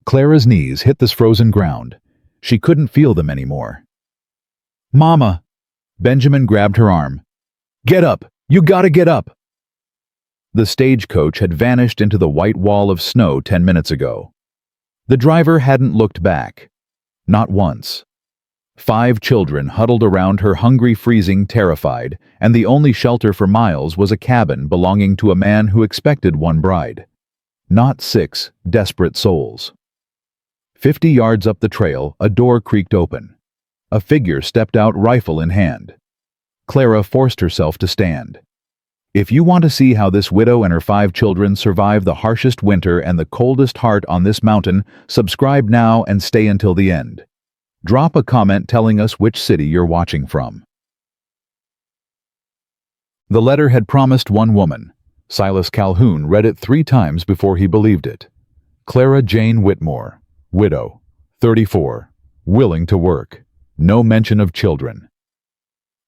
Clara's knees hit this frozen ground. She couldn't feel them anymore. "Mama!" Benjamin grabbed her arm. "Get up! You gotta get up!" The stagecoach had vanished into the white wall of snow 10 minutes ago. The driver hadn't looked back. Not once. 5 children huddled around her, hungry, freezing, terrified, and the only shelter for miles was a cabin belonging to a man who expected one bride. Not 6 desperate souls. 50 yards up the trail, a door creaked open. A figure stepped out, rifle in hand. Clara forced herself to stand. If you want to see how this widow and her 5 children survive the harshest winter and the coldest heart on this mountain, subscribe now and stay until the end. Drop a comment telling us which city you're watching from. The letter had promised one woman. Silas Calhoun read it 3 times before he believed it. Clara Jane Whitmore, widow, 34, willing to work, no mention of children.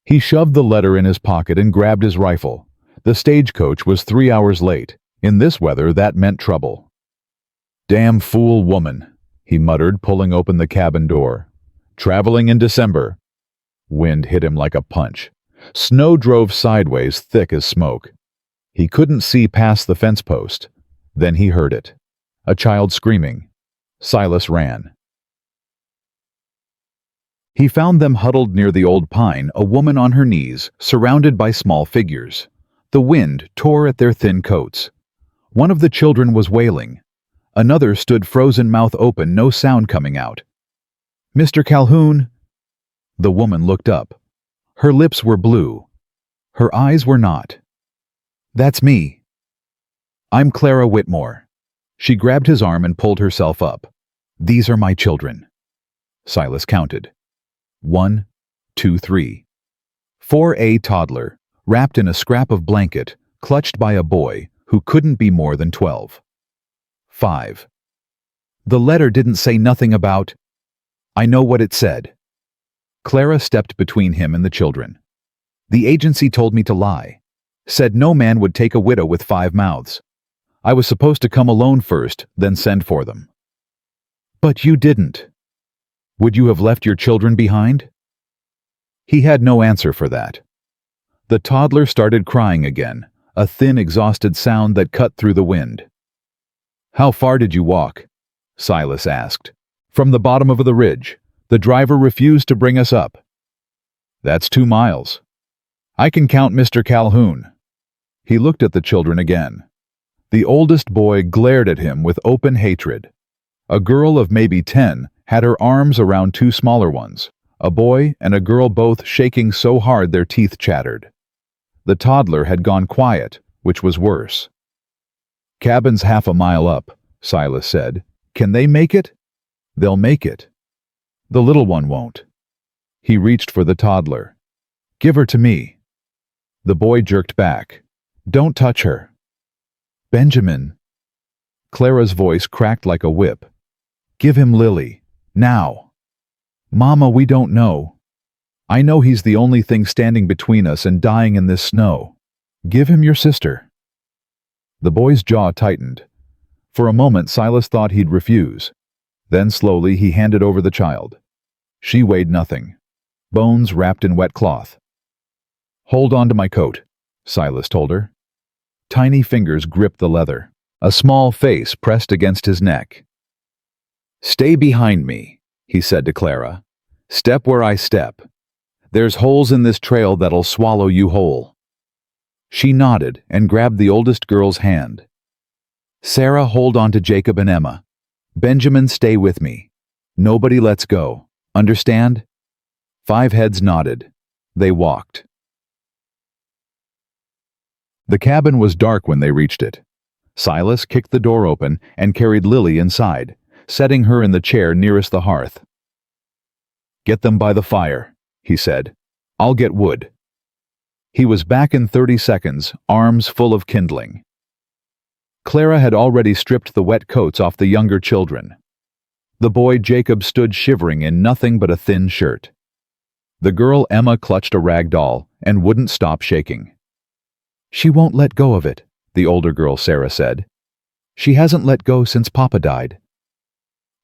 He shoved the letter in his pocket and grabbed his rifle. The stagecoach was 3 hours late. In this weather, that meant trouble. "Damn fool woman," he muttered, pulling open the cabin door. "Traveling in December." Wind hit him like a punch. Snow drove sideways, thick as smoke. He couldn't see past the fence post. Then he heard it. A child screaming. Silas ran. He found them huddled near the old pine, a woman on her knees, surrounded by small figures. The wind tore at their thin coats. One of the children was wailing. Another stood frozen, mouth open, no sound coming out. "Mr. Calhoun!" The woman looked up. Her lips were blue. Her eyes were not. "That's me. I'm Clara Whitmore." She grabbed his arm and pulled herself up. "These are my children." Silas counted. 1, 2, 3. 4, a toddler, wrapped in a scrap of blanket, clutched by a boy who couldn't be more than 12. 5. The letter didn't say nothing about... I know what it said. Clara stepped between him and the children. "The agency told me to lie. Said no man would take a widow with 5 mouths. I was supposed to come alone first, then send for them." "But you didn't. Would you have left your children behind?" He had no answer for that. The toddler started crying again, a thin, exhausted sound that cut through the wind. "How far did you walk?" Silas asked. "From the bottom of the ridge. The driver refused to bring us up." "That's 2 miles. I can count, Mr. Calhoun." He looked at the children again. The oldest boy glared at him with open hatred. A girl of maybe 10 had her arms around 2 smaller ones, a boy and a girl, both shaking so hard their teeth chattered. The toddler had gone quiet, which was worse. "Cabin's half a mile up," Silas said. "Can they make it?" "They'll make it. The little one won't." He reached for the toddler. "Give her to me." The boy jerked back. "Don't touch her." "Benjamin." Clara's voice cracked like a whip. "Give him Lily. Now." "Mama, we don't know. I know he's the only thing standing between us and dying in this snow. Give him your sister." The boy's jaw tightened. For a moment Silas thought he'd refuse. Then slowly he handed over the child. She weighed nothing. Bones wrapped in wet cloth. "Hold on to my coat," Silas told her. Tiny fingers gripped the leather. A small face pressed against his neck. "Stay behind me," he said to Clara. "Step where I step. There's holes in this trail that'll swallow you whole." She nodded and grabbed the oldest girl's hand. "Sarah, hold on to Jacob and Emma. Benjamin, stay with me. Nobody lets go. Understand?" 5 heads nodded. They walked. The cabin was dark when they reached it. Silas kicked the door open and carried Lily inside, setting her in the chair nearest the hearth. "Get them by the fire," he said. "I'll get wood." He was back in 30 seconds, arms full of kindling. Clara had already stripped the wet coats off the younger children. The boy Jacob stood shivering in nothing but a thin shirt. The girl Emma clutched a rag doll and wouldn't stop shaking. "She won't let go of it," the older girl Sarah said. "She hasn't let go since Papa died."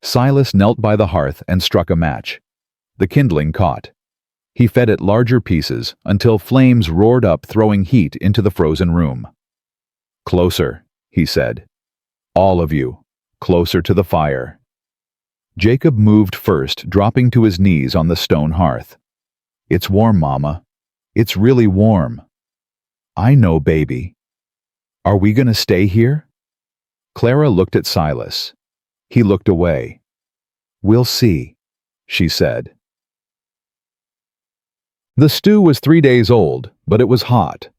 Silas knelt by the hearth and struck a match. The kindling caught. He fed it larger pieces until flames roared up, throwing heat into the frozen room. "Closer," he said. "All of you, closer to the fire." Jacob moved first, dropping to his knees on the stone hearth. "It's warm, Mama. It's really warm." "I know, baby." "Are we gonna stay here?" Clara looked at Silas. He looked away. "We'll see," she said. The stew was 3 days old, but it was hot.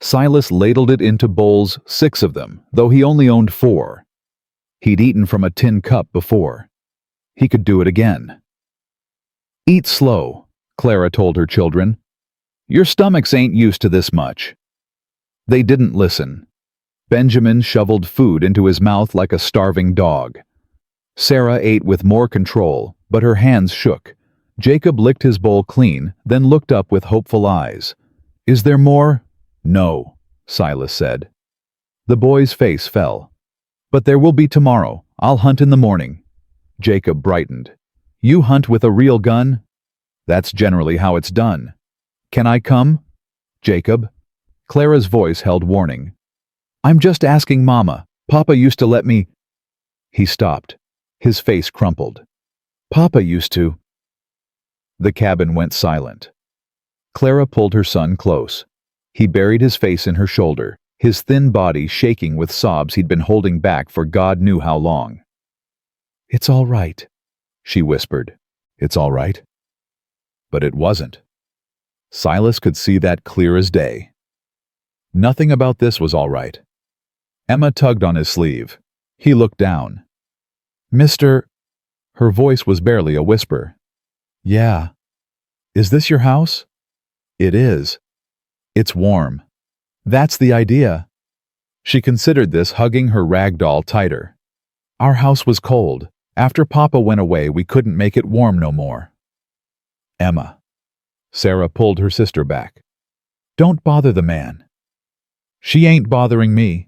Silas ladled it into bowls, 6 of them, though he only owned 4. He'd eaten from a tin cup before. He could do it again. "Eat slow," Clara told her children. "Your stomachs ain't used to this much." They didn't listen. Benjamin shoveled food into his mouth like a starving dog. Sarah ate with more control, but her hands shook. Jacob licked his bowl clean, then looked up with hopeful eyes. "Is there more?" "No," Silas said. The boy's face fell. "But there will be tomorrow. I'll hunt in the morning." Jacob brightened. "You hunt with a real gun?" "That's generally how it's done." "Can I come?" "Jacob?" Clara's voice held warning. "I'm just asking Mama. Papa used to let me—" He stopped. His face crumpled. "Papa used to—" The cabin went silent. Clara pulled her son close. He buried his face in her shoulder, his thin body shaking with sobs he'd been holding back for God knew how long. "It's all right," she whispered. "It's all right." But it wasn't. Silas could see that clear as day. Nothing about this was all right. Emma tugged on his sleeve. He looked down. "Mr.—" Her voice was barely a whisper. "Yeah. Is this your house?" "It is. It's warm." "That's the idea." She considered this, hugging her rag doll tighter. "Our house was cold. After Papa went away, we couldn't make it warm no more." "Emma." Sarah pulled her sister back. "Don't bother the man." "She ain't bothering me."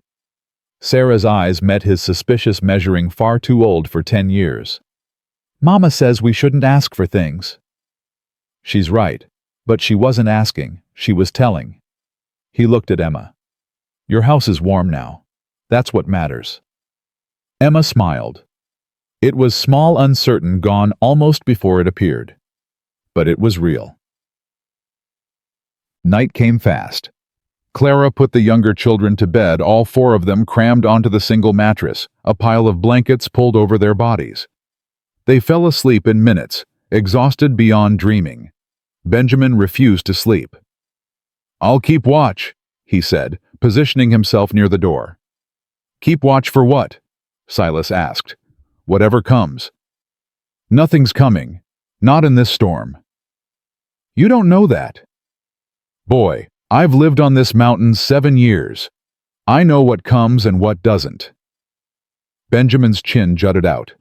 Sarah's eyes met his suspicious, measuring far too old for 10 years. "Mama says we shouldn't ask for things." She's right, but she wasn't asking, she was telling. He looked at Emma. "Your house is warm now. That's what matters." Emma smiled. It was small, uncertain, gone almost before it appeared. But it was real. Night came fast. Clara put the younger children to bed, all 4 of them crammed onto the single mattress, a pile of blankets pulled over their bodies. They fell asleep in minutes, exhausted beyond dreaming. Benjamin refused to sleep. "I'll keep watch," he said, positioning himself near the door. "Keep watch for what?" Silas asked. "Whatever comes." "Nothing's coming. Not in this storm." "You don't know that." "Boy, I've lived on this mountain 7 years. I know what comes and what doesn't." Benjamin's chin jutted out.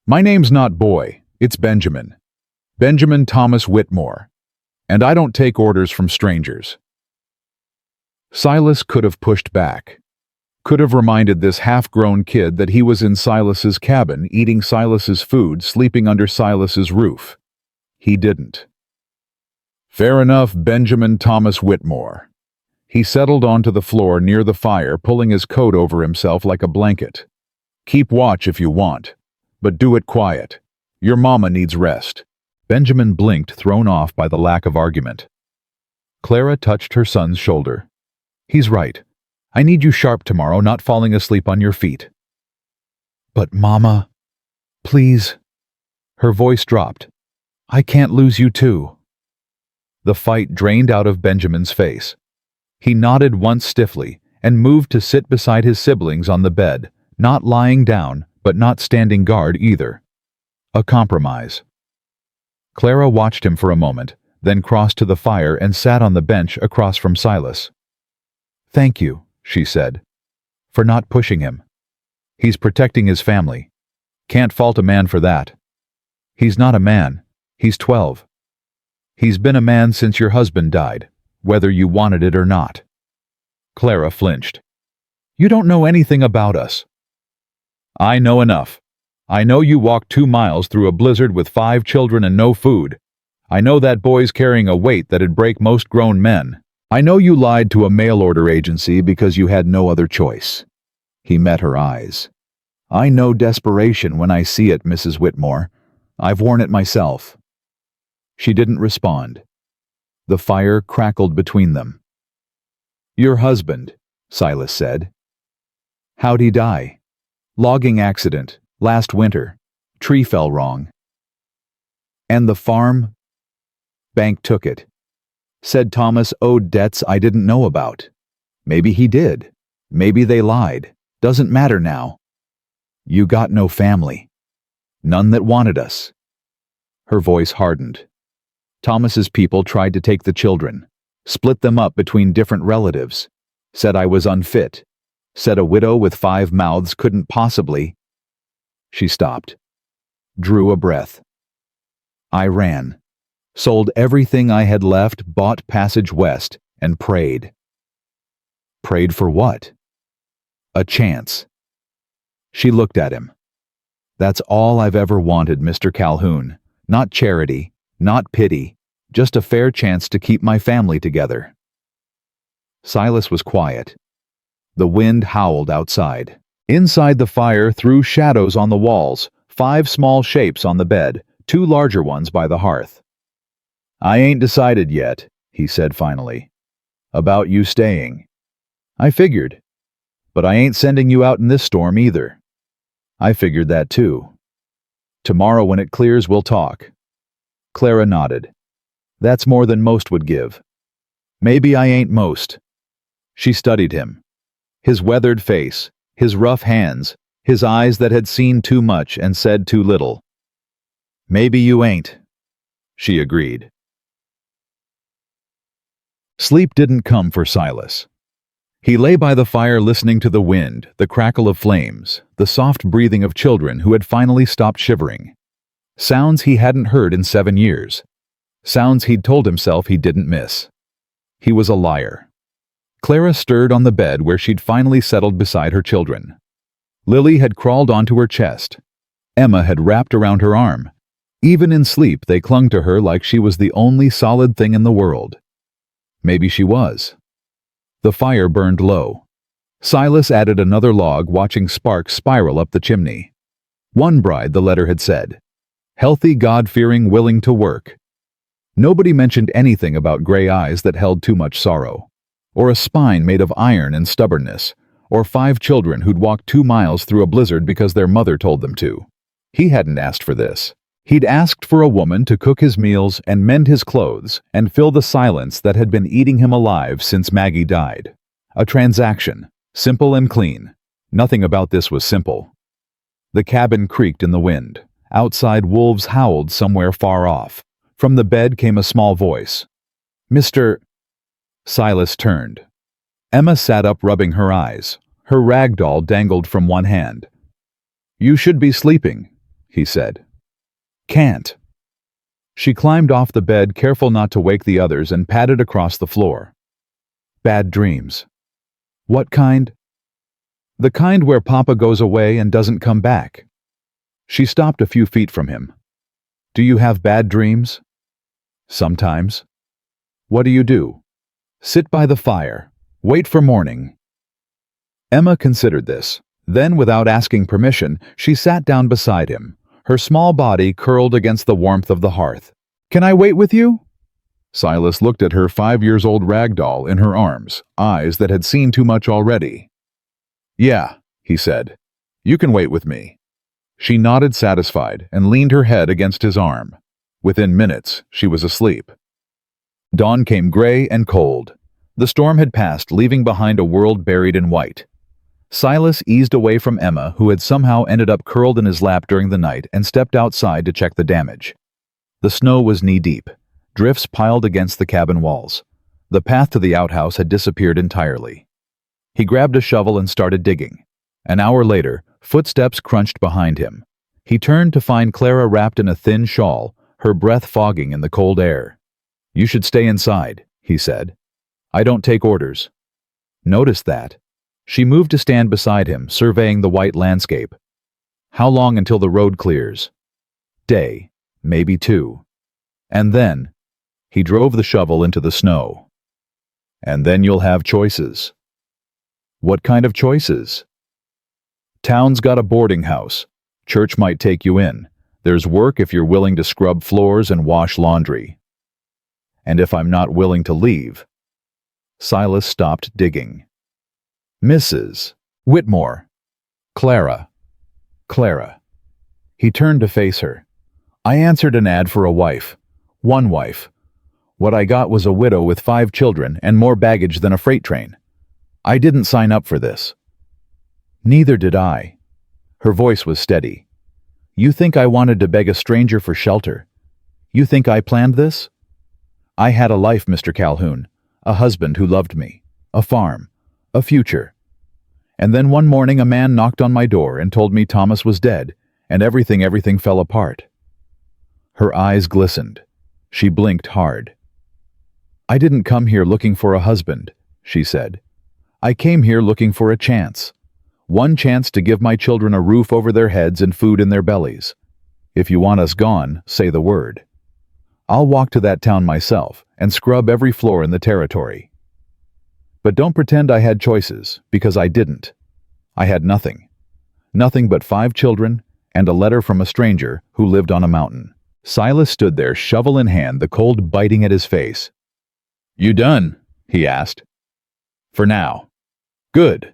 "My name's not Boy, it's Benjamin. Benjamin Thomas Whitmore. And I don't take orders from strangers." Silas could have pushed back. Could have reminded this half-grown kid that he was in Silas's cabin, eating Silas's food, sleeping under Silas's roof. He didn't. "Fair enough, Benjamin Thomas Whitmore." He settled onto the floor near the fire, pulling his coat over himself like a blanket. "Keep watch if you want, but do it quiet. Your mama needs rest." Benjamin blinked, thrown off by the lack of argument. Clara touched her son's shoulder. "He's right. I need you sharp tomorrow, not falling asleep on your feet." "But Mama, please." Her voice dropped. "I can't lose you too." The fight drained out of Benjamin's face. He nodded once stiffly and moved to sit beside his siblings on the bed, not lying down, but not standing guard either. A compromise. Clara watched him for a moment, then crossed to the fire and sat on the bench across from Silas. "Thank you," she said, "for not pushing him. He's protecting his family. Can't fault a man for that. He's not a man. He's 12. He's been a man since your husband died, whether you wanted it or not." Clara flinched. "You don't know anything about us." "I know enough. I know you walked 2 miles through a blizzard with 5 children and no food. I know that boy's carrying a weight that'd break most grown men. I know you lied to a mail-order agency because you had no other choice." He met her eyes. "I know desperation when I see it, Mrs. Whitmore. I've worn it myself." She didn't respond. The fire crackled between them. "Your husband," Silas said. "How'd he die?" "Logging accident, last winter. Tree fell wrong." "And the farm?" "Bank took it. Said Thomas owed debts I didn't know about. Maybe he did. Maybe they lied. Doesn't matter now. You got no family. None that wanted us." Her voice hardened. "Thomas's people tried to take the children, split them up between different relatives, said I was unfit, said a widow with 5 mouths couldn't possibly—" She stopped, drew a breath. "I ran. Sold everything I had left, bought passage west, and prayed." "Prayed for what?" "A chance." She looked at him. "That's all I've ever wanted, Mr. Calhoun. Not charity, not pity, just a fair chance to keep my family together." Silas was quiet. The wind howled outside. Inside the fire threw shadows on the walls, 5 small shapes on the bed, 2 larger ones by the hearth. "I ain't decided yet," he said finally, "about you staying. I figured. But I ain't sending you out in this storm either." "I figured that too. Tomorrow when it clears we'll talk." Clara nodded. "That's more than most would give." "Maybe I ain't most." She studied him. His weathered face, his rough hands, his eyes that had seen too much and said too little. "Maybe you ain't," she agreed. Sleep didn't come for Silas. He lay by the fire listening to the wind, the crackle of flames, the soft breathing of children who had finally stopped shivering. Sounds he hadn't heard in 7 years. Sounds he'd told himself he didn't miss. He was a liar. Clara stirred on the bed where she'd finally settled beside her children. Lily had crawled onto her chest. Emma had wrapped around her arm. Even in sleep they clung to her like she was the only solid thing in the world. Maybe she was. The fire burned low. Silas added another log, watching sparks spiral up the chimney. One bride, the letter had said. Healthy, God-fearing, willing to work. Nobody mentioned anything about gray eyes that held too much sorrow, or a spine made of iron and stubbornness, or 5 children who'd walked 2 miles through a blizzard because their mother told them to. He hadn't asked for this. He'd asked for a woman to cook his meals and mend his clothes and fill the silence that had been eating him alive since Maggie died. A transaction, simple and clean. Nothing about this was simple. The cabin creaked in the wind. Outside, wolves howled somewhere far off. From the bed came a small voice. "Mr. Silas turned. Emma sat up, rubbing her eyes. Her rag doll dangled from one hand. "You should be sleeping," he said. "Can't." She climbed off the bed, careful not to wake the others, and padded across the floor. "Bad dreams." "What kind?" "The kind where Papa goes away and doesn't come back." She stopped a few feet from him. "Do you have bad dreams?" "Sometimes." "What do you do?" "Sit by the fire. Wait for morning." Emma considered this. Then, without asking permission, she sat down beside him, her small body curled against the warmth of the hearth. "Can I wait with you?" Silas looked at her 5-year-old rag doll in her arms, eyes that had seen too much already. "Yeah," he said. "You can wait with me." She nodded, satisfied, and leaned her head against his arm. Within minutes, she was asleep. Dawn came gray and cold. The storm had passed, leaving behind a world buried in white. Silas eased away from Emma, who had somehow ended up curled in his lap during the night, and stepped outside to check the damage. The snow was knee-deep. Drifts piled against the cabin walls. The path to the outhouse had disappeared entirely. He grabbed a shovel and started digging. An hour later, footsteps crunched behind him. He turned to find Clara wrapped in a thin shawl, her breath fogging in the cold air. "You should stay inside," he said. "I don't take orders." Notice that. She moved to stand beside him, surveying the white landscape. How long until the road clears? Day, maybe 2. And then, he drove the shovel into the snow. And then you'll have choices. What kind of choices? Town's got a boarding house. Church might take you in. There's work if you're willing to scrub floors and wash laundry. And if I'm not willing to leave? Silas stopped digging. Mrs. Whitmore. Clara. Clara. He turned to face her. I answered an ad for a wife. One wife. What I got was a widow with 5 children and more baggage than a freight train. I didn't sign up for this. Neither did I. Her voice was steady. You think I wanted to beg a stranger for shelter? You think I planned this? I had a life, Mr. Calhoun, a husband who loved me, a farm, a future. And then one morning a man knocked on my door and told me Thomas was dead, and everything fell apart. Her eyes glistened. She blinked hard. I didn't come here looking for a husband, she said. I came here looking for a chance. One chance to give my children a roof over their heads and food in their bellies. If you want us gone, say the word. I'll walk to that town myself and scrub every floor in the territory. But don't pretend I had choices, because I didn't. I had nothing. Nothing but 5 children and a letter from a stranger who lived on a mountain. Silas stood there, shovel in hand, the cold biting at his face. You done? He asked. For now. Good.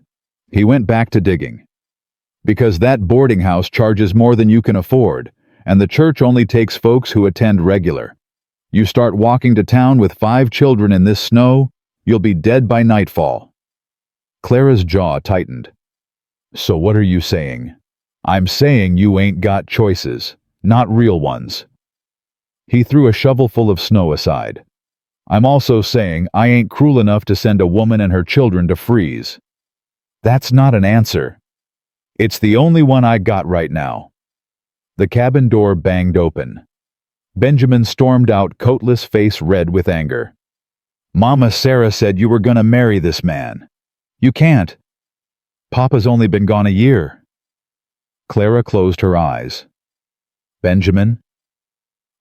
He went back to digging. Because that boarding house charges more than you can afford, and the church only takes folks who attend regular. You start walking to town with 5 children in this snow, you'll be dead by nightfall. Clara's jaw tightened. So what are you saying? I'm saying you ain't got choices, not real ones. He threw a shovelful of snow aside. I'm also saying I ain't cruel enough to send a woman and her children to freeze. That's not an answer. It's the only one I got right now. The cabin door banged open. Benjamin stormed out, coatless, face red with anger. Mama Sarah said you were gonna marry this man. You can't. Papa's only been gone a year. Clara closed her eyes. Benjamin?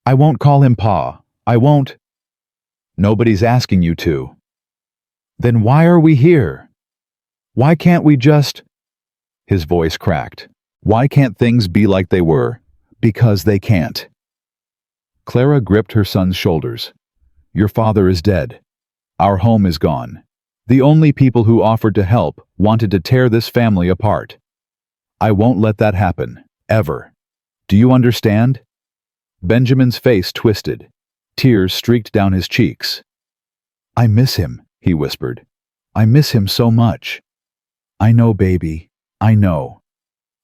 I won't call him Pa. I won't. Nobody's asking you to. Then why are we here? Why can't we just... His voice cracked. Why can't things be like they were? Because they can't. Clara gripped her son's shoulders. Your father is dead. Our home is gone. The only people who offered to help wanted to tear this family apart. I won't let that happen, ever. Do you understand? Benjamin's face twisted. Tears streaked down his cheeks. I miss him, he whispered. I miss him so much. I know, baby. I know.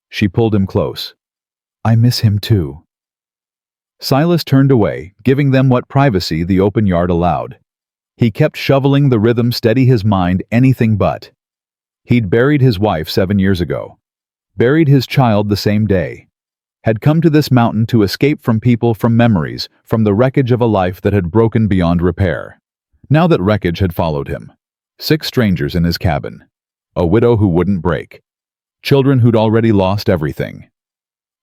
She pulled him close. I miss him too. Silas turned away, giving them what privacy the open yard allowed. He kept shoveling, the rhythm steady his mind, anything but. He'd buried his wife 7 years ago. Buried his child the same day. Had come to this mountain to escape from people, from memories, from the wreckage of a life that had broken beyond repair. Now that wreckage had followed him. 6 strangers in his cabin. A widow who wouldn't break. Children who'd already lost everything.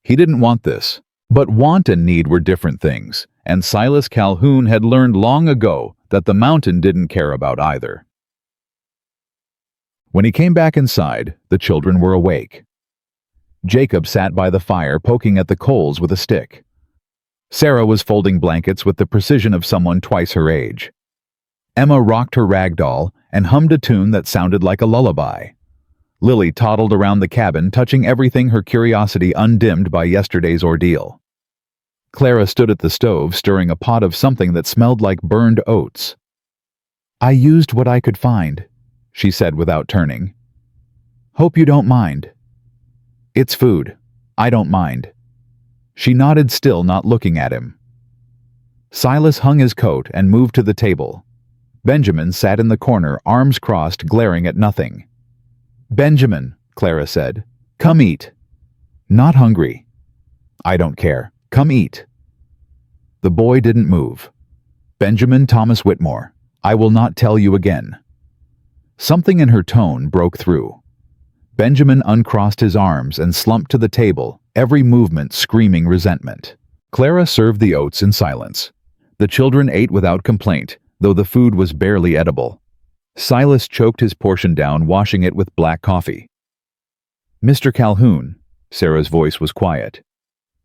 He didn't want this. But want and need were different things, and Silas Calhoun had learned long ago that the mountain didn't care about either. When he came back inside, the children were awake. Jacob sat by the fire, poking at the coals with a stick. Sarah was folding blankets with the precision of someone twice her age. Emma rocked her rag doll and hummed a tune that sounded like a lullaby. Lily toddled around the cabin, touching everything, her curiosity undimmed by yesterday's ordeal. Clara stood at the stove, stirring a pot of something that smelled like burned oats. I used what I could find, she said without turning. Hope you don't mind. It's food. I don't mind. She nodded, still not looking at him. Silas hung his coat and moved to the table. Benjamin sat in the corner, arms crossed, glaring at nothing. Benjamin, Clara said, come eat. Not hungry. I don't care. Come eat. The boy didn't move. Benjamin Thomas Whitmore, I will not tell you again. Something in her tone broke through. Benjamin uncrossed his arms and slumped to the table, every movement screaming resentment. Clara served the oats in silence. The children ate without complaint, though the food was barely edible. Silas choked his portion down, washing it with black coffee. "Mr. Calhoun," Sarah's voice was quiet.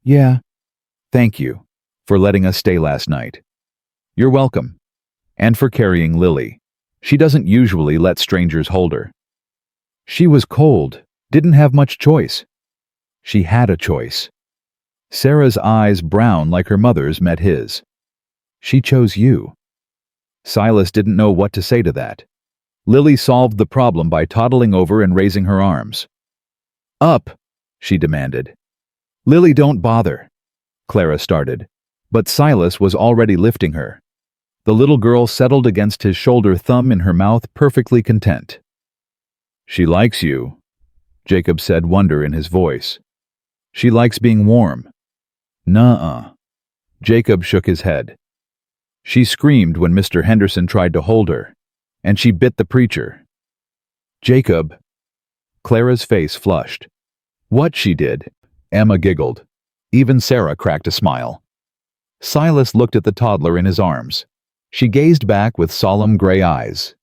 "Yeah, thank you for letting us stay last night." "You're welcome. And for carrying Lily. She doesn't usually let strangers hold her." "She was cold, didn't have much choice." "She had a choice." Sarah's eyes, brown like her mother's, met his. "She chose you." Silas didn't know what to say to that. Lily solved the problem by toddling over and raising her arms. "Up," she demanded. "Lily, don't bother," Clara started, but Silas was already lifting her. The little girl settled against his shoulder, thumb in her mouth, perfectly content. "She likes you," Jacob said, wonder in his voice. "She likes being warm." "Nuh-uh." Jacob shook his head. "She screamed when Mr. Henderson tried to hold her, and she bit the preacher." "Jacob." Clara's face flushed. "What she did?" Emma giggled. Even Sarah cracked a smile. Silas looked at the toddler in his arms. She gazed back with solemn gray eyes.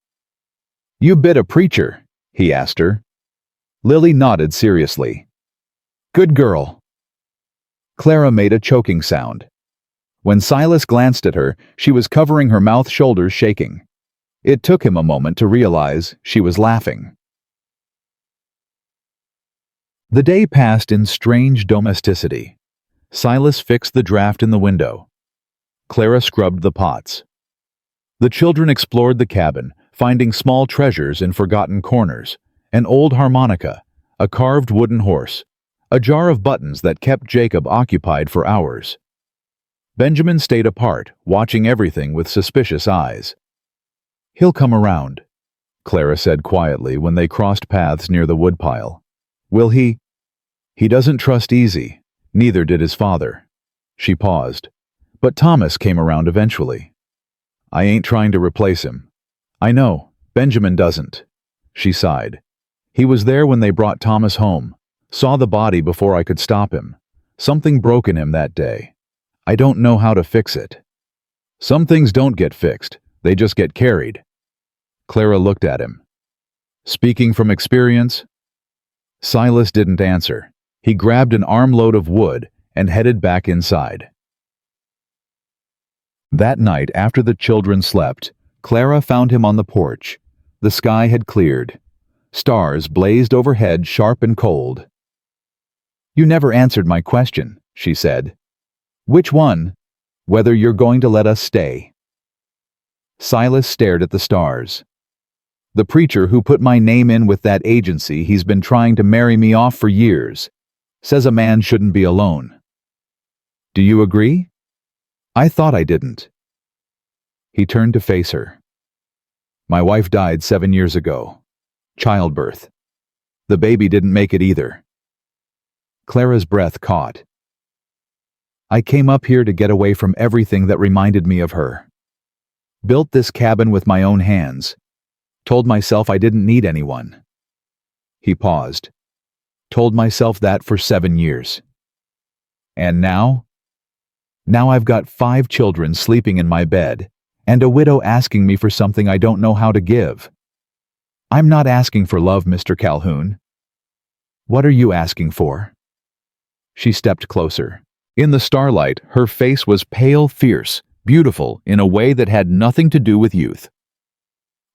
"You bit a preacher?" he asked her. Lily nodded seriously. "Good girl." Clara made a choking sound. When Silas glanced at her, she was covering her mouth, shoulders shaking. It took him a moment to realize she was laughing. The day passed in strange domesticity. Silas fixed the draft in the window. Clara scrubbed the pots. The children explored the cabin, finding small treasures in forgotten corners: an old harmonica, a carved wooden horse, a jar of buttons that kept Jacob occupied for hours. Benjamin stayed apart, watching everything with suspicious eyes. "He'll come around," Clara said quietly when they crossed paths near the woodpile. "Will he?" "He doesn't trust easy. Neither did his father." She paused. "But Thomas came around eventually." "I ain't trying to replace him." "I know. Benjamin doesn't." She sighed. "He was there when they brought Thomas home. Saw the body before I could stop him. Something broke in him that day. I don't know how to fix it." "Some things don't get fixed. They just get carried." Clara looked at him. "Speaking from experience?" Silas didn't answer. He grabbed an armload of wood and headed back inside. That night, after the children slept, Clara found him on the porch. The sky had cleared. Stars blazed overhead, sharp and cold. "You never answered my question," she said. "Which one? Whether you're going to let us stay." Silas stared at the stars. "The preacher who put my name in with that agency he's been trying to marry me off for years says a man shouldn't be alone. Do you agree?" "I thought I didn't." He turned to face her. "My wife died 7 years ago. Childbirth. The baby didn't make it either." Clara's breath caught. "I came up here to get away from everything that reminded me of her. Built this cabin with my own hands. Told myself I didn't need anyone." He paused. "Told myself that for 7 years. And now? Now I've got 5 children sleeping in my bed, and a widow asking me for something I don't know how to give. I'm not asking for love, Mr. Calhoun." "What are you asking for?" She stepped closer. In the starlight, her face was pale, fierce, beautiful in a way that had nothing to do with youth.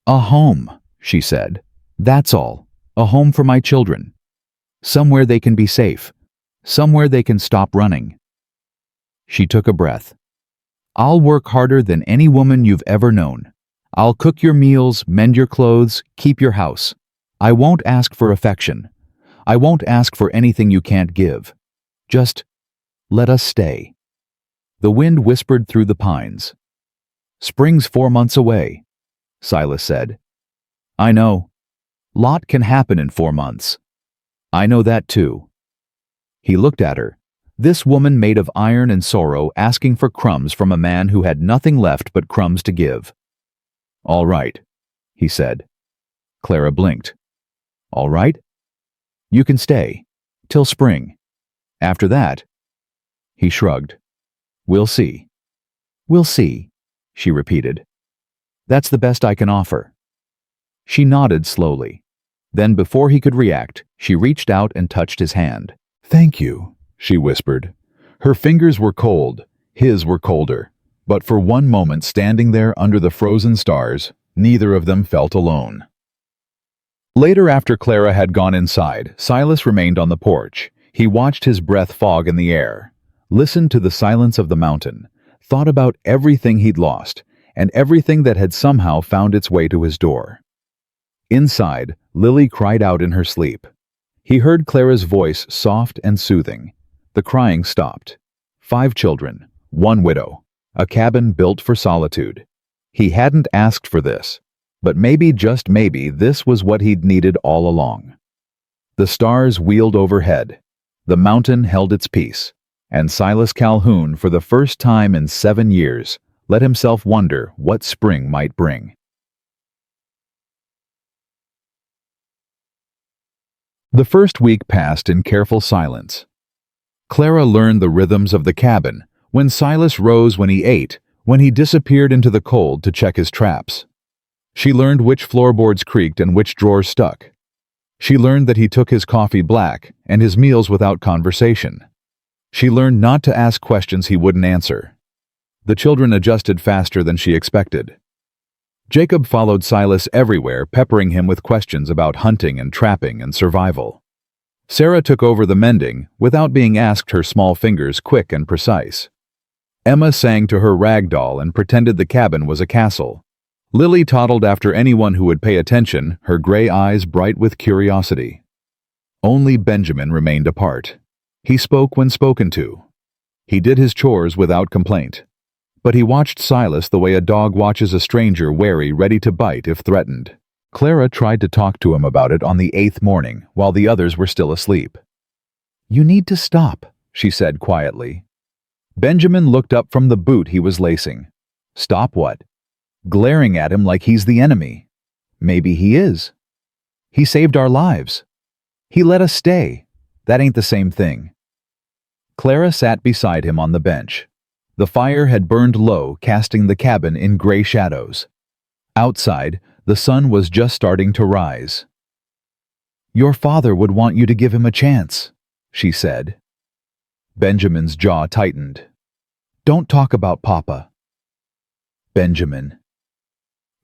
"A home," she said. "That's all. A home for my children. Somewhere they can be safe. Somewhere they can stop running." She took a breath. "I'll work harder than any woman you've ever known. I'll cook your meals, mend your clothes, keep your house. I won't ask for affection. I won't ask for anything you can't give. Just let us stay." The wind whispered through the pines. "Spring's 4 months away," Silas said. "I know. Lot can happen in 4 months. I know that too." He looked at her. This woman made of iron and sorrow, asking for crumbs from a man who had nothing left but crumbs to give. "All right," he said. Clara blinked. "All right?" You can stay. Till spring. After that, he shrugged. We'll see. We'll see, she repeated. That's the best I can offer. She nodded slowly. Then, before he could react, she reached out and touched his hand. Thank you, she whispered. Her fingers were cold, his were colder. But for one moment standing there under the frozen stars, neither of them felt alone. Later, after Clara had gone inside, Silas remained on the porch. He watched his breath fog in the air, listened to the silence of the mountain, thought about everything he'd lost, and everything that had somehow found its way to his door. Inside, Lily cried out in her sleep. He heard Clara's voice, soft and soothing. The crying stopped. 5 children, 1 widow, a cabin built for solitude. He hadn't asked for this, but maybe, just maybe, this was what he'd needed all along. The stars wheeled overhead. The mountain held its peace, and Silas Calhoun, for the first time in 7 years, let himself wonder what spring might bring. The first week passed in careful silence. Clara learned the rhythms of the cabin, when Silas rose when he ate, when he disappeared into the cold to check his traps. She learned which floorboards creaked and which drawers stuck. She learned that he took his coffee black and his meals without conversation. She learned not to ask questions he wouldn't answer. The children adjusted faster than she expected. Jacob followed Silas everywhere, peppering him with questions about hunting and trapping and survival. Sarah took over the mending, without being asked, her small fingers quick and precise. Emma sang to her rag doll and pretended the cabin was a castle. Lily toddled after anyone who would pay attention, her gray eyes bright with curiosity. Only Benjamin remained apart. He spoke when spoken to. He did his chores without complaint. But he watched Silas the way a dog watches a stranger, wary, ready to bite if threatened. Clara tried to talk to him about it on the 8th morning, while the others were still asleep. You need to stop, she said quietly. Benjamin looked up from the boot he was lacing. Stop what? Glaring at him like he's the enemy. Maybe he is. He saved our lives. He let us stay. That ain't the same thing. Clara sat beside him on the bench. The fire had burned low, casting the cabin in gray shadows. Outside, the sun was just starting to rise. Your father would want you to give him a chance, she said. Benjamin's jaw tightened. Don't talk about Papa. Benjamin.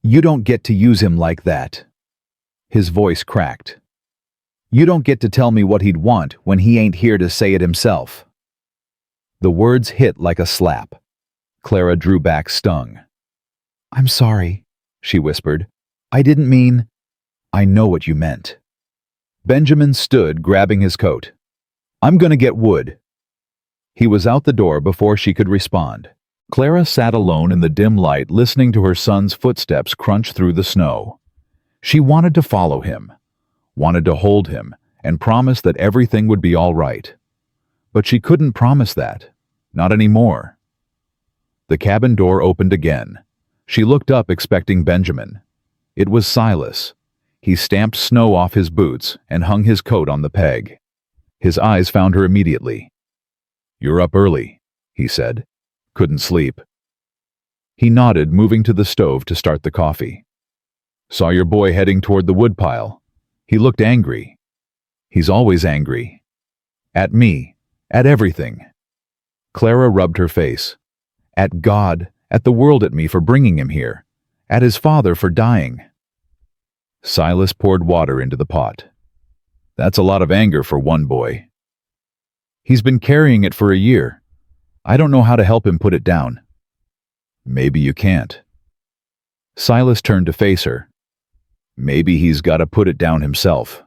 You don't get to use him like that. His voice cracked. You don't get to tell me what he'd want when he ain't here to say it himself. The words hit like a slap. Clara drew back, stung. I'm sorry, she whispered. I didn't mean... I know what you meant. Benjamin stood, grabbing his coat. I'm gonna get wood. He was out the door before she could respond. Clara sat alone in the dim light, listening to her son's footsteps crunch through the snow. She wanted to follow him, wanted to hold him, and promise that everything would be all right. But she couldn't promise that. Not anymore. The cabin door opened again. She looked up, expecting Benjamin. It was Silas. He stamped snow off his boots and hung his coat on the peg. His eyes found her immediately. You're up early, he said. Couldn't sleep. He nodded, moving to the stove to start the coffee. Saw your boy heading toward the woodpile. He looked angry. He's always angry. At me. At everything. Clara rubbed her face. At God, at the world, at me for bringing him here. At his father for dying. Silas poured water into the pot. That's a lot of anger for one boy. He's been carrying it for a year. I don't know how to help him put it down. Maybe you can't. Silas turned to face her. Maybe he's got to put it down himself.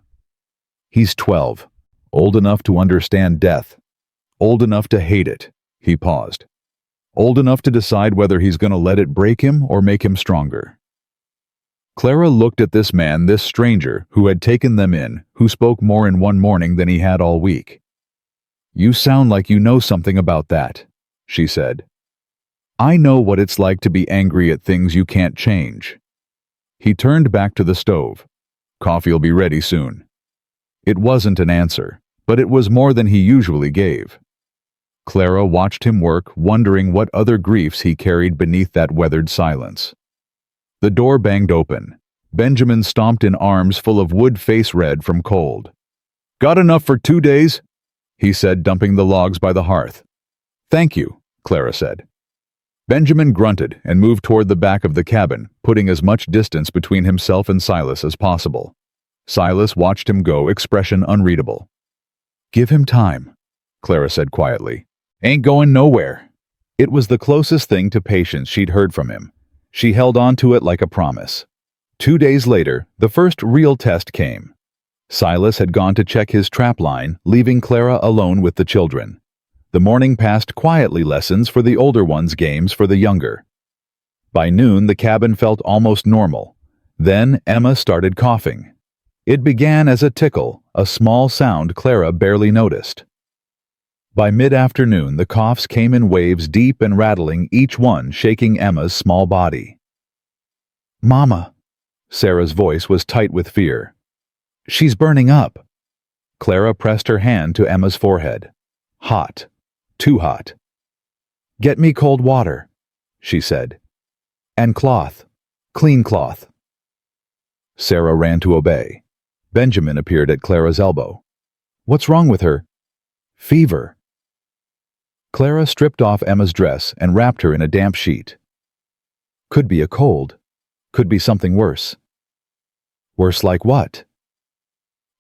He's 12, old enough to understand death, old enough to hate it. He paused. Old enough to decide whether he's going to let it break him or make him stronger. Clara looked at this man, this stranger, who had taken them in, who spoke more in one morning than he had all week. You sound like you know something about that, she said. I know what it's like to be angry at things you can't change. He turned back to the stove. Coffee'll be ready soon. It wasn't an answer, but it was more than he usually gave. Clara watched him work, wondering what other griefs he carried beneath that weathered silence. The door banged open. Benjamin stomped in, arms full of wood, face red from cold. "Got enough for 2 days?" he said, dumping the logs by the hearth. "Thank you," Clara said. Benjamin grunted and moved toward the back of the cabin, putting as much distance between himself and Silas as possible. Silas watched him go, expression unreadable. "Give him time," Clara said quietly. "Ain't going nowhere." It was the closest thing to patience she'd heard from him. She held on to it like a promise. 2 days later, the first real test came. Silas had gone to check his trap line, leaving Clara alone with the children. The morning passed quietly, lessons for the older ones, games for the younger. By noon, the cabin felt almost normal. Then Emma started coughing. It began as a tickle, a small sound Clara barely noticed. By mid-afternoon, the coughs came in waves, deep and rattling, each one shaking Emma's small body. "Mama," Sarah's voice was tight with fear. "She's burning up." Clara pressed her hand to Emma's forehead. Hot. Too hot. "Get me cold water," she said. "And cloth. Clean cloth." Sarah ran to obey. Benjamin appeared at Clara's elbow. "What's wrong with her?" "Fever." Clara stripped off Emma's dress and wrapped her in a damp sheet. "Could be a cold. Could be something worse." "Worse like what?"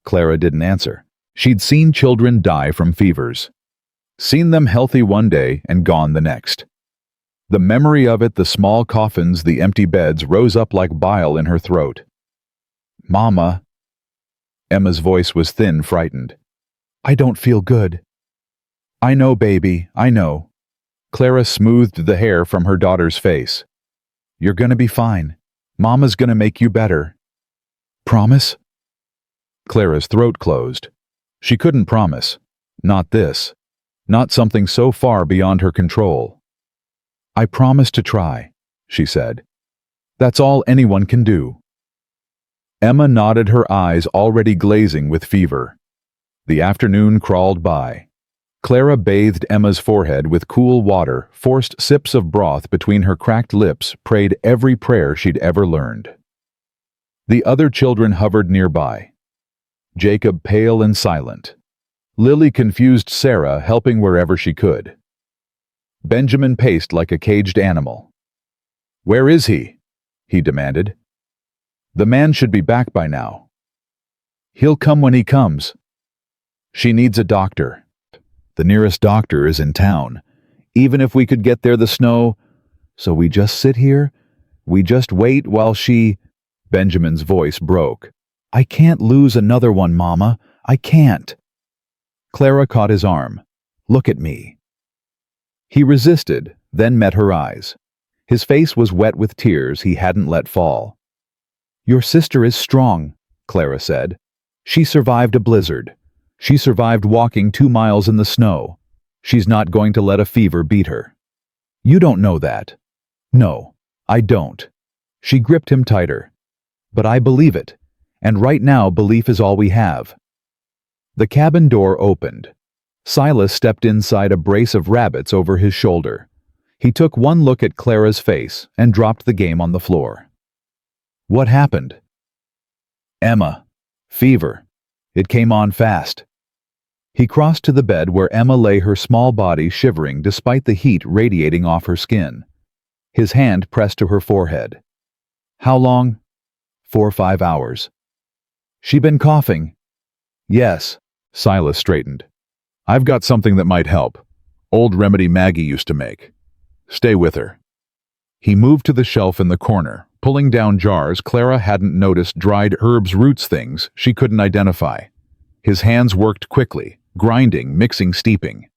Clara didn't answer. She'd seen children die from fevers. Seen them healthy one day and gone the next. The memory of it, the small coffins, the empty beds, rose up like bile in her throat. "Mama." Emma's voice was thin, frightened. "I don't feel good." "I know, baby, I know." Clara smoothed the hair from her daughter's face. "You're gonna be fine. Mama's gonna make you better." "Promise?" Clara's throat closed. She couldn't promise. Not this. Not something so far beyond her control. "I promise to try," she said. "That's all anyone can do." Emma nodded, her eyes already glazing with fever. The afternoon crawled by. Clara bathed Emma's forehead with cool water, forced sips of broth between her cracked lips, prayed every prayer she'd ever learned. The other children hovered nearby. Jacob pale and silent. Lily confused, Sarah helping wherever she could. Benjamin paced like a caged animal. "Where is he?" he demanded. "The man should be back by now." "He'll come when he comes." "She needs a doctor." "The nearest doctor is in town. Even if we could get there, the snow. So we just sit here? We just wait while she—" Benjamin's voice broke. "I can't lose another one, Mama. I can't." Clara caught his arm. "Look at me." He resisted, then met her eyes. His face was wet with tears he hadn't let fall. "Your sister is strong," Clara said. "She survived a blizzard. She survived walking 2 miles in the snow. She's not going to let a fever beat her." "You don't know that." "No, I don't." She gripped him tighter. "But I believe it, and right now belief is all we have." The cabin door opened. Silas stepped inside, a brace of rabbits over his shoulder. He took one look at Clara's face and dropped the game on the floor. "What happened?" "Emma. Fever. It came on fast." He crossed to the bed where Emma lay, her small body shivering despite the heat radiating off her skin. His hand pressed to her forehead. "How long?" 4 or 5 hours. "She been coughing?" "Yes." Silas straightened. "I've got something that might help. Old remedy Maggie used to make. Stay with her." He moved to the shelf in the corner, pulling down jars Clara hadn't noticed, dried herbs, roots, things she couldn't identify. His hands worked quickly, grinding, mixing, steeping.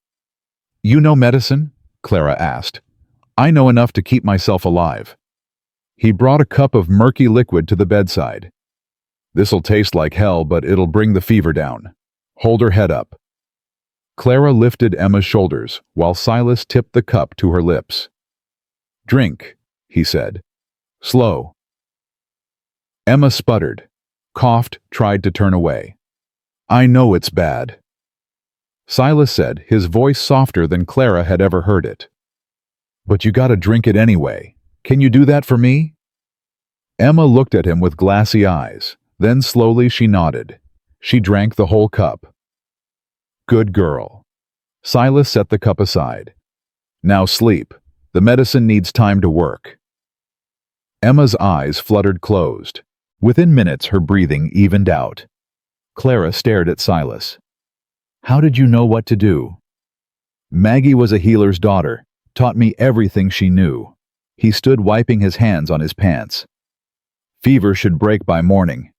"You know medicine?" Clara asked. "I know enough to keep myself alive." He brought a cup of murky liquid to the bedside. "This'll taste like hell, but it'll bring the fever down. Hold her head up." Clara lifted Emma's shoulders, while Silas tipped the cup to her lips. "Drink," he said. "Slow." Emma sputtered, coughed, tried to turn away. I know it's bad, Silas said, his voice softer than Clara had ever heard it. But you gotta drink it anyway. Can you do that for me? Emma looked at him with glassy eyes. Then slowly she nodded. She drank the whole cup. Good girl. Silas set the cup aside. Now sleep. The medicine needs time to work. Emma's eyes fluttered closed. Within minutes her breathing evened out. Clara stared at Silas. How did you know what to do? Maggie was a healer's daughter, taught me everything she knew. He stood wiping his hands on his pants. Fever should break by morning.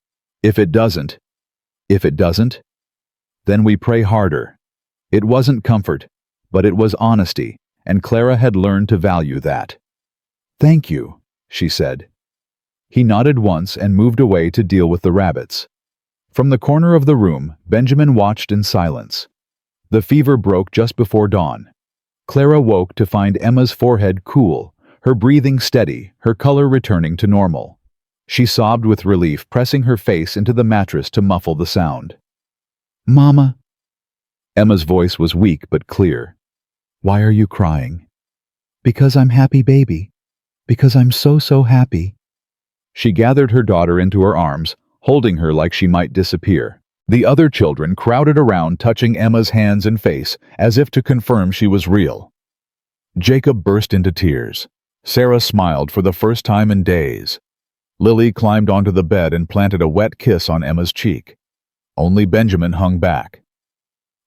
If it doesn't, then we pray harder. It wasn't comfort, but it was honesty, and Clara had learned to value that. Thank you, she said. He nodded once and moved away to deal with the rabbits. From the corner of the room, Benjamin watched in silence. The fever broke just before dawn. Clara woke to find Emma's forehead cool, her breathing steady, her color returning to normal. She sobbed with relief, pressing her face into the mattress to muffle the sound. Mama. Emma's voice was weak but clear. Why are you crying? Because I'm happy, baby. Because I'm so happy. She gathered her daughter into her arms, holding her like she might disappear. The other children crowded around, touching Emma's hands and face, as if to confirm she was real. Jacob burst into tears. Sarah smiled for the first time in days. Lily climbed onto the bed and planted a wet kiss on Emma's cheek. Only Benjamin hung back.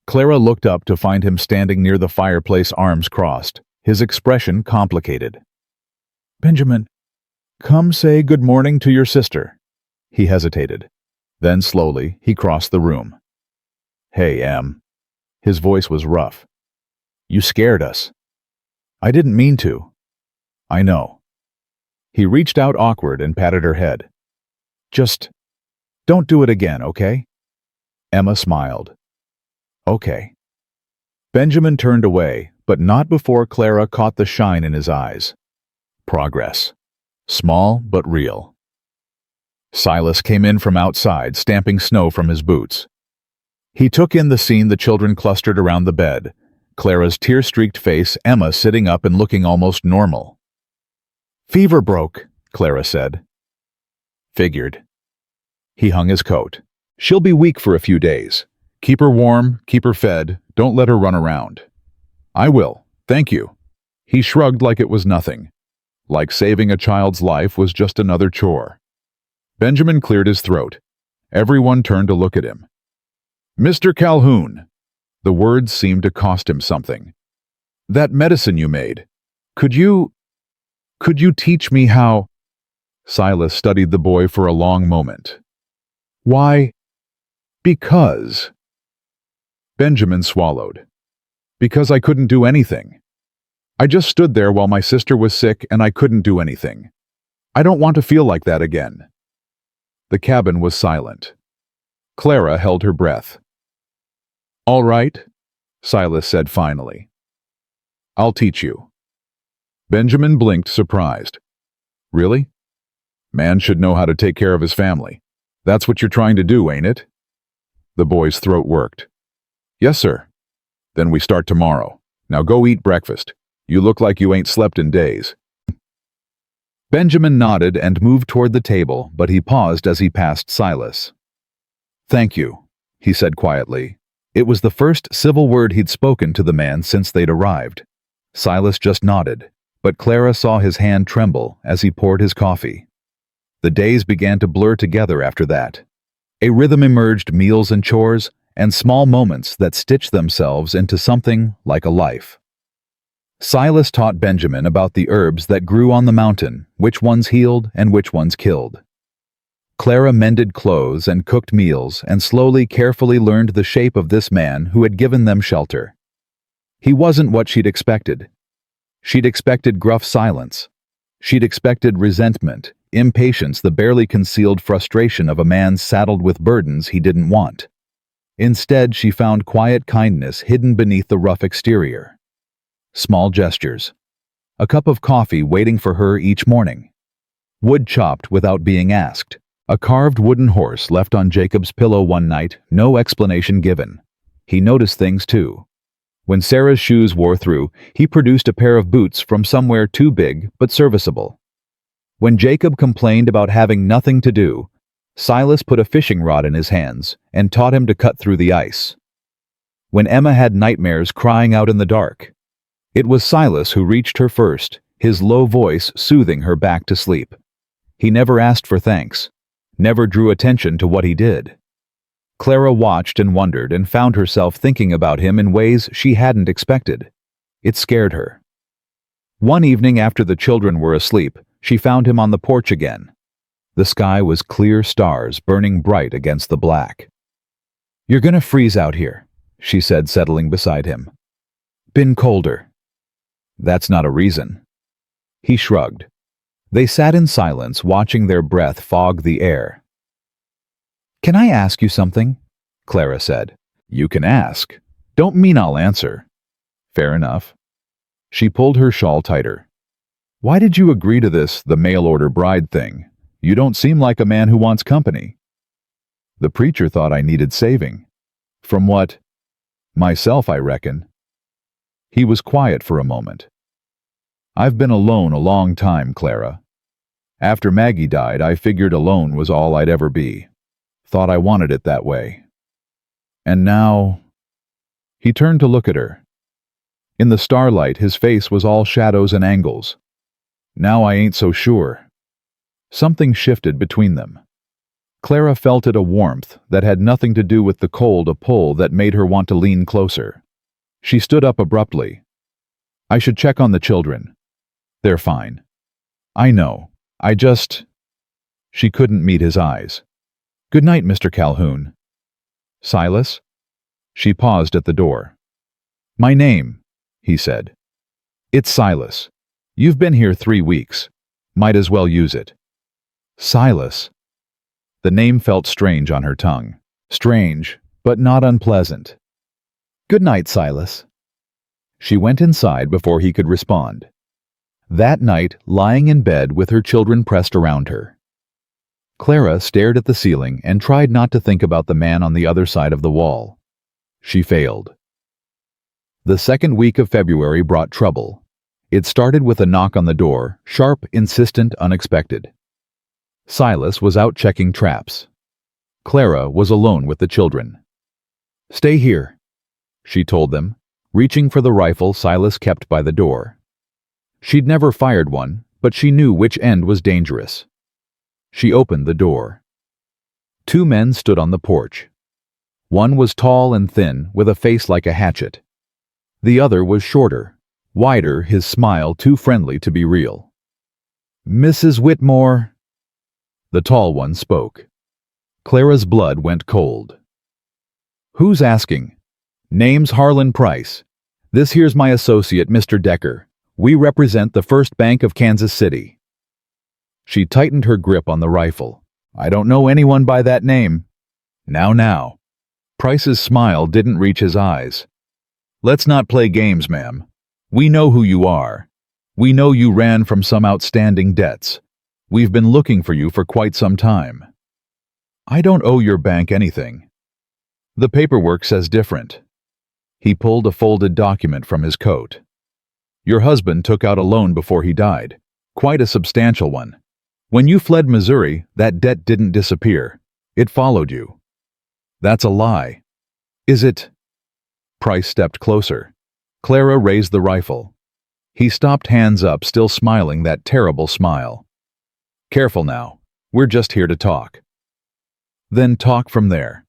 Clara looked up to find him standing near the fireplace, arms crossed, his expression complicated. Benjamin, come say good morning to your sister. He hesitated. Then slowly, he crossed the room. Hey, Em. His voice was rough. You scared us. I didn't mean to. I know. He reached out awkward and patted her head. Just don't do it again, okay? Emma smiled. Okay. Benjamin turned away, but not before Clara caught the shine in his eyes. Progress. Small but real. Silas came in from outside, stamping snow from his boots. He took in the scene. The children clustered around the bed, Clara's tear-streaked face, Emma sitting up and looking almost normal. Fever broke, Clara said. Figured. He hung his coat. She'll be weak for a few days. Keep her warm, keep her fed, don't let her run around. I will, thank you. He shrugged like it was nothing. Like saving a child's life was just another chore. Benjamin cleared his throat. Everyone turned to look at him. Mr. Calhoun. The words seemed to cost him something. That medicine you made. Could you teach me how? Silas studied the boy for a long moment. Why? Because. Benjamin swallowed. Because I couldn't do anything. I just stood there while my sister was sick and I couldn't do anything. I don't want to feel like that again. The cabin was silent. Clara held her breath. All right, Silas said finally. I'll teach you. Benjamin blinked, surprised. Really? Man should know how to take care of his family. That's what you're trying to do, ain't it? The boy's throat worked. Yes, sir. Then we start tomorrow. Now go eat breakfast. You look like you ain't slept in days. Benjamin nodded and moved toward the table, but he paused as he passed Silas. Thank you, he said quietly. It was the first civil word he'd spoken to the man since they'd arrived. Silas just nodded, but Clara saw his hand tremble as he poured his coffee. The days began to blur together after that. A rhythm emerged, meals and chores, and small moments that stitched themselves into something like a life. Silas taught Benjamin about the herbs that grew on the mountain, which ones healed and which ones killed. Clara mended clothes and cooked meals and slowly, carefully learned the shape of this man who had given them shelter. He wasn't what she'd expected. She'd expected gruff silence. She'd expected resentment, impatience, the barely concealed frustration of a man saddled with burdens he didn't want. Instead, she found quiet kindness hidden beneath the rough exterior. Small gestures. A cup of coffee waiting for her each morning. Wood chopped without being asked. A carved wooden horse left on Jacob's pillow one night, no explanation given. He noticed things too. When Sarah's shoes wore through, he produced a pair of boots from somewhere too big but serviceable. When Jacob complained about having nothing to do, Silas put a fishing rod in his hands and taught him to cut through the ice. When Emma had nightmares crying out in the dark, it was Silas who reached her first, his low voice soothing her back to sleep. He never asked for thanks, never drew attention to what he did. Clara watched and wondered and found herself thinking about him in ways she hadn't expected. It scared her. One evening after the children were asleep, she found him on the porch again. The sky was clear stars burning bright against the black. "You're gonna freeze out here," she said, settling beside him. "Been colder." "That's not a reason." He shrugged. They sat in silence, watching their breath fog the air. "Can I ask you something?" Clara said. "You can ask. Don't mean I'll answer." "Fair enough." She pulled her shawl tighter. "Why did you agree to this, the mail-order bride thing? You don't seem like a man who wants company." "The preacher thought I needed saving." "From what?" "Myself, I reckon." He was quiet for a moment. "I've been alone a long time, Clara. After Maggie died, I figured alone was all I'd ever be. Thought I wanted it that way. And now—" He turned to look at her. In the starlight, his face was all shadows and angles. "Now I ain't so sure." Something shifted between them. Clara felt it, a warmth that had nothing to do with the cold, a pull that made her want to lean closer. She stood up abruptly. "I should check on the children. They're fine." "I know. I just—" She couldn't meet his eyes. "Good night, Mr. Calhoun." "Silas?" She paused at the door. "My name," he said. "It's Silas. You've been here 3 weeks. Might as well use it." "Silas." The name felt strange on her tongue. Strange, but not unpleasant. "Good night, Silas." She went inside before he could respond. That night, lying in bed with her children pressed around her, Clara stared at the ceiling and tried not to think about the man on the other side of the wall. She failed. The second week of February brought trouble. It started with a knock on the door, sharp, insistent, unexpected. Silas was out checking traps. Clara was alone with the children. "Stay here," she told them, reaching for the rifle Silas kept by the door. She'd never fired one, but she knew which end was dangerous. She opened the door. 2 men stood on the porch. One was tall and thin, with a face like a hatchet. The other was shorter, wider, his smile too friendly to be real. "Mrs. Whitmore?" The tall one spoke. Clara's blood went cold. "Who's asking?" "Name's Harlan Price. This here's my associate, Mr. Decker. We represent the First Bank of Kansas City." She tightened her grip on the rifle. "I don't know anyone by that name." Now. Price's smile didn't reach his eyes. "Let's not play games, ma'am. We know who you are. We know you ran from some outstanding debts. We've been looking for you for quite some time." "I don't owe your bank anything." "The paperwork says different." He pulled a folded document from his coat. "Your husband took out a loan before he died. Quite a substantial one. When you fled Missouri, that debt didn't disappear. It followed you." "That's a lie." "Is it?" Price stepped closer. Clara raised the rifle. He stopped, hands up, still smiling that terrible smile. "Careful now. We're just here to talk." "Then talk from there."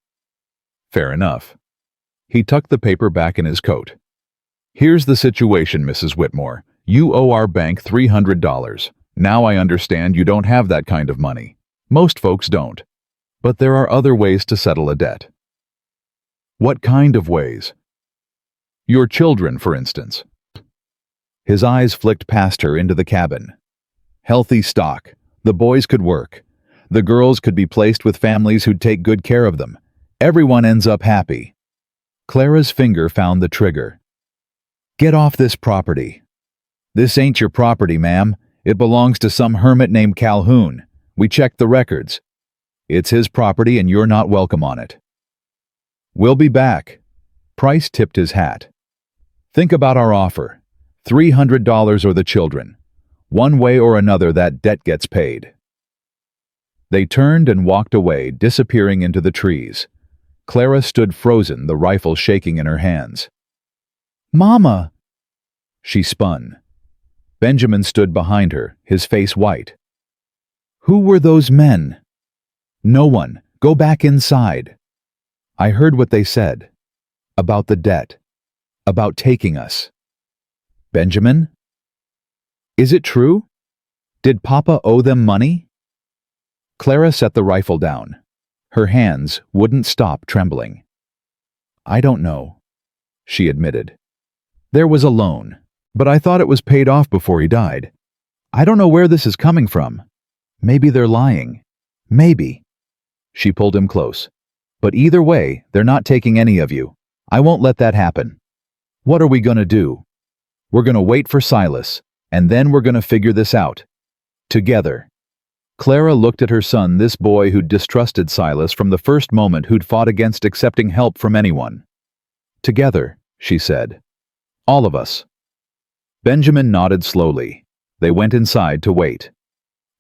"Fair enough." He tucked the paper back in his coat. "Here's the situation, Mrs. Whitmore. You owe our bank $300. Now I understand you don't have that kind of money. Most folks don't. But there are other ways to settle a debt." "What kind of ways?" "Your children, for instance." His eyes flicked past her into the cabin. "Healthy stock. The boys could work. The girls could be placed with families who'd take good care of them. Everyone ends up happy." Clara's finger found the trigger. "Get off this property." "This ain't your property, ma'am. It belongs to some hermit named Calhoun. We checked the records." It's his property and you're not welcome on it. We'll be back. Price tipped his hat. Think about our offer. $300 or the children. One way or another, that debt gets paid. They turned and walked away, disappearing into the trees. Clara stood frozen, the rifle shaking in her hands. Mama! She spun. Benjamin stood behind her, his face white. Who were those men? No one. Go back inside. I heard what they said. About the debt. About taking us. Benjamin? Is it true? Did Papa owe them money? Clara set the rifle down. Her hands wouldn't stop trembling. I don't know, she admitted. There was a loan, but I thought it was paid off before he died. I don't know where this is coming from. Maybe they're lying. Maybe. She pulled him close. But either way, they're not taking any of you. I won't let that happen. What are we gonna do? We're gonna wait for Silas, and then we're gonna figure this out. Together. Clara looked at her son, this boy who'd distrusted Silas from the first moment, who'd fought against accepting help from anyone. Together, she said. All of us. Benjamin nodded slowly. They went inside to wait.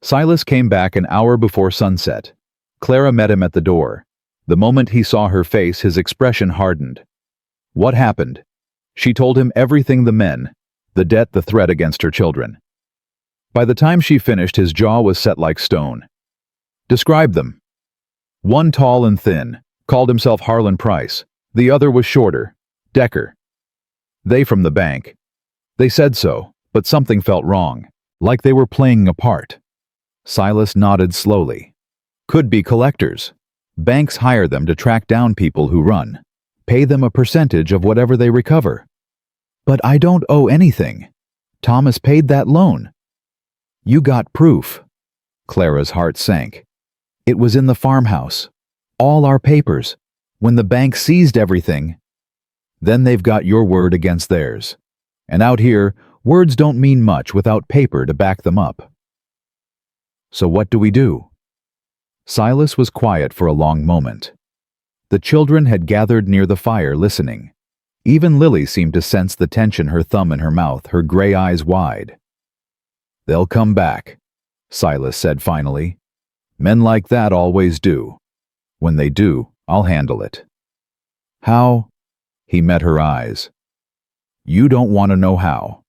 Silas came back an hour before sunset. Clara met him at the door. The moment he saw her face, his expression hardened. What happened? She told him everything, the men, the debt, the threat against her children. By the time she finished, his jaw was set like stone. Describe them. One tall and thin, called himself Harlan Price. The other was shorter, Decker. They from the bank. They said so, but something felt wrong, like they were playing a part. Silas nodded slowly. Could be collectors. Banks hire them to track down people who run, pay them a percentage of whatever they recover. But I don't owe anything. Thomas paid that loan. You got proof. Clara's heart sank. It was in the farmhouse. All our papers. When the bank seized everything, then they've got your word against theirs. And out here, words don't mean much without paper to back them up. So what do we do? Silas was quiet for a long moment. The children had gathered near the fire, listening. Even Lily seemed to sense the tension, her thumb in her mouth, her gray eyes wide. They'll come back, Silas said finally. Men like that always do. When they do, I'll handle it. How? He met her eyes. You don't want to know how.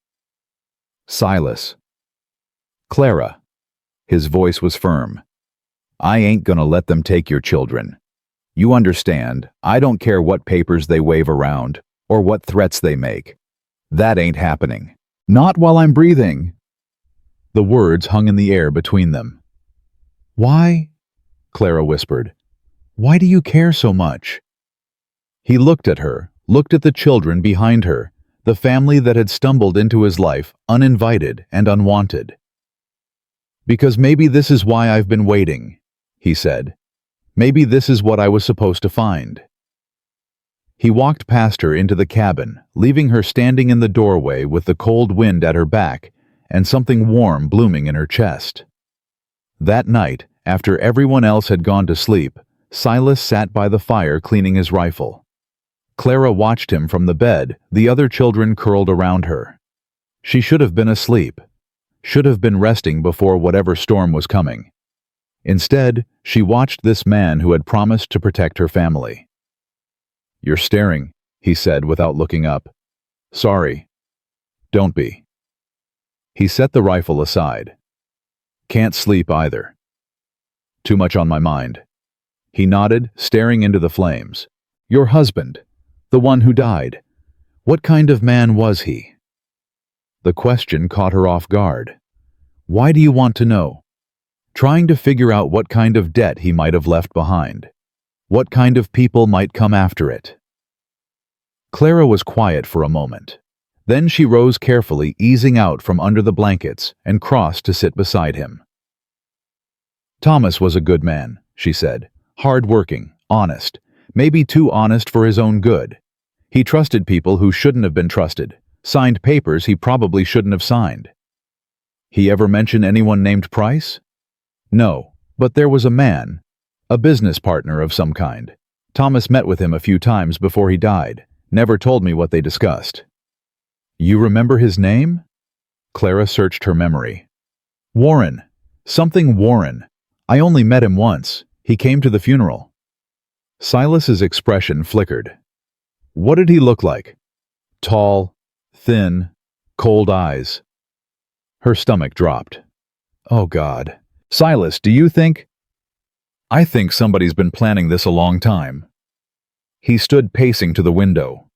Silas. Clara. His voice was firm. I ain't gonna let them take your children. You understand, I don't care what papers they wave around, or what threats they make. That ain't happening. Not while I'm breathing. The words hung in the air between them. Why? Clara whispered. Why do you care so much? He looked at her, looked at the children behind her, the family that had stumbled into his life, uninvited and unwanted. Because maybe this is why I've been waiting, he said. Maybe this is what I was supposed to find. He walked past her into the cabin, leaving her standing in the doorway with the cold wind at her back and something warm blooming in her chest. That night, after everyone else had gone to sleep, Silas sat by the fire cleaning his rifle. Clara watched him from the bed, the other children curled around her. She should have been asleep, should have been resting before whatever storm was coming. Instead, she watched this man who had promised to protect her family. You're staring, he said without looking up. Sorry. Don't be. He set the rifle aside. Can't sleep either. Too much on my mind. He nodded, staring into the flames. Your husband, the one who died. What kind of man was he? The question caught her off guard. Why do you want to know? Trying to figure out what kind of debt he might have left behind. What kind of people might come after it. Clara was quiet for a moment. Then she rose carefully, easing out from under the blankets, and crossed to sit beside him. Thomas was a good man, she said. Hard-working, honest, maybe too honest for his own good. He trusted people who shouldn't have been trusted, signed papers he probably shouldn't have signed. He ever mention anyone named Price? No, but there was a man A business partner of some kind. Thomas met with him a few times before he died. Never told me what they discussed. You remember his name? Clara searched her memory. Warren. Something Warren. I only met him once. He came to the funeral. Silas's expression flickered. What did he look like? Tall, thin, cold eyes. Her stomach dropped. Oh God. Silas, do you think? I think somebody's been planning this a long time. He stood pacing to the window.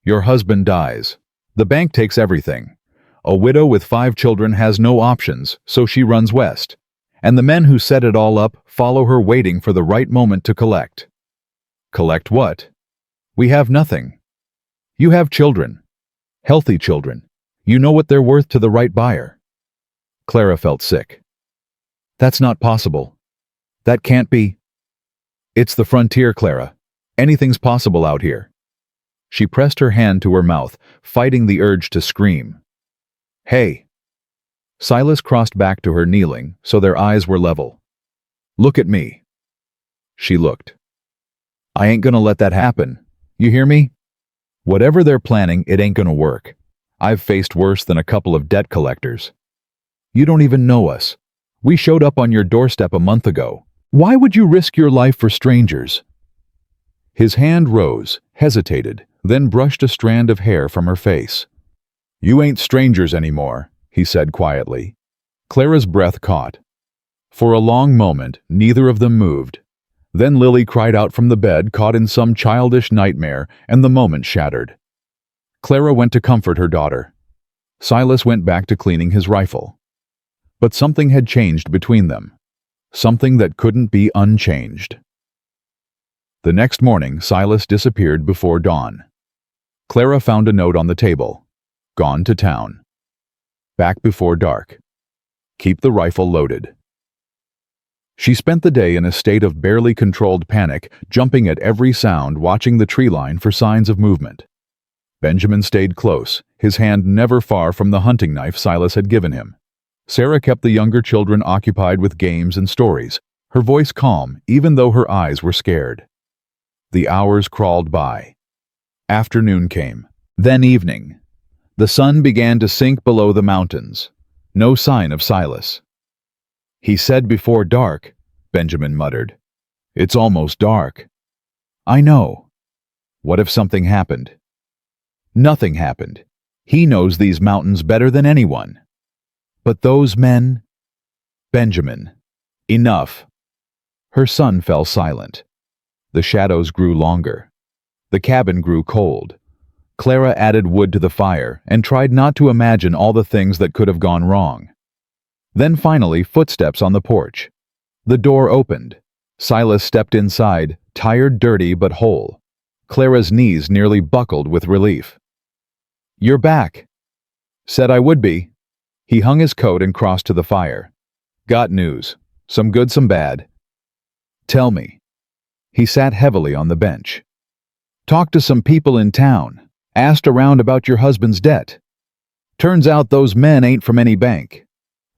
Your husband dies. The bank takes everything. A widow with 5 children has no options, so she runs west. And the men who set it all up follow her waiting for the right moment to collect. Collect what? We have nothing. You have children. Healthy children. You know what they're worth to the right buyer. Clara felt sick. That's not possible. That can't be. It's the frontier, Clara. Anything's possible out here. She pressed her hand to her mouth, fighting the urge to scream. Hey. Silas crossed back to her kneeling, so their eyes were level. Look at me. She looked. I ain't gonna let that happen. You hear me? Whatever they're planning, it ain't gonna work. I've faced worse than a couple of debt collectors. You don't even know us. We showed up on your doorstep a month ago. Why would you risk your life for strangers? His hand rose, hesitated, then brushed a strand of hair from her face. You ain't strangers anymore, he said quietly. Clara's breath caught. For a long moment, neither of them moved. Then Lily cried out from the bed, caught in some childish nightmare, and the moment shattered. Clara went to comfort her daughter. Silas went back to cleaning his rifle. But something had changed between them. Something that couldn't be unchanged. The next morning, Silas disappeared before dawn. Clara found a note on the table. Gone to town. Back before dark. Keep the rifle loaded. She spent the day in a state of barely controlled panic, jumping at every sound, watching the tree line for signs of movement. Benjamin stayed close, his hand never far from the hunting knife Silas had given him. Sarah kept the younger children occupied with games and stories, her voice calm even though her eyes were scared. The hours crawled by. Afternoon came, then evening. The sun began to sink below the mountains. No sign of Silas. He said before dark, Benjamin muttered. It's almost dark. I know. What if something happened? Nothing happened. He knows these mountains better than anyone. But those men? Benjamin. Enough. Her son fell silent. The shadows grew longer. The cabin grew cold. Clara added wood to the fire and tried not to imagine all the things that could have gone wrong. Then finally, footsteps on the porch. The door opened. Silas stepped inside, tired, dirty, but whole. Clara's knees nearly buckled with relief. You're back. Said I would be. He hung his coat and crossed to the fire. Got news. Some good, some bad. Tell me. He sat heavily on the bench. Talked to some people in town. Asked around about your husband's debt. Turns out those men ain't from any bank.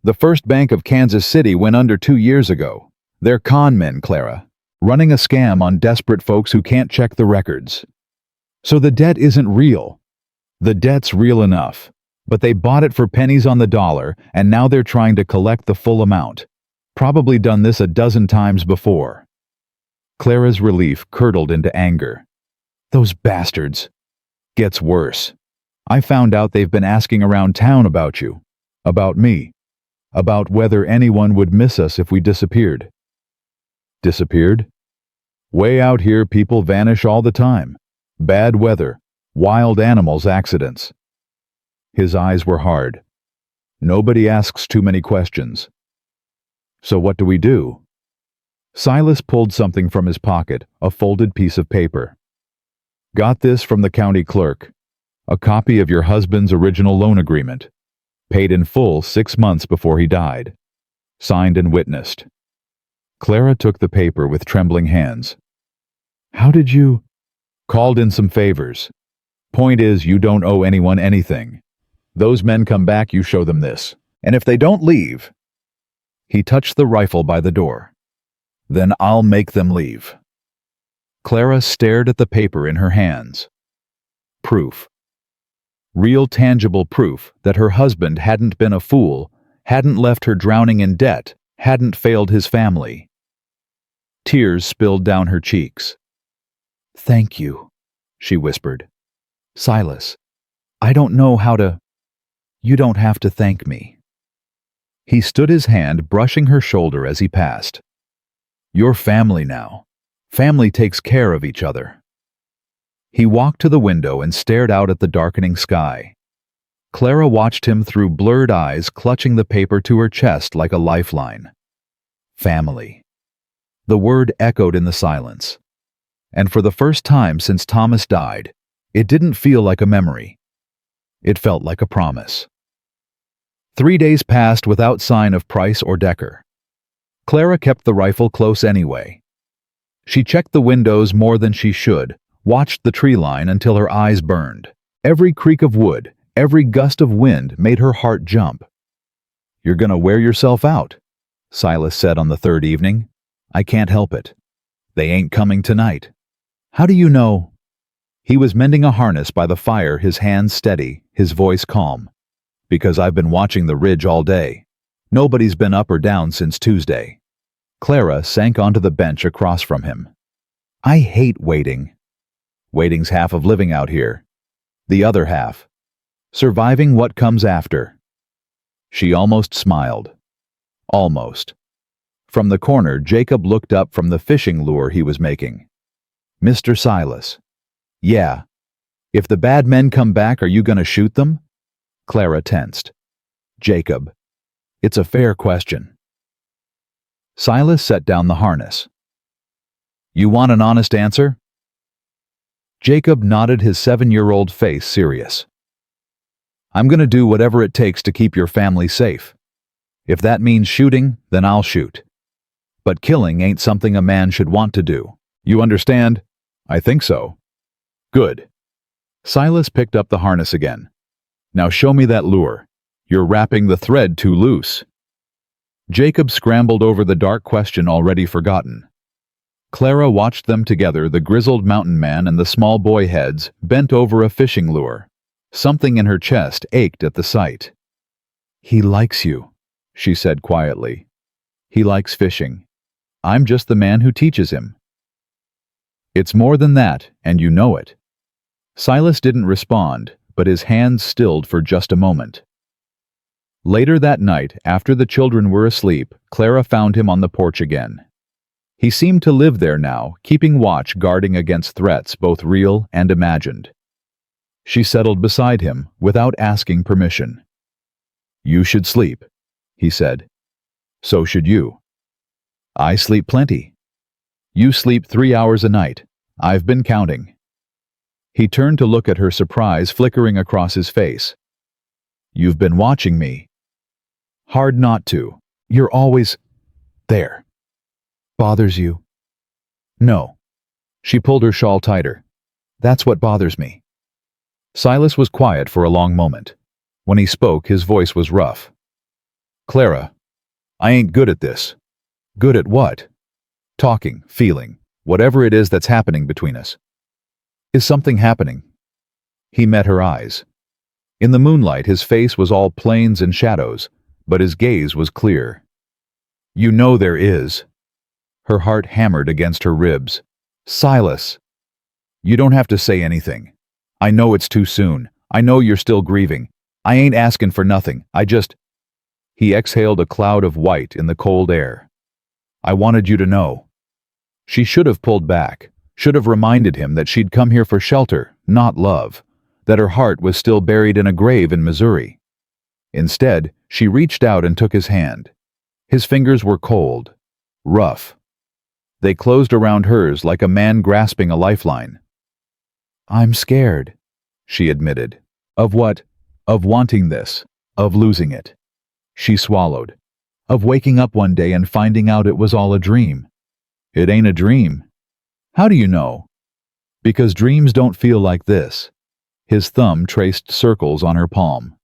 The First Bank of Kansas City went under 2 years ago. They're con men, Clara, running a scam on desperate folks who can't check the records. So the debt isn't real. The debt's real enough, but they bought it for pennies on the dollar, and now they're trying to collect the full amount. Probably done this a dozen times before. Clara's relief curdled into anger. Those bastards. Gets worse. I found out they've been asking around town about you. About me. About whether anyone would miss us if we disappeared. Disappeared? Way out here, people vanish all the time. Bad weather, wild animals, accidents. His eyes were hard. Nobody asks too many questions. So what do we do? Silas pulled something from his pocket, a folded piece of paper. Got this from the county clerk. A copy of your husband's original loan agreement. Paid in full 6 months before he died. Signed and witnessed. Clara took the paper with trembling hands. How did you? Called in some favors. Point is, you don't owe anyone anything. Those men come back, you show them this. And if they don't leave... He touched the rifle by the door. Then I'll make them leave. Clara stared at the paper in her hands. Proof. Real tangible proof that her husband hadn't been a fool, hadn't left her drowning in debt, hadn't failed his family. Tears spilled down her cheeks. "Thank you," she whispered. "Silas, I don't know how to—" "You don't have to thank me." He stood his hand brushing her shoulder as he passed. "You're family now. Family takes care of each other." He walked to the window and stared out at the darkening sky. Clara watched him through blurred eyes, clutching the paper to her chest like a lifeline. Family. The word echoed in the silence. And for the first time since Thomas died, it didn't feel like a memory. It felt like a promise. 3 days passed without sign of Price or Decker. Clara kept the rifle close anyway. She checked the windows more than she should, watched the tree line until her eyes burned. Every creak of wood, every gust of wind made her heart jump. "You're gonna wear yourself out," Silas said on the third evening. "I can't help it. They ain't coming tonight." "How do you know?" He was mending a harness by the fire, his hands steady, his voice calm. "Because I've been watching the ridge all day. Nobody's been up or down since Tuesday." Clara sank onto the bench across from him. "I hate waiting." "Waiting's half of living out here. The other half. Surviving what comes after." She almost smiled. Almost. From the corner, Jacob looked up from the fishing lure he was making. "Mr. Silas." "Yeah. If the bad men come back, are you gonna shoot them?" Clara tensed. "Jacob, it's a fair question." Silas set down the harness. "You want an honest answer?" Jacob nodded, his 7-year-old face serious. "I'm gonna do whatever it takes to keep your family safe. If that means shooting, then I'll shoot. But killing ain't something a man should want to do. You understand?" "I think so." "Good." Silas picked up the harness again. "Now show me that lure. You're wrapping the thread too loose." Jacob scrambled over the dark question already forgotten. Clara watched them together, the grizzled mountain man and the small boy heads, bent over a fishing lure. Something in her chest ached at the sight. "He likes you," she said quietly. "He likes fishing. I'm just the man who teaches him." "It's more than that, and you know it." Silas didn't respond, but his hands stilled for just a moment. Later that night, after the children were asleep, Clara found him on the porch again. He seemed to live there now, keeping watch, guarding against threats, both real and imagined. She settled beside him, without asking permission. "You should sleep," he said. "So should you." "I sleep plenty." "You sleep 3 hours a night. I've been counting." He turned to look at her, surprise flickering across his face. "You've been watching me." "Hard not to. You're always there." "Bothers you?" "No." She pulled her shawl tighter. "That's what bothers me." Silas was quiet for a long moment. When he spoke, his voice was rough. "Clara, I ain't good at this." "Good at what?" "Talking, feeling, whatever it is that's happening between us." "Is something happening?" He met her eyes. In the moonlight, his face was all planes and shadows, but his gaze was clear. "You know there is." Her heart hammered against her ribs. "Silas!" "You don't have to say anything. I know it's too soon. I know you're still grieving. I ain't asking for nothing. I just—" He exhaled a cloud of white in the cold air. "I wanted you to know." She should have pulled back, should have reminded him that she'd come here for shelter, not love, that her heart was still buried in a grave in Missouri. Instead, she reached out and took his hand. His fingers were cold, rough. They closed around hers like a man grasping a lifeline. "I'm scared," she admitted. "Of what?" "Of wanting this, of losing it." She swallowed. "Of waking up one day and finding out it was all a dream." "It ain't a dream." "How do you know?" "Because dreams don't feel like this." His thumb traced circles on her palm.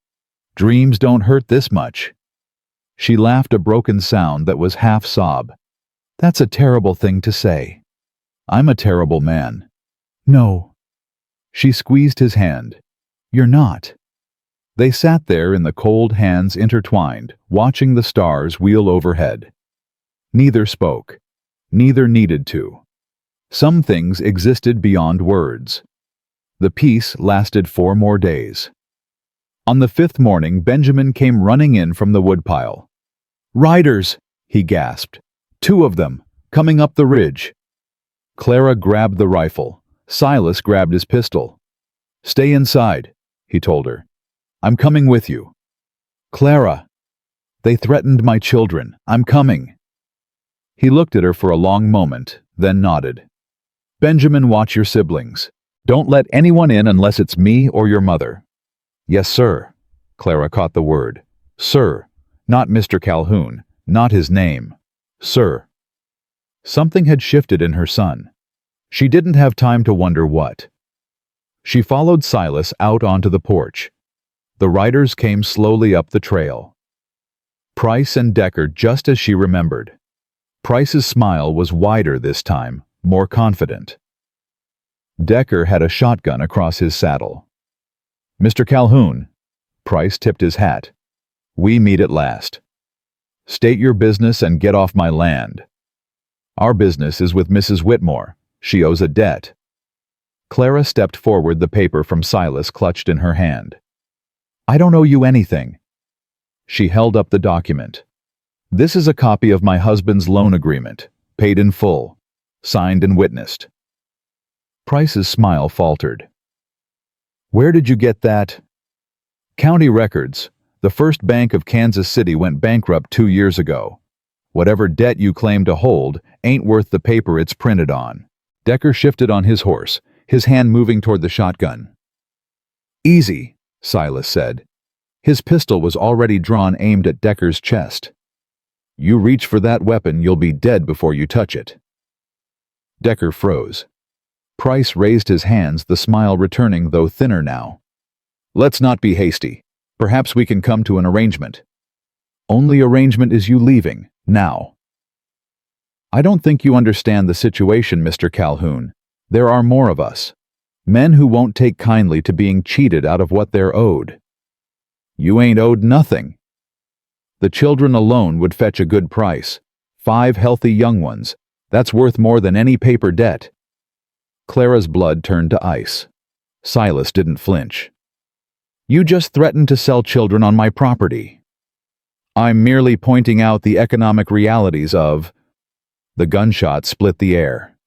"Dreams don't hurt this much." She laughed, a broken sound that was half sob. That's a terrible thing to say. I'm a terrible man. No. She squeezed his hand. You're not. They sat there in the cold hands intertwined, watching the stars wheel overhead. Neither spoke. Neither needed to. Some things existed beyond words. The peace lasted 4 more days. On the 5th morning, Benjamin came running in from the woodpile. "Riders!" he gasped. "2 of them, coming up the ridge." Clara grabbed the rifle. Silas grabbed his pistol. "Stay inside," he told her. "I'm coming with you." "Clara!" "They threatened my children. I'm coming." He looked at her for a long moment, then nodded. "Benjamin, watch your siblings. Don't let anyone in unless it's me or your mother." "Yes, sir." Clara caught the word. "Sir. Not Mr. Calhoun. Not his name. Sir." Something had shifted in her son. She didn't have time to wonder what. She followed Silas out onto the porch. The riders came slowly up the trail. Price and Decker, just as she remembered. Price's smile was wider this time, more confident. Decker had a shotgun across his saddle. "Mr. Calhoun," Price tipped his hat. "We meet at last. State your business and get off my land. Our business is with Mrs. Whitmore. She owes a debt." Clara stepped forward, the paper from Silas clutched in her hand. "I don't owe you anything." She held up the document. "This is a copy of my husband's loan agreement, paid in full, signed and witnessed." Price's smile faltered. "Where did you get that?" "County records. The First Bank of Kansas City went bankrupt 2 years ago. Whatever debt you claim to hold ain't worth the paper it's printed on." Decker shifted on his horse, his hand moving toward the shotgun. "Easy," Silas said. His pistol was already drawn, aimed at Decker's chest. "You reach for that weapon, you'll be dead before you touch it." Decker froze. Price raised his hands, the smile returning, though thinner now. "Let's not be hasty. Perhaps we can come to an arrangement." "Only arrangement is you leaving, now." "I don't think you understand the situation, Mr. Calhoun. There are more of us. Men who won't take kindly to being cheated out of what they're owed." "You ain't owed nothing." "The children alone would fetch a good price. 5 healthy young ones. That's worth more than any paper debt." Clara's blood turned to ice. Silas didn't flinch. "You just threatened to sell children on my property." "I'm merely pointing out the economic realities of—" The gunshot split the air.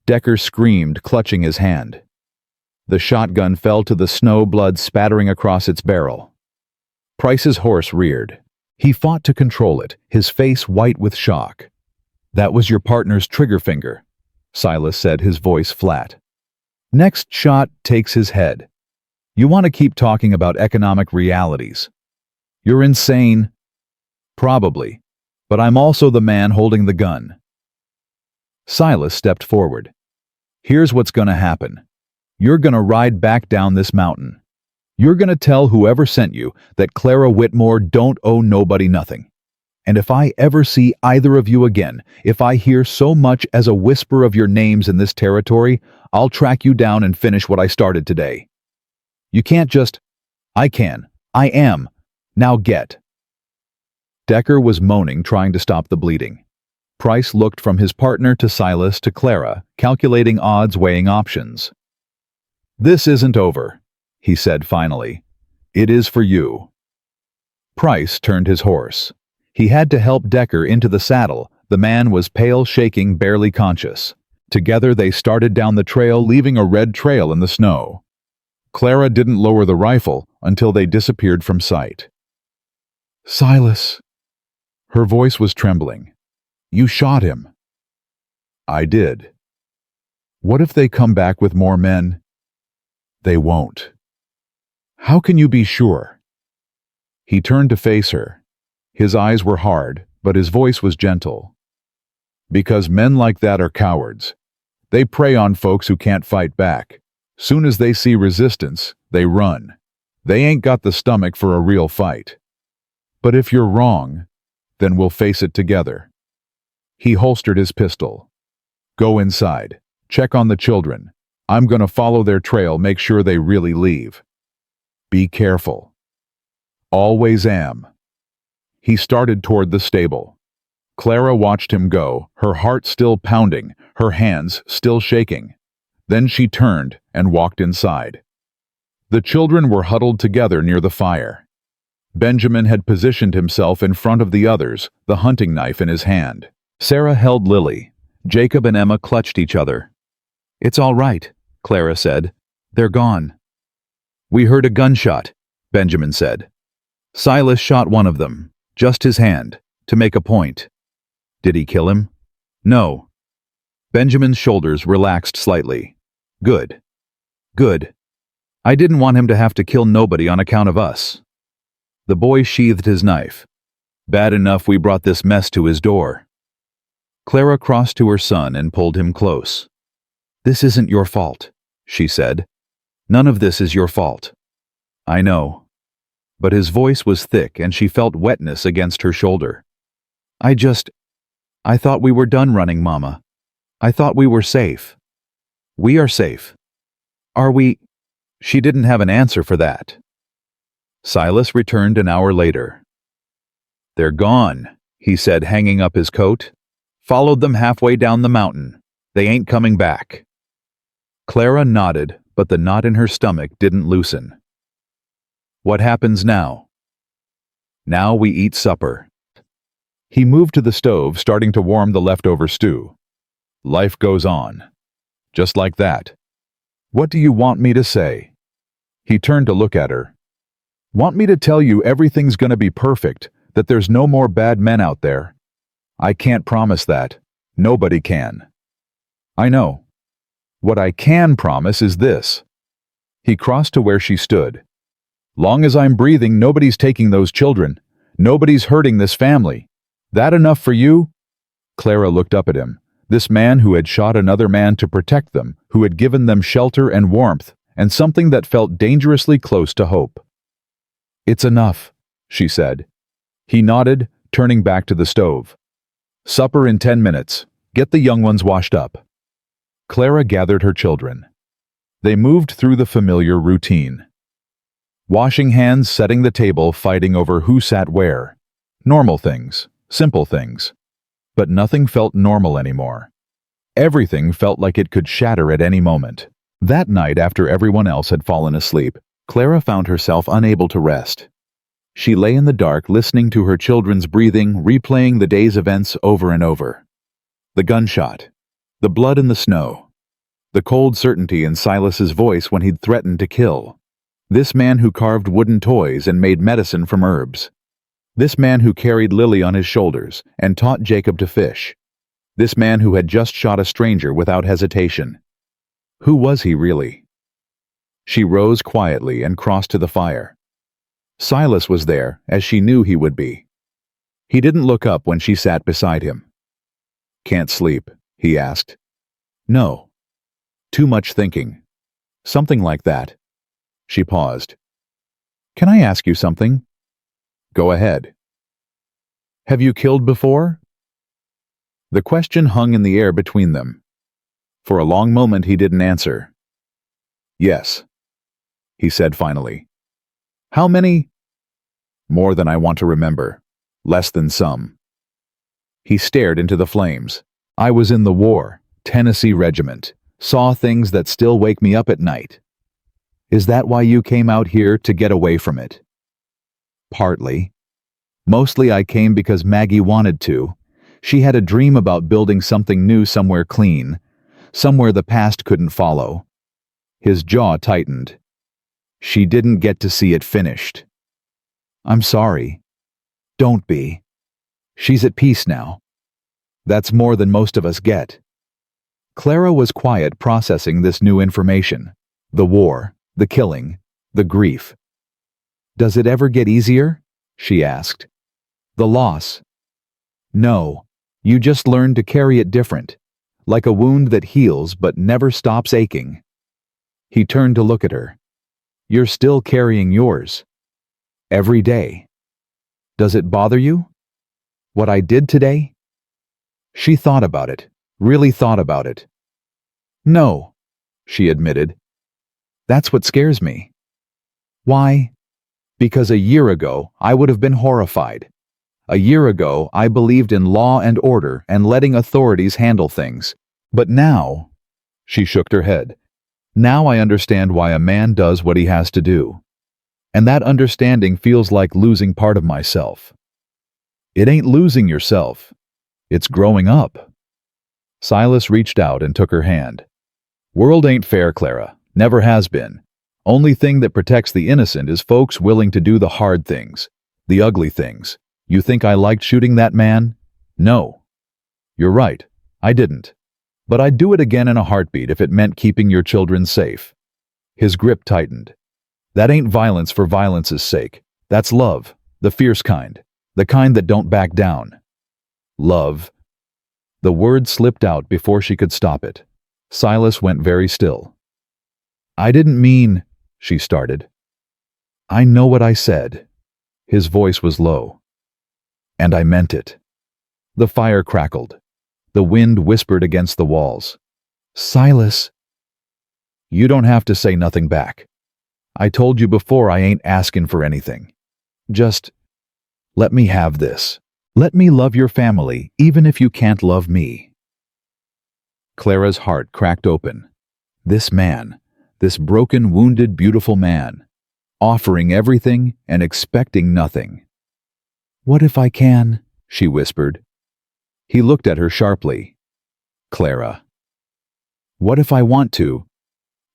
Decker screamed, clutching his hand. The shotgun fell to the snow, blood spattering across its barrel. Price's horse reared. He fought to control it, his face white with shock. "That was your partner's trigger finger," Silas said, his voice flat. "Next shot takes his head. You want to keep talking about economic realities. You're insane." "Probably, but I'm also the man holding the gun." Silas stepped forward. "Here's what's gonna happen. You're gonna ride back down this mountain. You're gonna tell whoever sent you that Clara Whitmore don't owe nobody nothing. And if I ever see either of you again, if I hear so much as a whisper of your names in this territory, I'll track you down and finish what I started today. You can't just—" "I can. I am. Now get." Decker was moaning, trying to stop the bleeding. Price looked from his partner to Silas to Clara, calculating odds, weighing options. "This isn't over," he said finally. "It is for you." Price turned his horse. He had to help Decker into the saddle. The man was pale, shaking, barely conscious. Together they started down the trail, leaving a red trail in the snow. Clara didn't lower the rifle until they disappeared from sight. "Silas." Her voice was trembling. "You shot him." "I did." "What if they come back with more men?" "They won't." "How can you be sure?" He turned to face her. His eyes were hard, but his voice was gentle. "Because men like that are cowards. They prey on folks who can't fight back. Soon as they see resistance, they run. They ain't got the stomach for a real fight. But if you're wrong, then we'll face it together." He holstered his pistol. "Go inside. Check on the children. I'm gonna follow their trail, make sure they really leave. Be careful." "Always am." He started toward the stable. Clara watched him go, her heart still pounding, her hands still shaking. Then she turned and walked inside. The children were huddled together near the fire. Benjamin had positioned himself in front of the others, the hunting knife in his hand. Sarah held Lily. Jacob and Emma clutched each other. "It's all right," Clara said. "They're gone." "We heard a gunshot," Benjamin said. "Silas shot one of them, just his hand, to make a point." "Did he kill him?" "No." Benjamin's shoulders relaxed slightly. "Good. Good. I didn't want him to have to kill nobody on account of us." The boy sheathed his knife. "Bad enough we brought this mess to his door." Clara crossed to her son and pulled him close. "This isn't your fault," she said. "None of this is your fault." "I know." But his voice was thick and she felt wetness against her shoulder. I thought we were done running, Mama. I thought we were safe." "We are safe." "Are we?" She didn't have an answer for that. Silas returned an hour later. "They're gone," he said, hanging up his coat. "Followed them halfway down the mountain. They ain't coming back." Clara nodded, but the knot in her stomach didn't loosen. "What happens now?" "Now we eat supper." He moved to the stove, starting to warm the leftover stew. "Life goes on." Just like that. "What do you want me to say?" He turned to look at her. "Want me to tell you everything's gonna be perfect, that there's no more bad men out there?" "I can't promise that. Nobody can." "I know. What I can promise is this." He crossed to where she stood. "Long as I'm breathing, nobody's taking those children. Nobody's hurting this family. That enough for you?" Clara looked up at him. This man who had shot another man to protect them, who had given them shelter and warmth, and something that felt dangerously close to hope. "It's enough," she said. He nodded, turning back to the stove. "Supper in 10 minutes. Get the young ones washed up." Clara gathered her children. They moved through the familiar routine. Washing hands, setting the table, fighting over who sat where. Normal things, simple things. But nothing felt normal anymore. Everything felt like it could shatter at any moment. That night, after everyone else had fallen asleep, Clara found herself unable to rest. She lay in the dark, listening to her children's breathing, replaying the day's events over and over. The gunshot, the blood in the snow, the cold certainty in Silas's voice when he'd threatened to kill. This man who carved wooden toys and made medicine from herbs. This man who carried Lily on his shoulders and taught Jacob to fish. This man who had just shot a stranger without hesitation. Who was he really? She rose quietly and crossed to the fire. Silas was there, as she knew he would be. He didn't look up when she sat beside him. "Can't sleep?" he asked. "No. Too much thinking." Something like that. She paused. "Can I ask you something?" "Go ahead." "Have you killed before?" The question hung in the air between them. For a long moment he didn't answer. "Yes," he said finally. "How many?" "More than I want to remember. Less than some." He stared into the flames. "I was in the war, Tennessee Regiment. Saw things that still wake me up at night." "Is that why you came out here, to get away from it?" "Partly. Mostly I came because Maggie wanted to. She had a dream about building something new somewhere clean, somewhere the past couldn't follow." His jaw tightened. "She didn't get to see it finished." "I'm sorry." "Don't be. She's at peace now. That's more than most of us get." Clara was quiet, processing this new information. The war, the killing, the grief. "Does it ever get easier?" she asked. "The loss?" "No. You just learn to carry it different. Like a wound that heals but never stops aching." He turned to look at her. "You're still carrying yours. Every day. Does it bother you? What I did today?" She thought about it, really thought about it. No, she admitted. That's what scares me. Why? Because a year ago, I would have been horrified. A year ago, I believed in law and order and letting authorities handle things. But now, she shook her head. Now I understand why a man does what he has to do. And that understanding feels like losing part of myself. It ain't losing yourself. It's growing up. Silas reached out and took her hand. World ain't fair, Clara. Never has been. Only thing that protects the innocent is folks willing to do the hard things, the ugly things. You think I liked shooting that man? No. You're right. I didn't. But I'd do it again in a heartbeat if it meant keeping your children safe. His grip tightened. That ain't violence for violence's sake. That's love, the fierce kind, the kind that don't back down. Love. The word slipped out before she could stop it. Silas went very still. I didn't mean, she started. I know what I said. His voice was low. And I meant it. The fire crackled. The wind whispered against the walls. Silas. You don't have to say nothing back. I told you before I ain't asking for anything. Just let me have this. Let me love your family, even if you can't love me. Clara's heart cracked open. This man, this broken, wounded, beautiful man, offering everything and expecting nothing. What if I can? She whispered. He looked at her sharply. Clara. What if I want to?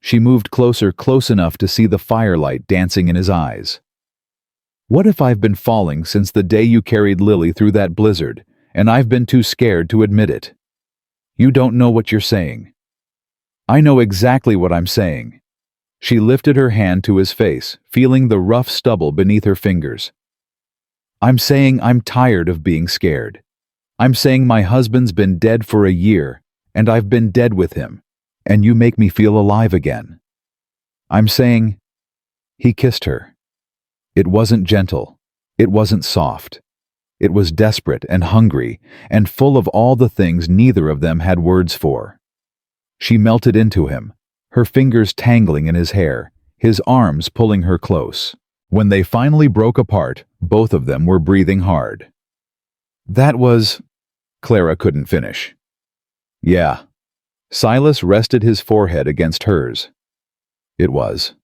She moved closer, close enough to see the firelight dancing in his eyes. What if I've been falling since the day you carried Lily through that blizzard, and I've been too scared to admit it? You don't know what you're saying. I know exactly what I'm saying. She lifted her hand to his face, feeling the rough stubble beneath her fingers. I'm saying I'm tired of being scared. I'm saying my husband's been dead for a year, and I've been dead with him, and you make me feel alive again. I'm saying... He kissed her. It wasn't gentle. It wasn't soft. It was desperate and hungry, and full of all the things neither of them had words for. She melted into him, her fingers tangling in his hair, his arms pulling her close. When they finally broke apart, both of them were breathing hard. That was... Clara couldn't finish. Yeah. Silas rested his forehead against hers. It was.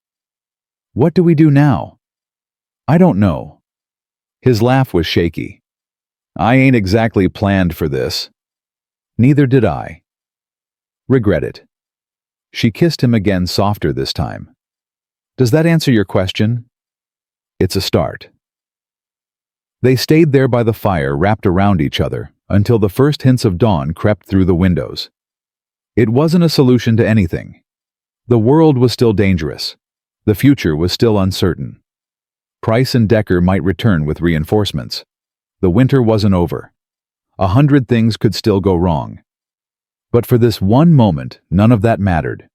What do we do now? I don't know. His laugh was shaky. I ain't exactly planned for this. Neither did I. Regret it. She kissed him again, softer this time. Does that answer your question? It's a start. They stayed there by the fire, wrapped around each other, until the first hints of dawn crept through the windows. It wasn't a solution to anything. The world was still dangerous. The future was still uncertain. Price and Decker might return with reinforcements. The winter wasn't over. 100 things could still go wrong. But for this one moment, none of that mattered.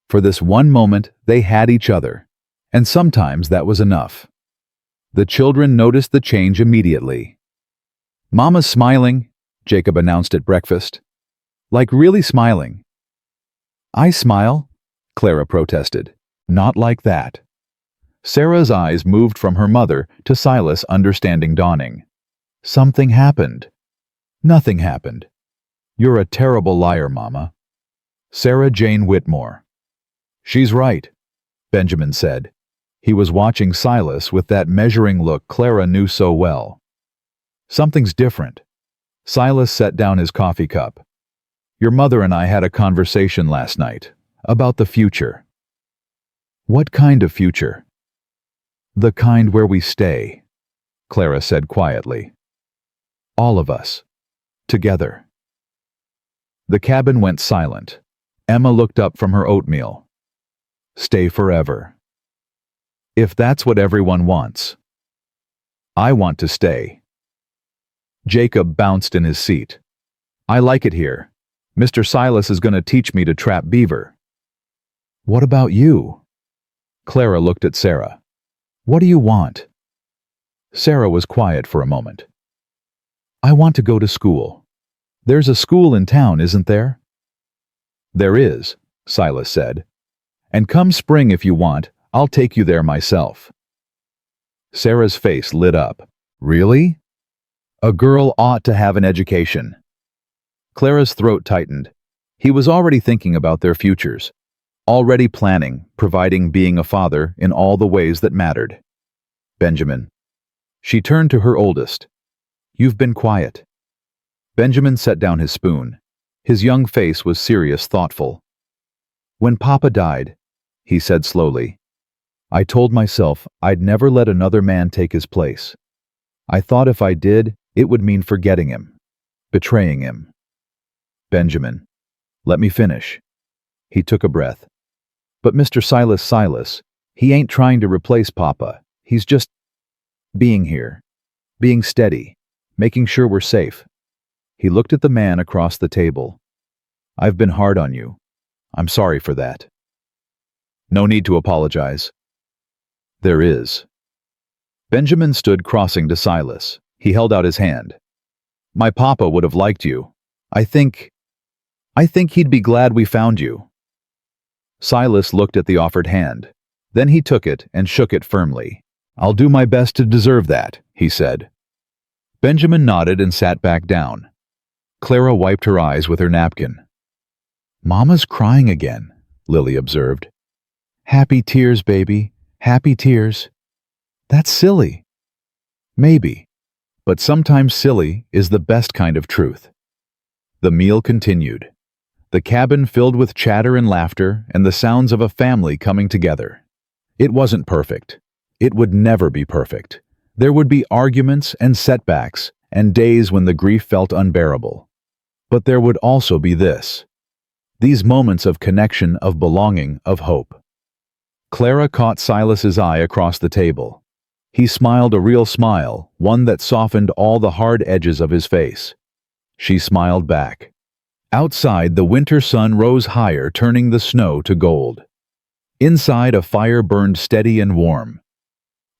For this one moment, they had each other. And sometimes that was enough. The children noticed the change immediately. Mama's smiling, Jacob announced at breakfast. Like really smiling. I smile, Clara protested. Not like that. Sarah's eyes moved from her mother to Silas, understanding dawning. Something happened. Nothing happened. You're a terrible liar, Mama. Sarah Jane Whitmore. She's right, Benjamin said. He was watching Silas with that measuring look Clara knew so well. Something's different. Silas set down his coffee cup. Your mother and I had a conversation last night about the future. What kind of future? The kind where we stay, Clara said quietly. All of us. Together. The cabin went silent. Emma looked up from her oatmeal. Stay forever. If that's what everyone wants. I want to stay. Jacob bounced in his seat. I like it here. Mr. Silas is going to teach me to trap beaver. What about you? Clara looked at Sarah. What do you want? Sarah was quiet for a moment. I want to go to school. There's a school in town, isn't there? There is, Silas said. And come spring if you want, I'll take you there myself. Sarah's face lit up. Really? A girl ought to have an education. Clara's throat tightened. He was already thinking about their futures, already planning, providing being a father in all the ways that mattered. Benjamin. She turned to her oldest. You've been quiet. Benjamin set down his spoon. His young face was serious, thoughtful. When Papa died, he said slowly, I told myself I'd never let another man take his place. I thought if I did, it would mean forgetting him, betraying him. Benjamin. Let me finish. He took a breath. But Mr. Silas, he ain't trying to replace Papa. He's just being here, being steady, making sure we're safe. He looked at the man across the table. I've been hard on you. I'm sorry for that. No need to apologize. There is. Benjamin stood crossing to Silas. He held out his hand. My papa would have liked you. I think he'd be glad we found you. Silas looked at the offered hand. Then he took it and shook it firmly. I'll do my best to deserve that, he said. Benjamin nodded and sat back down. Clara wiped her eyes with her napkin. Mama's crying again, Lily observed. Happy tears, baby. Happy tears. That's silly. Maybe. But sometimes silly is the best kind of truth. The meal continued. The cabin filled with chatter and laughter and the sounds of a family coming together. It wasn't perfect. It would never be perfect. There would be arguments and setbacks and days when the grief felt unbearable. But there would also be this. These moments of connection, of belonging, of hope. Clara caught Silas's eye across the table. He smiled a real smile, one that softened all the hard edges of his face. She smiled back. Outside, the winter sun rose higher, turning the snow to gold. Inside, a fire burned steady and warm.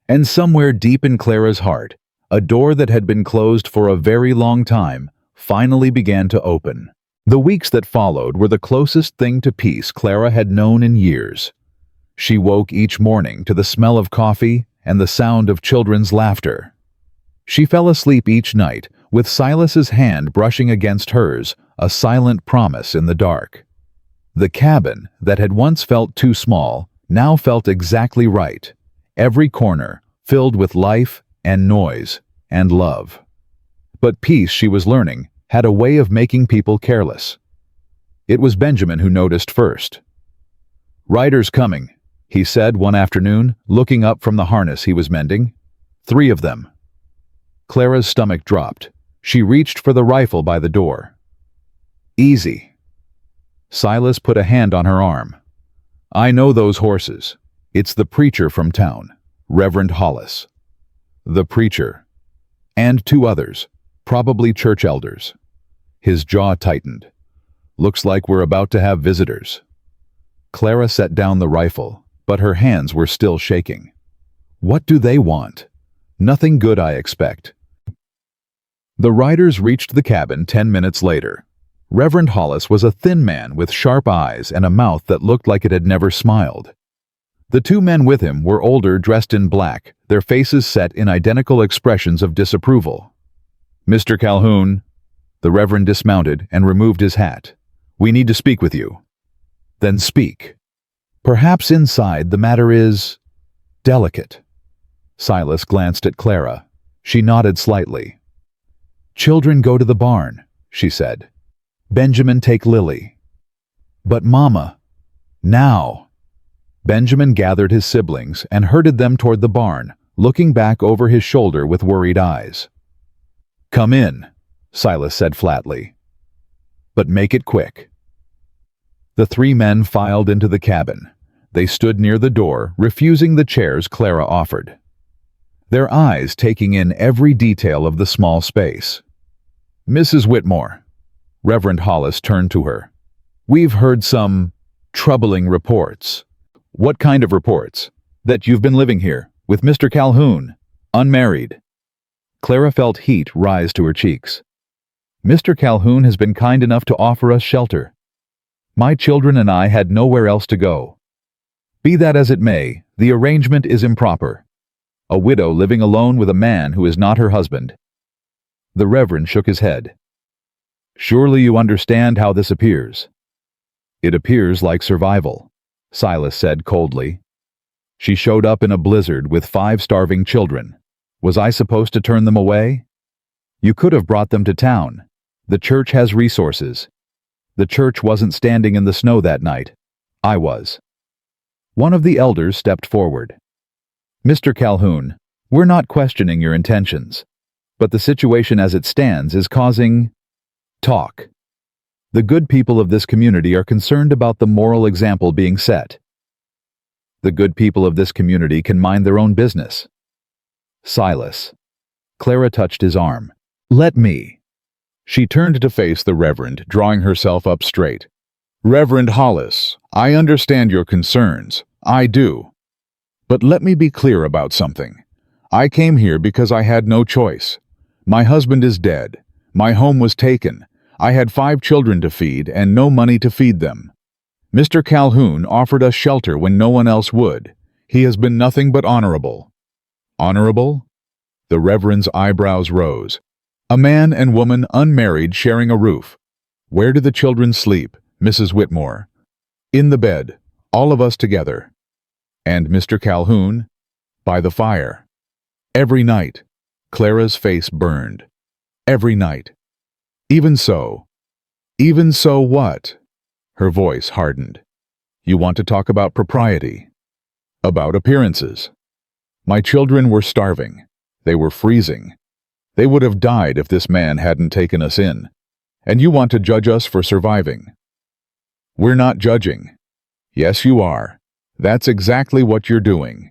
And somewhere deep in Clara's heart, a door that had been closed for a very long time finally began to open. The weeks that followed were the closest thing to peace Clara had known in years. She woke each morning to the smell of coffee and the sound of children's laughter. She fell asleep each night with Silas's hand brushing against hers, a silent promise in the dark. The cabin that had once felt too small now felt exactly right, every corner filled with life and noise and love. But peace, she was learning, had a way of making people careless. It was Benjamin who noticed first. Riders coming, he said one afternoon, looking up from the harness he was mending. 3 of them. Clara's stomach dropped. She reached for the rifle by the door. Easy. Silas put a hand on her arm. I know those horses. It's the preacher from town, Reverend Hollis. The preacher. And 2 others, probably church elders. His jaw tightened. Looks like we're about to have visitors. Clara set down the rifle, but her hands were still shaking. What do they want? Nothing good, I expect. The riders reached the cabin 10 minutes later. Reverend Hollis was a thin man with sharp eyes and a mouth that looked like it had never smiled. The 2 men with him were older, dressed in black, their faces set in identical expressions of disapproval. Mr. Calhoun, the Reverend dismounted and removed his hat. We need to speak with you. Then speak. Perhaps inside the matter is delicate. Silas glanced at Clara. She nodded slightly. Children go to the barn, she said. Benjamin take Lily. But Mama, now. Benjamin gathered his siblings and herded them toward the barn, looking back over his shoulder with worried eyes. Come in, Silas said flatly. But make it quick. The 3 men filed into the cabin. They stood near the door, refusing the chairs Clara offered. Their eyes taking in every detail of the small space. Mrs. Whitmore, Reverend Hollis turned to her. We've heard some troubling reports. What kind of reports? That you've been living here, with Mr. Calhoun, unmarried. Clara felt heat rise to her cheeks. Mr. Calhoun has been kind enough to offer us shelter. My children and I had nowhere else to go. Be that as it may, the arrangement is improper. A widow living alone with a man who is not her husband. The Reverend shook his head. Surely you understand how this appears. It appears like survival, Silas said coldly. She showed up in a blizzard with 5 starving children. Was I supposed to turn them away? You could have brought them to town. The church has resources. The church wasn't standing in the snow that night. I was. One of the elders stepped forward. Mr. Calhoun, we're not questioning your intentions, but the situation as it stands is causing talk. The good people of this community are concerned about the moral example being set. The good people of this community can mind their own business. Silas. Clara touched his arm. Let me. She turned to face the Reverend, drawing herself up straight. Reverend Hollis, I understand your concerns. I do. But let me be clear about something. I came here because I had no choice. My husband is dead. My home was taken. I had 5 children to feed and no money to feed them. Mr. Calhoun offered us shelter when no one else would. He has been nothing but honorable. Honorable? The Reverend's eyebrows rose. A man and woman unmarried sharing a roof. Where do the children sleep, Mrs. Whitmore? In the bed, all of us together. And Mr. Calhoun? By the fire. Every night. Clara's face burned. Every night. Even so. Even so what? Her voice hardened. You want to talk about propriety? About appearances. My children were starving. They were freezing. They would have died if this man hadn't taken us in. And you want to judge us for surviving. We're not judging. Yes, you are. That's exactly what you're doing.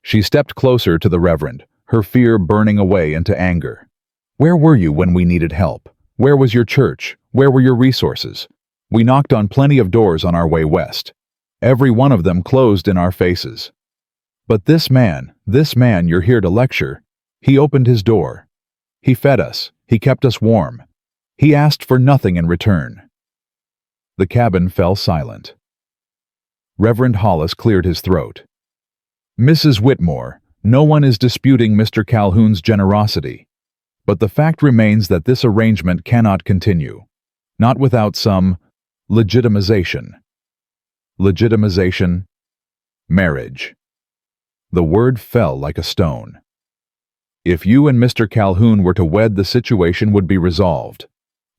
She stepped closer to the Reverend, her fear burning away into anger. Where were you when we needed help? Where was your church? Where were your resources? We knocked on plenty of doors on our way west. Every one of them closed in our faces. But this man you're here to lecture, he opened his door. He fed us. He kept us warm. He asked for nothing in return. The cabin fell silent. Reverend Hollis cleared his throat. Mrs. Whitmore, no one is disputing Mr. Calhoun's generosity. But the fact remains that this arrangement cannot continue. Not without some legitimization. Legitimization. Marriage. The word fell like a stone. If you and Mr. Calhoun were to wed, the situation would be resolved.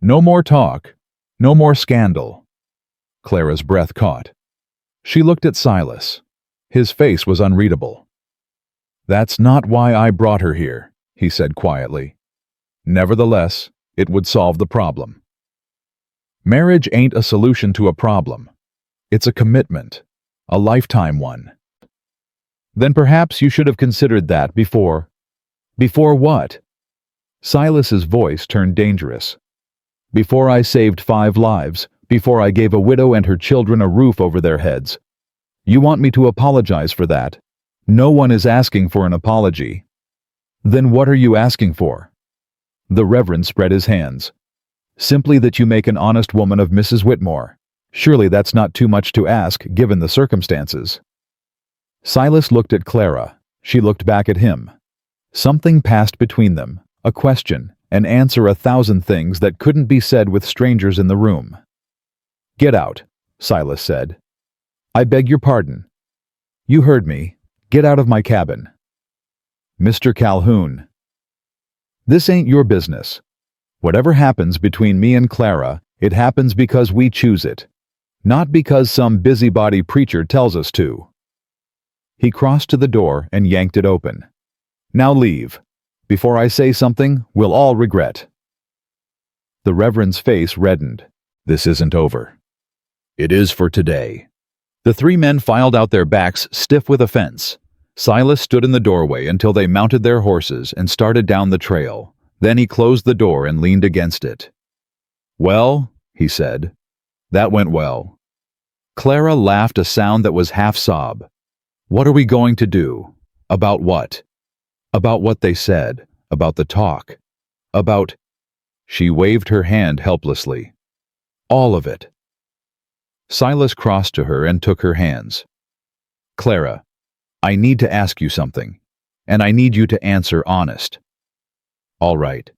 No more talk. No more scandal. Clara's breath caught. She looked at Silas. His face was unreadable. That's not why I brought her here, he said quietly. Nevertheless, it would solve the problem. Marriage ain't a solution to a problem. It's a commitment, a lifetime one. Then perhaps you should have considered that before. Before what? Silas's voice turned dangerous. Before I saved 5 lives, before I gave a widow and her children a roof over their heads. You want me to apologize for that? No one is asking for an apology. Then what are you asking for? The Reverend spread his hands. Simply that you make an honest woman of Mrs. Whitmore. Surely that's not too much to ask, given the circumstances. Silas looked at Clara. She looked back at him. Something passed between them, a question, an answer, 1,000 things that couldn't be said with strangers in the room. Get out, Silas said. I beg your pardon. You heard me. Get out of my cabin. Mr. Calhoun. This ain't your business. Whatever happens between me and Clara, it happens because we choose it, not because some busybody preacher tells us to. He crossed to the door and yanked it open. Now leave. Before I say something, we'll all regret. The Reverend's face reddened. This isn't over. It is for today. The 3 men filed out, their backs stiff with offense. Silas stood in the doorway until they mounted their horses and started down the trail. Then he closed the door and leaned against it. Well, he said, that went well. Clara laughed, a sound that was half sob. What are we going to do? About what? About what they said, about the talk, about She waved her hand helplessly. All of it. Silas crossed to her and took her hands. Clara, I need to ask you something, and I need you to answer honest. All right.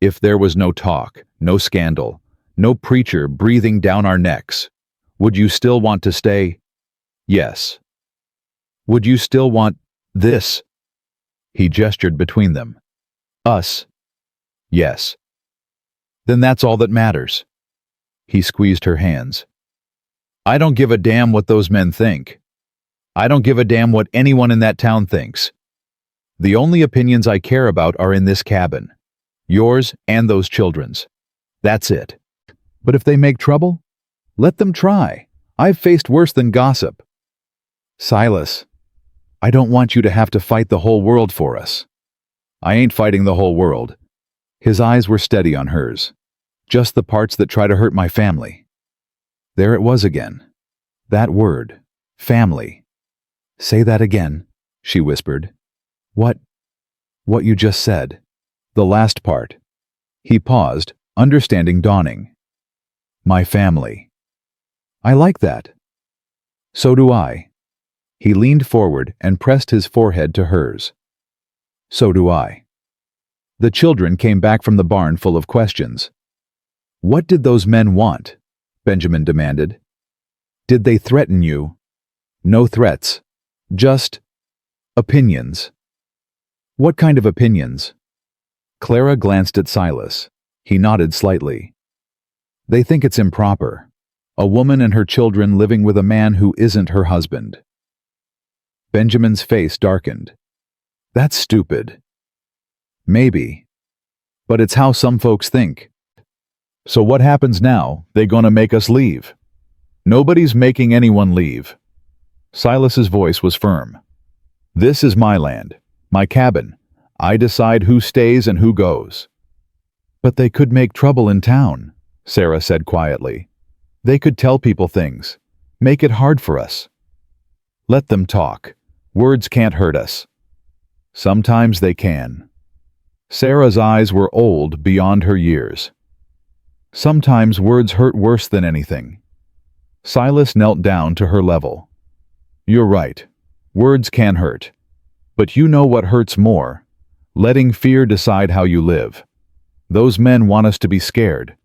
If there was no talk, no scandal, no preacher breathing down our necks, would you still want to stay? Yes. Would you still want this? He gestured between them. Us? Yes. Then that's all that matters. He squeezed her hands. I don't give a damn what those men think. I don't give a damn what anyone in that town thinks. The only opinions I care about are in this cabin. Yours and those children's. That's it. But if they make trouble, let them try. I've faced worse than gossip. Silas, I don't want you to have to fight the whole world for us. I ain't fighting the whole world. His eyes were steady on hers. Just the parts that try to hurt my family. There it was again. That word. Family. Say that again, she whispered. What you just said. The last part. He paused, understanding dawning. My family. I like that. So do I. He leaned forward and pressed his forehead to hers. So do I. The children came back from the barn full of questions. What did those men want? Benjamin demanded. Did they threaten you? No threats. Just opinions. What kind of opinions? Clara glanced at Silas. He nodded slightly. They think it's improper. A woman and her children living with a man who isn't her husband. Benjamin's face darkened. That's stupid. Maybe. But it's how some folks think. So what happens now? They gonna make us leave? Nobody's making anyone leave. Silas's voice was firm. This is my land, my cabin. I decide who stays and who goes. But they could make trouble in town, Sarah said quietly. They could tell people things, make it hard for us. Let them talk. Words can't hurt us. Sometimes they can. Sarah's eyes were old beyond her years. Sometimes words hurt worse than anything. Silas knelt down to her level. You're right. Words can hurt. But you know what hurts more? Letting fear decide how you live. Those men want us to be scared.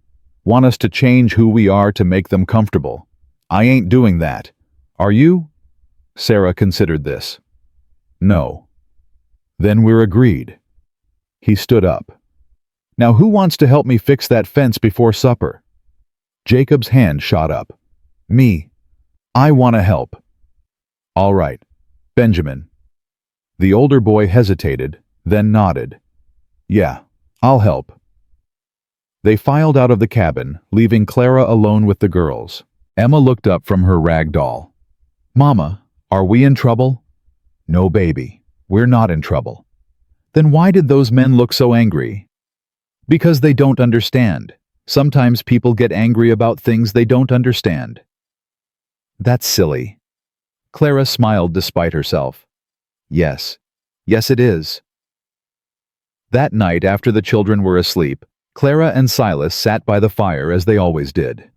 Want us to change who we are to make them comfortable. I ain't doing that. Are you? Sarah considered this. No. Then we're agreed. He stood up. Now who wants to help me fix that fence before supper? Jacob's hand shot up. Me. I want to help. All right. Benjamin. The older boy hesitated, then nodded. Yeah, I'll help. They filed out of the cabin, leaving Clara alone with the girls. Emma looked up from her rag doll. Mama, are we in trouble? No, baby. We're not in trouble. Then why did those men look so angry? Because they don't understand. Sometimes people get angry about things they don't understand. That's silly. Clara smiled despite herself. Yes. Yes, it is. That night, after the children were asleep, Clara and Silas sat by the fire as they always did.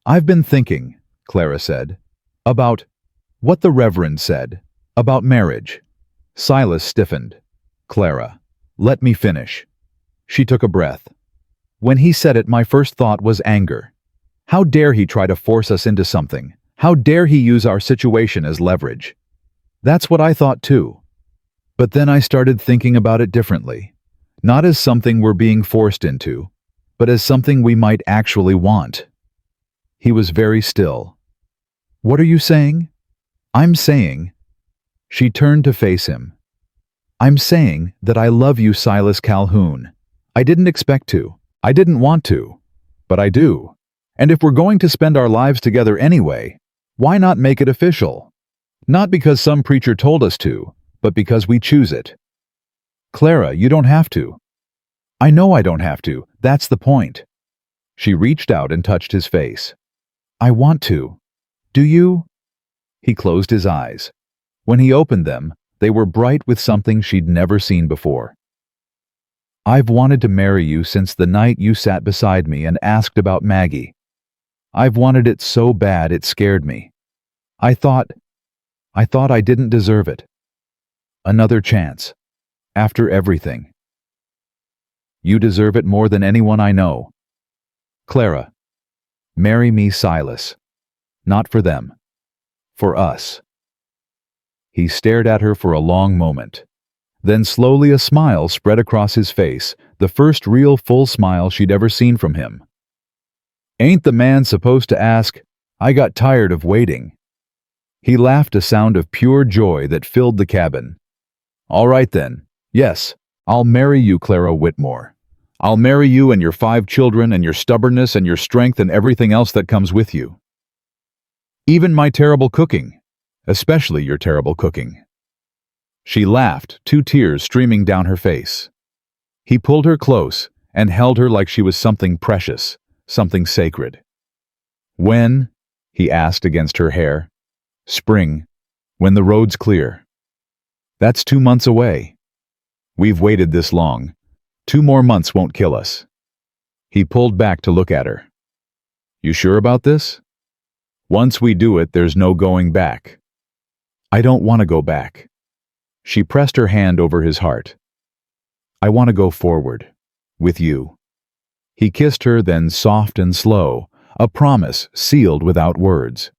I've been thinking, Clara said, about what the Reverend said, about marriage. Silas stiffened. Clara, let me finish. She took a breath. When he said it, my first thought was anger. How dare he try to force us into something? How dare he use our situation as leverage? That's what I thought too. But then I started thinking about it differently. Not as something we're being forced into, but as something we might actually want. He was very still. What are you saying? I'm saying. She turned to face him. I'm saying that I love you, Silas Calhoun. I didn't expect to. I didn't want to. But I do. And if we're going to spend our lives together anyway, why not make it official? Not because some preacher told us to, but because we choose it. Clara, you don't have to. I know I don't have to. That's the point. She reached out and touched his face. I want to. Do you? He closed his eyes. When he opened them, they were bright with something she'd never seen before. I've wanted to marry you since the night you sat beside me and asked about Maggie. I've wanted it so bad it scared me. I thought I didn't deserve it. Another chance. After everything. You deserve it more than anyone I know. Clara, marry me, Silas. Not for them. For us. He stared at her for a long moment. Then slowly a smile spread across his face, the first real full smile she'd ever seen from him. Ain't the man supposed to ask, I got tired of waiting. He laughed, a sound of pure joy that filled the cabin. All right then. Yes, I'll marry you, Clara Whitmore. I'll marry you and your 5 children and your stubbornness and your strength and everything else that comes with you. Even my terrible cooking. Especially your terrible cooking. She laughed, 2 tears streaming down her face. He pulled her close and held her like she was something precious, something sacred. When? He asked against her hair. Spring, when the road's clear. That's 2 months away. We've waited this long. 2 more months won't kill us. He pulled back to look at her. You sure about this? Once we do it, there's no going back. I don't want to go back. She pressed her hand over his heart. I want to go forward. With you. He kissed her, then soft and slow, a promise sealed without words.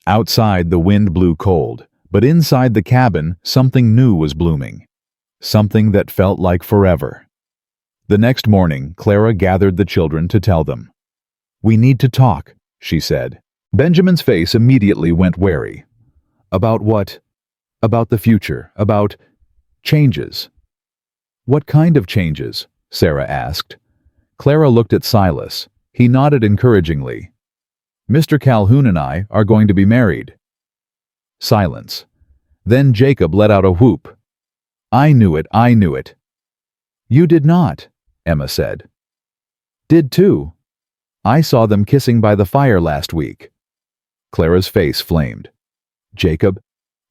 Outside the wind blew cold, but inside the cabin something new was blooming. Something that felt like forever. The next morning, Clara gathered the children to tell them. We need to talk, she said. Benjamin's face immediately went wary. About what? About the future, about changes. What kind of changes? Sarah asked. Clara looked at Silas. He nodded encouragingly. Mr. Calhoun and I are going to be married. Silence. Then Jacob let out a whoop. I knew it, I knew it. You did not, Emma said. Did too. I saw them kissing by the fire last week. Clara's face flamed. Jacob,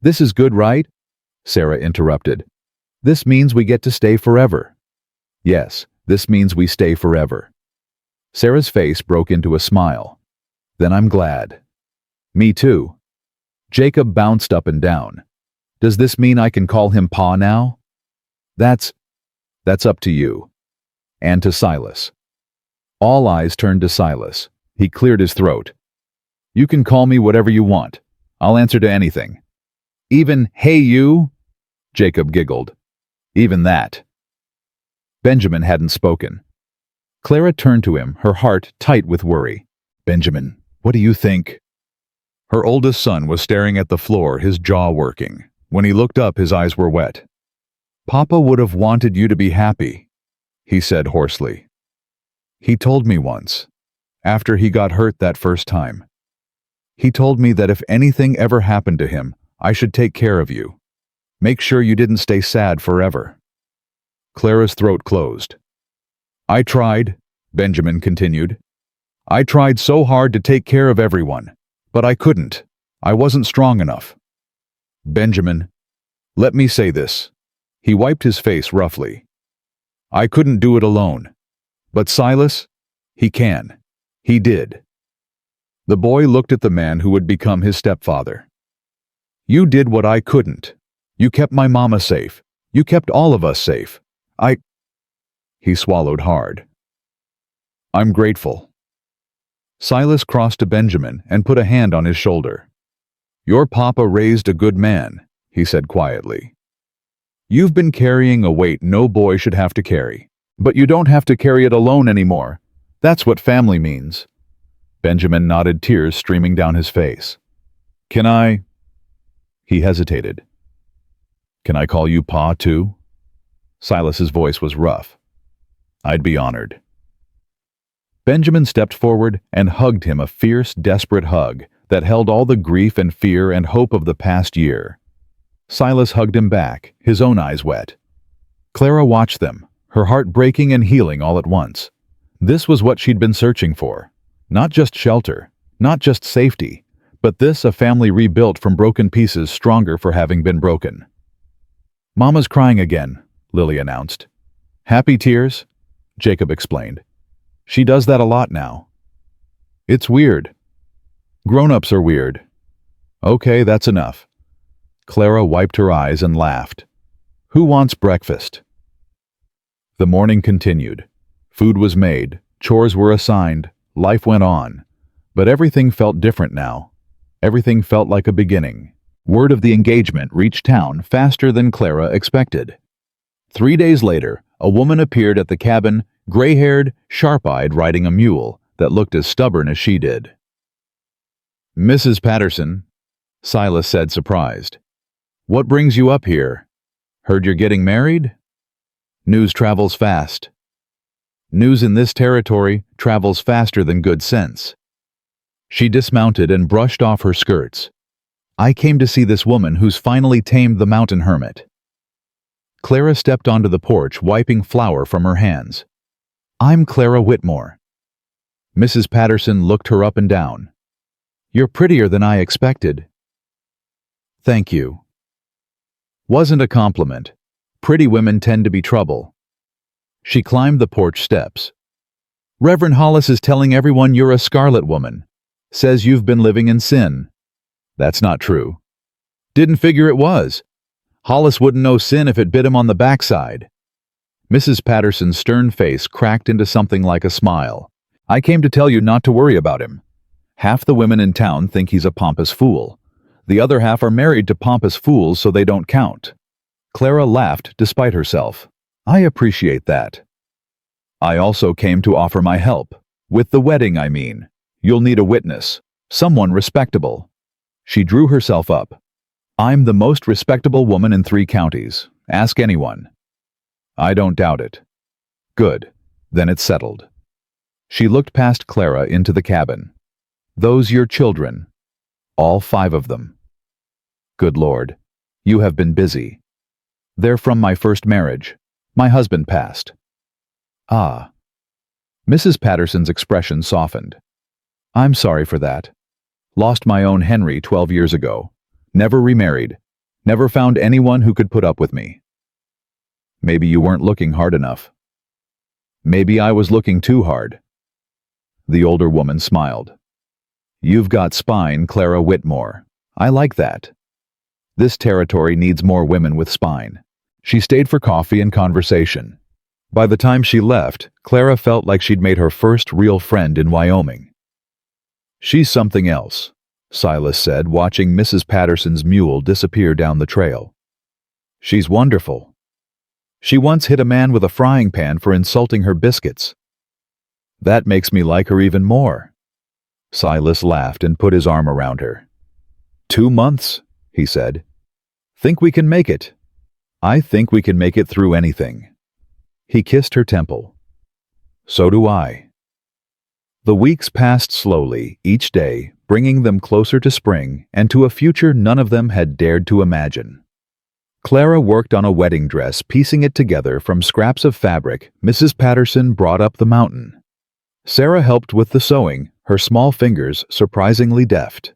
this is good, right? Sarah interrupted. This means we get to stay forever. Yes, this means we stay forever. Sarah's face broke into a smile. Then I'm glad. Me too. Jacob bounced up and down. Does this mean I can call him Pa now? That's up to you. And to Silas. All eyes turned to Silas. He cleared his throat. You can call me whatever you want. I'll answer to anything. Even, hey you? Jacob giggled. Even that. Benjamin hadn't spoken. Clara turned to him, her heart tight with worry. Benjamin, what do you think? Her oldest son was staring at the floor, his jaw working. When he looked up, his eyes were wet. Papa would have wanted you to be happy, he said hoarsely. He told me once, after he got hurt that first time. He told me that if anything ever happened to him, I should take care of you. Make sure you didn't stay sad forever. Clara's throat closed. I tried, Benjamin continued. I tried so hard to take care of everyone, but I couldn't. I wasn't strong enough. Benjamin, let me say this. He wiped his face roughly. I couldn't do it alone. But Silas, he can. He did. The boy looked at the man who would become his stepfather. You did what I couldn't. You kept my mama safe. You kept all of us safe. He swallowed hard. I'm grateful. Silas crossed to Benjamin and put a hand on his shoulder. Your papa raised a good man, he said quietly. You've been carrying a weight no boy should have to carry. But you don't have to carry it alone anymore. That's what family means. Benjamin nodded, tears streaming down his face. Can I? He hesitated. Can I call you Pa too? Silas's voice was rough. I'd be honored. Benjamin stepped forward and hugged him, a fierce, desperate hug that held all the grief and fear and hope of the past year. Silas hugged him back, his own eyes wet. Clara watched them, her heart breaking and healing all at once. This was what she'd been searching for. Not just shelter, not just safety, but this, a family rebuilt from broken pieces, stronger for having been broken. Mama's crying again, Lily announced. Happy tears? Jacob explained. She does that a lot now. It's weird. Grown-ups are weird. Okay, that's enough. Clara wiped her eyes and laughed. Who wants breakfast? The morning continued. Food was made, chores were assigned, life went on. But everything felt different now. Everything felt like a beginning. Word of the engagement reached town faster than Clara expected. 3 days later, a woman appeared at the cabin, gray-haired, sharp-eyed, riding a mule that looked as stubborn as she did. Mrs. Patterson, Silas said, surprised. What brings you up here? Heard you're getting married? News travels fast. News in this territory travels faster than good sense. She dismounted and brushed off her skirts. I came to see this woman who's finally tamed the mountain hermit. Clara stepped onto the porch, wiping flour from her hands. I'm Clara Whitmore. Mrs. Patterson looked her up and down. You're prettier than I expected. Thank you. Wasn't a compliment. Pretty women tend to be trouble. She climbed the porch steps. Reverend Hollis is telling everyone you're a scarlet woman. Says you've been living in sin. That's not true. Didn't figure it was. Hollis wouldn't know sin if it bit him on the backside. Mrs. Patterson's stern face cracked into something like a smile. I came to tell you not to worry about him. Half the women in town think he's a pompous fool. The other half are married to pompous fools, so they don't count. Clara laughed despite herself. I appreciate that. I also came to offer my help. With the wedding, I mean. You'll need a witness. Someone respectable. She drew herself up. I'm the most respectable woman in 3 counties. Ask anyone. I don't doubt it. Good. Then it's settled. She looked past Clara into the cabin. Those your children. All 5 of them. Good Lord. You have been busy. They're from my first marriage. My husband passed. Ah. Mrs. Patterson's expression softened. I'm sorry for that. Lost my own Henry 12 years ago. Never remarried. Never found anyone who could put up with me. Maybe you weren't looking hard enough. Maybe I was looking too hard. The older woman smiled. You've got spine, Clara Whitmore. I like that. This territory needs more women with spine. She stayed for coffee and conversation. By the time she left, Clara felt like she'd made her first real friend in Wyoming. She's something else, Silas said, watching Mrs. Patterson's mule disappear down the trail. She's wonderful. She once hit a man with a frying pan for insulting her biscuits. That makes me like her even more. Silas laughed and put his arm around her. 2 months, he said. Think we can make it? I think we can make it through anything. He kissed her temple. So do I. The weeks passed slowly, each day, bringing them closer to spring and to a future none of them had dared to imagine. Clara worked on a wedding dress, piecing it together from scraps of fabric Mrs. Patterson brought up the mountain. Sarah helped with the sewing, her small fingers surprisingly deft.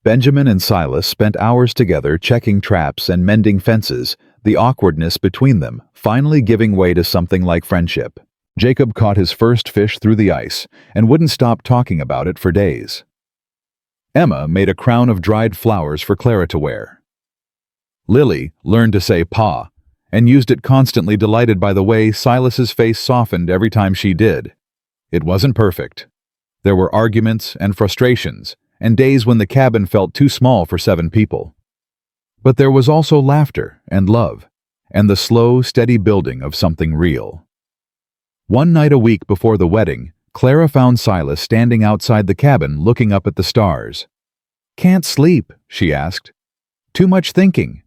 Benjamin and Silas spent hours together checking traps and mending fences, the awkwardness between them finally giving way to something like friendship. Jacob caught his first fish through the ice and wouldn't stop talking about it for days. Emma made a crown of dried flowers for Clara to wear. Lily learned to say "pa" and used it constantly, delighted by the way Silas's face softened every time she did. It wasn't perfect. There were arguments and frustrations, and days when the cabin felt too small for 7 people. But there was also laughter and love, and the slow, steady building of something real. One night a week before the wedding, Clara found Silas standing outside the cabin looking up at the stars. "Can't sleep," she asked. "Too much thinking."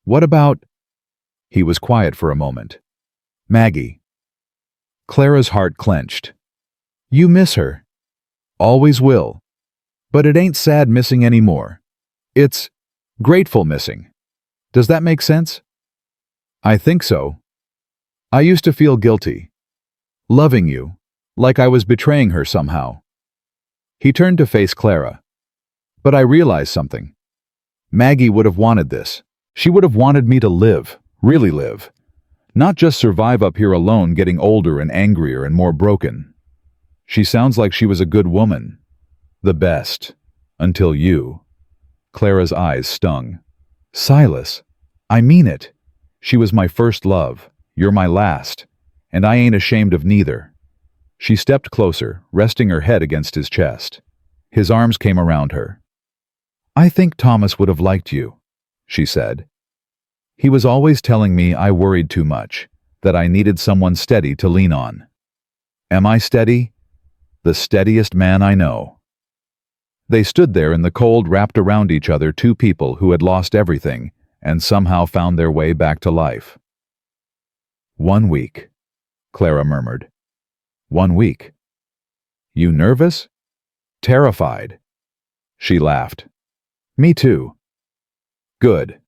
"What about—" He was quiet for a moment. "Maggie." Clara's heart clenched. "You miss her." "Always will. But it ain't sad missing anymore. It's grateful missing. Does that make sense?" "I think so. I used to feel guilty. Loving you, like I was betraying her somehow." He turned to face Clara. "But I realized something. Maggie would have wanted this. She would have wanted me to live, really live. Not just survive up here alone, getting older and angrier and more broken. She sounds like she was a good woman. The best. Until you. Clara's eyes stung. Silas, I mean it. She was my first love. You're my last. And I ain't ashamed of neither. She stepped closer, resting her head against his chest. His arms came around her. I think Thomas would have liked you, she said. He was always telling me I worried too much, that I needed someone steady to lean on. Am I steady? The steadiest man I know. They stood there in the cold, wrapped around each other, two people who had lost everything and somehow found their way back to life. 1 week, Clara murmured. 1 week. You nervous? Terrified. She laughed. Me too. Good.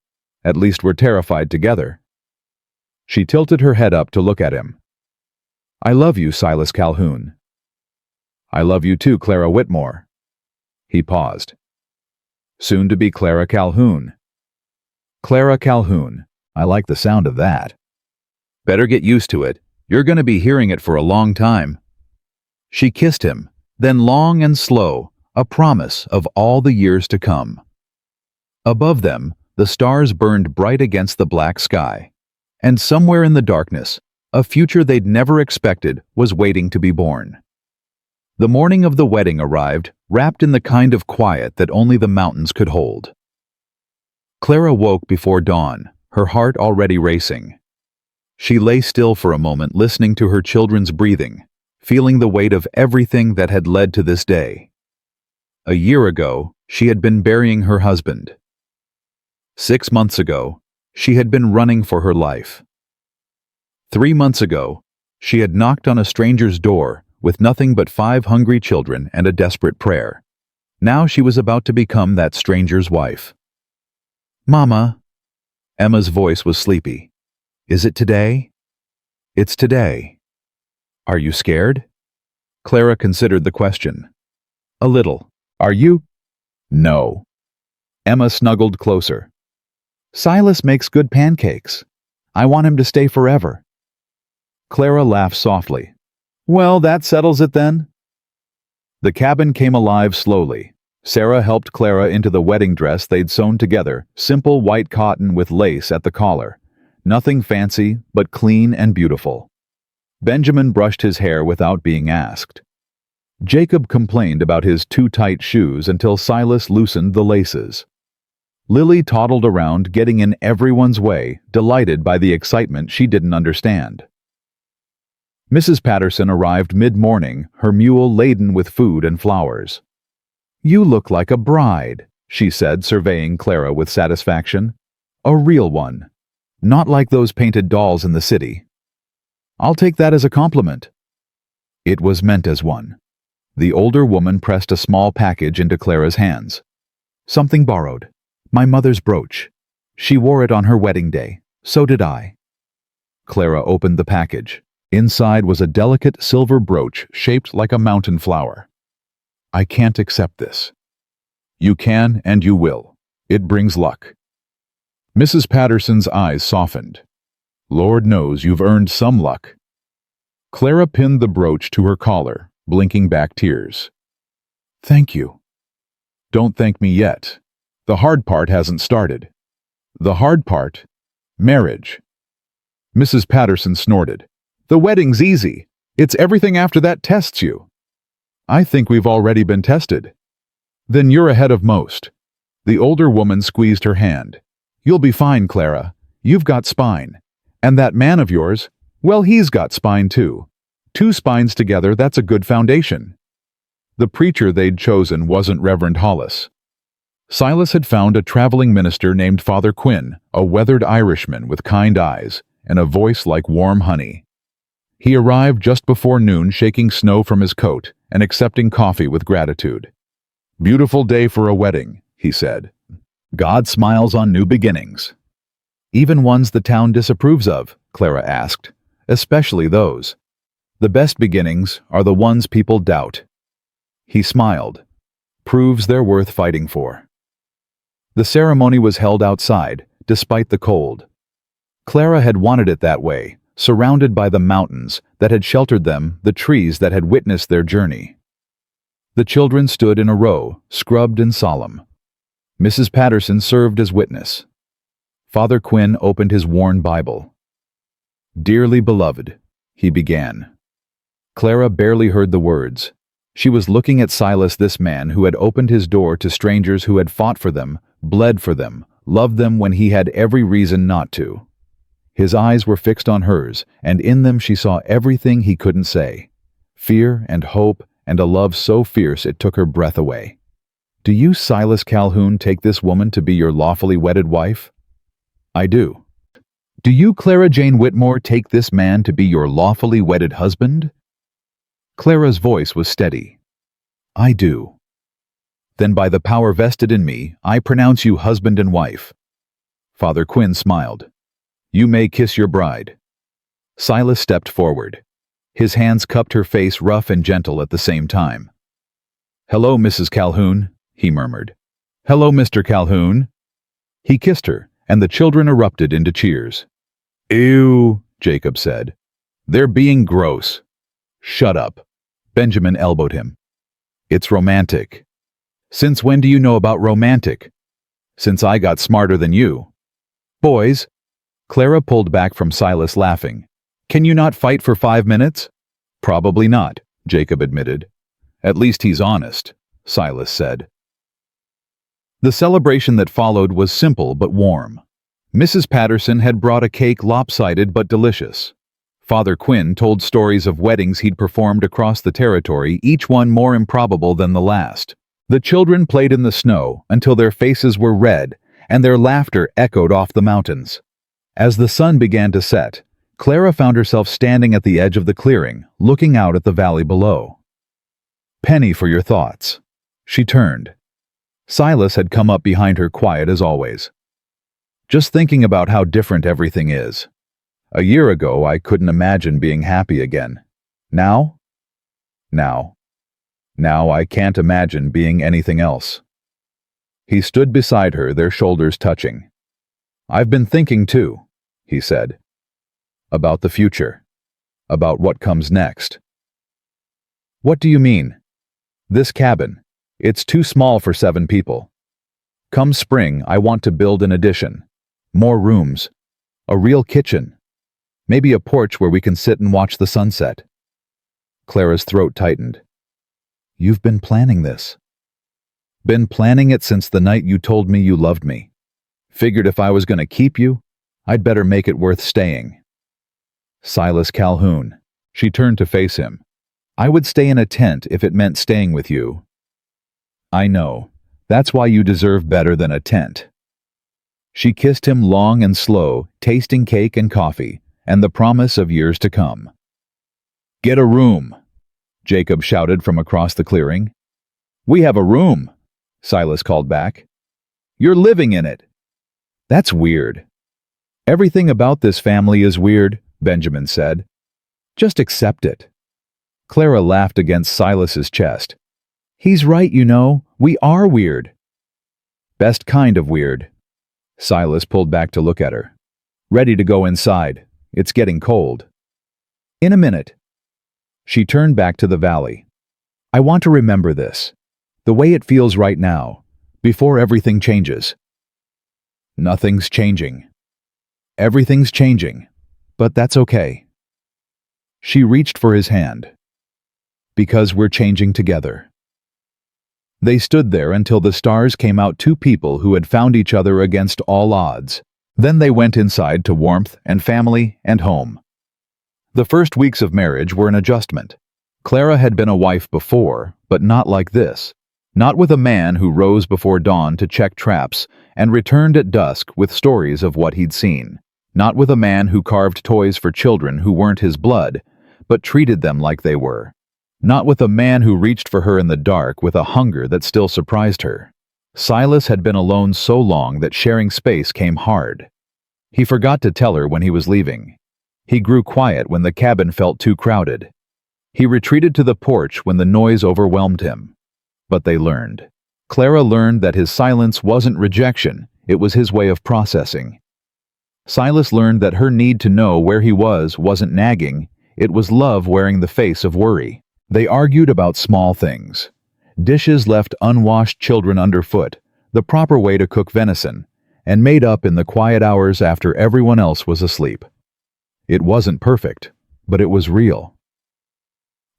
At least we're terrified together. She tilted her head up to look at him. I love you, Silas Calhoun. I love you too, Clara Whitmore. He paused. Soon to be Clara Calhoun. Clara Calhoun. I like the sound of that. Better get used to it. You're going to be hearing it for a long time. She kissed him, then long and slow, a promise of all the years to come. Above them, the stars burned bright against the black sky, and somewhere in the darkness, a future they'd never expected was waiting to be born. The morning of the wedding arrived, wrapped in the kind of quiet that only the mountains could hold. Clara woke before dawn, her heart already racing. She lay still for a moment, listening to her children's breathing, feeling the weight of everything that had led to this day. A year ago, she had been burying her husband. 6 months ago, she had been running for her life. 3 months ago, she had knocked on a stranger's door with nothing but 5 hungry children and a desperate prayer. Now she was about to become that stranger's wife. Mama. Emma's voice was sleepy. Is it today? It's today. Are you scared? Clara considered the question. A little. Are you? No. Emma snuggled closer. Silas makes good pancakes. I want him to stay forever. Clara laughed softly. Well, that settles it then. The cabin came alive slowly. Sarah helped Clara into the wedding dress they'd sewn together, simple white cotton with lace at the collar. Nothing fancy, but clean and beautiful. Benjamin brushed his hair without being asked. Jacob complained about his too tight shoes until Silas loosened the laces. Lily toddled around, getting in everyone's way, delighted by the excitement she didn't understand. Mrs. Patterson arrived mid-morning, her mule laden with food and flowers. You look like a bride, she said, surveying Clara with satisfaction. A real one. Not like those painted dolls in the city. I'll take that as a compliment. It was meant as one. The older woman pressed a small package into Clara's hands. Something borrowed. My mother's brooch. She wore it on her wedding day. So did I. Clara opened the package. Inside was a delicate silver brooch shaped like a mountain flower. I can't accept this. You can and you will. It brings luck. Mrs. Patterson's eyes softened. Lord knows you've earned some luck. Clara pinned the brooch to her collar, blinking back tears. Thank you. Don't thank me yet. The hard part hasn't started. The hard part? Marriage. Mrs. Patterson snorted. The wedding's easy. It's everything after that tests you. I think we've already been tested. Then you're ahead of most. The older woman squeezed her hand. You'll be fine, Clara. You've got spine. And that man of yours, well, he's got spine too. 2 spines together, that's a good foundation. The preacher they'd chosen wasn't Reverend Hollis. Silas had found a traveling minister named Father Quinn, a weathered Irishman with kind eyes and a voice like warm honey. He arrived just before noon, shaking snow from his coat and accepting coffee with gratitude. Beautiful day for a wedding, he said. God smiles on new beginnings. Even ones the town disapproves of, Clara asked, especially those. The best beginnings are the ones people doubt. He smiled. Proves they're worth fighting for. The ceremony was held outside, despite the cold. Clara had wanted it that way, surrounded by the mountains that had sheltered them, the trees that had witnessed their journey. The children stood in a row, scrubbed and solemn. Mrs. Patterson served as witness. Father Quinn opened his worn Bible. "Dearly beloved," he began. Clara barely heard the words. She was looking at Silas, this man who had opened his door to strangers, who had fought for them, bled for them, loved them when he had every reason not to. His eyes were fixed on hers, and in them she saw everything he couldn't say. Fear and hope and a love so fierce it took her breath away. "Do you, Silas Calhoun, take this woman to be your lawfully wedded wife?" "I do." "Do you, Clara Jane Whitmore, take this man to be your lawfully wedded husband?" Clara's voice was steady. "I do." "Then by the power vested in me, I pronounce you husband and wife." Father Quinn smiled. "You may kiss your bride." Silas stepped forward. His hands cupped her face, rough and gentle at the same time. "Hello, Mrs. Calhoun," he murmured. "Hello, Mr. Calhoun." He kissed her, and the children erupted into cheers. "Ew," Jacob said. "They're being gross." "Shut up." Benjamin elbowed him. "It's romantic." "Since when do you know about romantic?" "Since I got smarter than you." "Boys," Clara pulled back from Silas, laughing. "Can you not fight for 5 minutes?" "Probably not," Jacob admitted. "At least he's honest," Silas said. The celebration that followed was simple but warm. Mrs. Patterson had brought a cake, lopsided but delicious. Father Quinn told stories of weddings he'd performed across the territory, each one more improbable than the last. The children played in the snow until their faces were red, and their laughter echoed off the mountains. As the sun began to set, Clara found herself standing at the edge of the clearing, looking out at the valley below. "Penny for your thoughts." She turned. Silas had come up behind her, quiet as always. "Just thinking about how different everything is. A year ago, I couldn't imagine being happy again. Now I can't imagine being anything else." He stood beside her, their shoulders touching. "I've been thinking too," he said. "About the future. About what comes next." "What do you mean?" "This cabin. It's too small for 7 people. Come spring, I want to build an addition. More rooms. A real kitchen. Maybe a porch where we can sit and watch the sunset." Clara's throat tightened. "You've been planning this." "Been planning it since the night you told me you loved me. Figured if I was going to keep you, I'd better make it worth staying." "Silas Calhoun." She turned to face him. "I would stay in a tent if it meant staying with you." "I know. That's why you deserve better than a tent." She kissed him long and slow, tasting cake and coffee, and the promise of years to come. "Get a room," Jacob shouted from across the clearing. "We have a room," Silas called back. "You're living in it." "That's weird." "Everything about this family is weird," Benjamin said. "Just accept it." Clara laughed against Silas's chest. "He's right, you know. We are weird." "Best kind of weird." Silas pulled back to look at her. "Ready to go inside. It's getting cold." "In a minute." She turned back to the valley. "I want to remember this. The way it feels right now, before everything changes." "Nothing's changing." "Everything's changing. But that's okay." She reached for his hand. "Because we're changing together." They stood there until the stars came out, 2 people who had found each other against all odds. Then they went inside to warmth and family and home. The first weeks of marriage were an adjustment. Clara had been a wife before, but not like this. Not with a man who rose before dawn to check traps and returned at dusk with stories of what he'd seen. Not with a man who carved toys for children who weren't his blood, but treated them like they were. Not with a man who reached for her in the dark with a hunger that still surprised her. Silas had been alone so long that sharing space came hard. He forgot to tell her when he was leaving. He grew quiet when the cabin felt too crowded. He retreated to the porch when the noise overwhelmed him. But they learned. Clara learned that his silence wasn't rejection, it was his way of processing. Silas learned that her need to know where he wasn't nagging, it was love wearing the face of worry. They argued about small things. Dishes left unwashed children underfoot, the proper way to cook venison, and made up in the quiet hours after everyone else was asleep. It wasn't perfect, but it was real.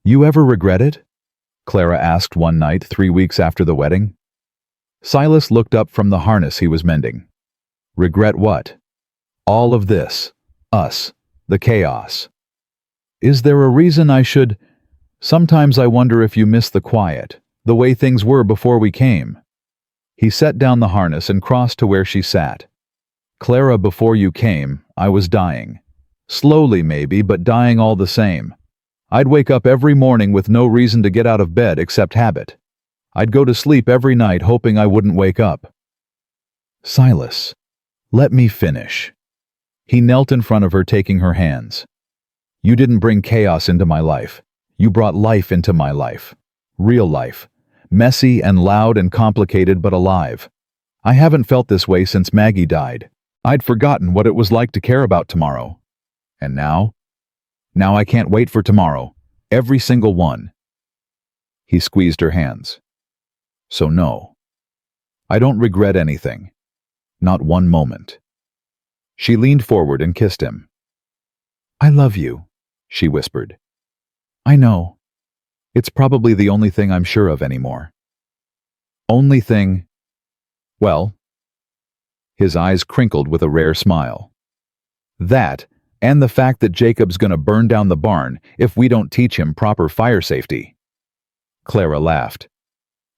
"You ever regret it?" Clara asked one night 3 weeks after the wedding. Silas looked up from the harness he was mending. "Regret what?" "All of this. Us. The chaos. Is there a reason I should? Sometimes I wonder if you miss the quiet, the way things were before we came." He set down the harness and crossed to where she sat. "Clara, before you came, I was dying. Slowly maybe, but dying all the same. I'd wake up every morning with no reason to get out of bed except habit. I'd go to sleep every night hoping I wouldn't wake up." "Silas, let me finish." He knelt in front of her, taking her hands. "You didn't bring chaos into my life. You brought life into my life. Real life. Messy and loud and complicated, but alive. I haven't felt this way since Maggie died. I'd forgotten what it was like to care about tomorrow. And now? Now I can't wait for tomorrow. Every single one." He squeezed her hands. "So no. I don't regret anything. Not one moment." She leaned forward and kissed him. "I love you," she whispered. "I know. It's probably the only thing I'm sure of anymore." "Only thing?" "Well." His eyes crinkled with a rare smile. "That, and the fact that Jacob's gonna burn down the barn if we don't teach him proper fire safety." Clara laughed.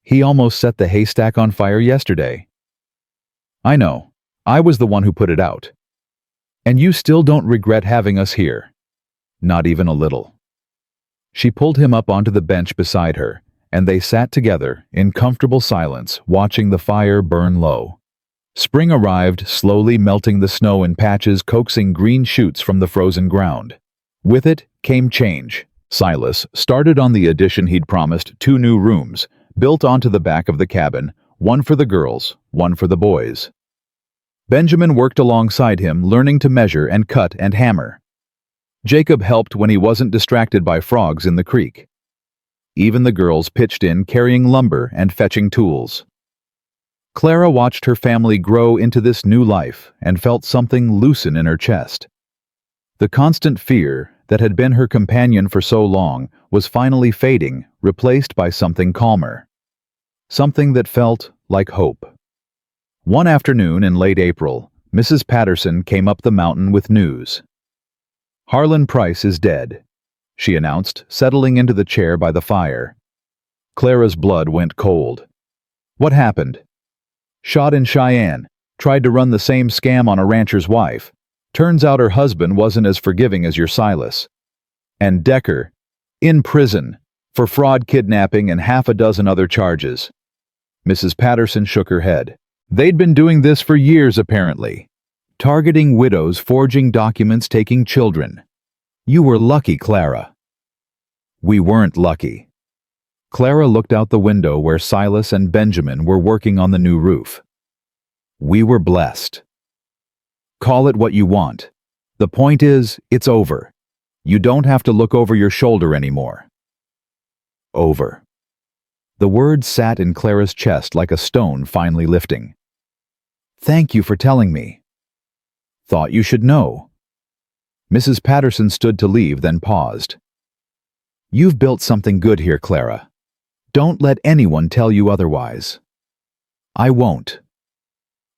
"He almost set the haystack on fire yesterday." "I know. I was the one who put it out. And you still don't regret having us here?" "Not even a little." She pulled him up onto the bench beside her, and they sat together in comfortable silence, watching the fire burn low. Spring arrived, slowly melting the snow in patches, coaxing green shoots from the frozen ground. With it came change. Silas started on the addition he'd promised, 2 new rooms, built onto the back of the cabin, one for the girls, one for the boys. Benjamin worked alongside him, learning to measure and cut and hammer. Jacob helped when he wasn't distracted by frogs in the creek. Even the girls pitched in, carrying lumber and fetching tools. Clara watched her family grow into this new life and felt something loosen in her chest. The constant fear that had been her companion for so long was finally fading, replaced by something calmer. Something that felt like hope. One afternoon in late April, Mrs. Patterson came up the mountain with news. "Harlan Price is dead," she announced, settling into the chair by the fire. Clara's blood went cold. "What happened?" "Shot in Cheyenne. Tried to run the same scam on a rancher's wife. Turns out her husband wasn't as forgiving as your Silas. And Decker, in prison, for fraud, kidnapping, and half a dozen other charges." Mrs. Patterson shook her head. "They'd been doing this for years, apparently. Targeting widows, forging documents, taking children. You were lucky, Clara." "We weren't lucky." Clara looked out the window where Silas and Benjamin were working on the new roof. "We were blessed. Call it what you want. The point is, it's over. You don't have to look over your shoulder anymore." Over. The word sat in Clara's chest like a stone finally lifting. "Thank you for telling me." "Thought you should know." Mrs. Patterson stood to leave, then paused. "You've built something good here, Clara. Don't let anyone tell you otherwise." "I won't."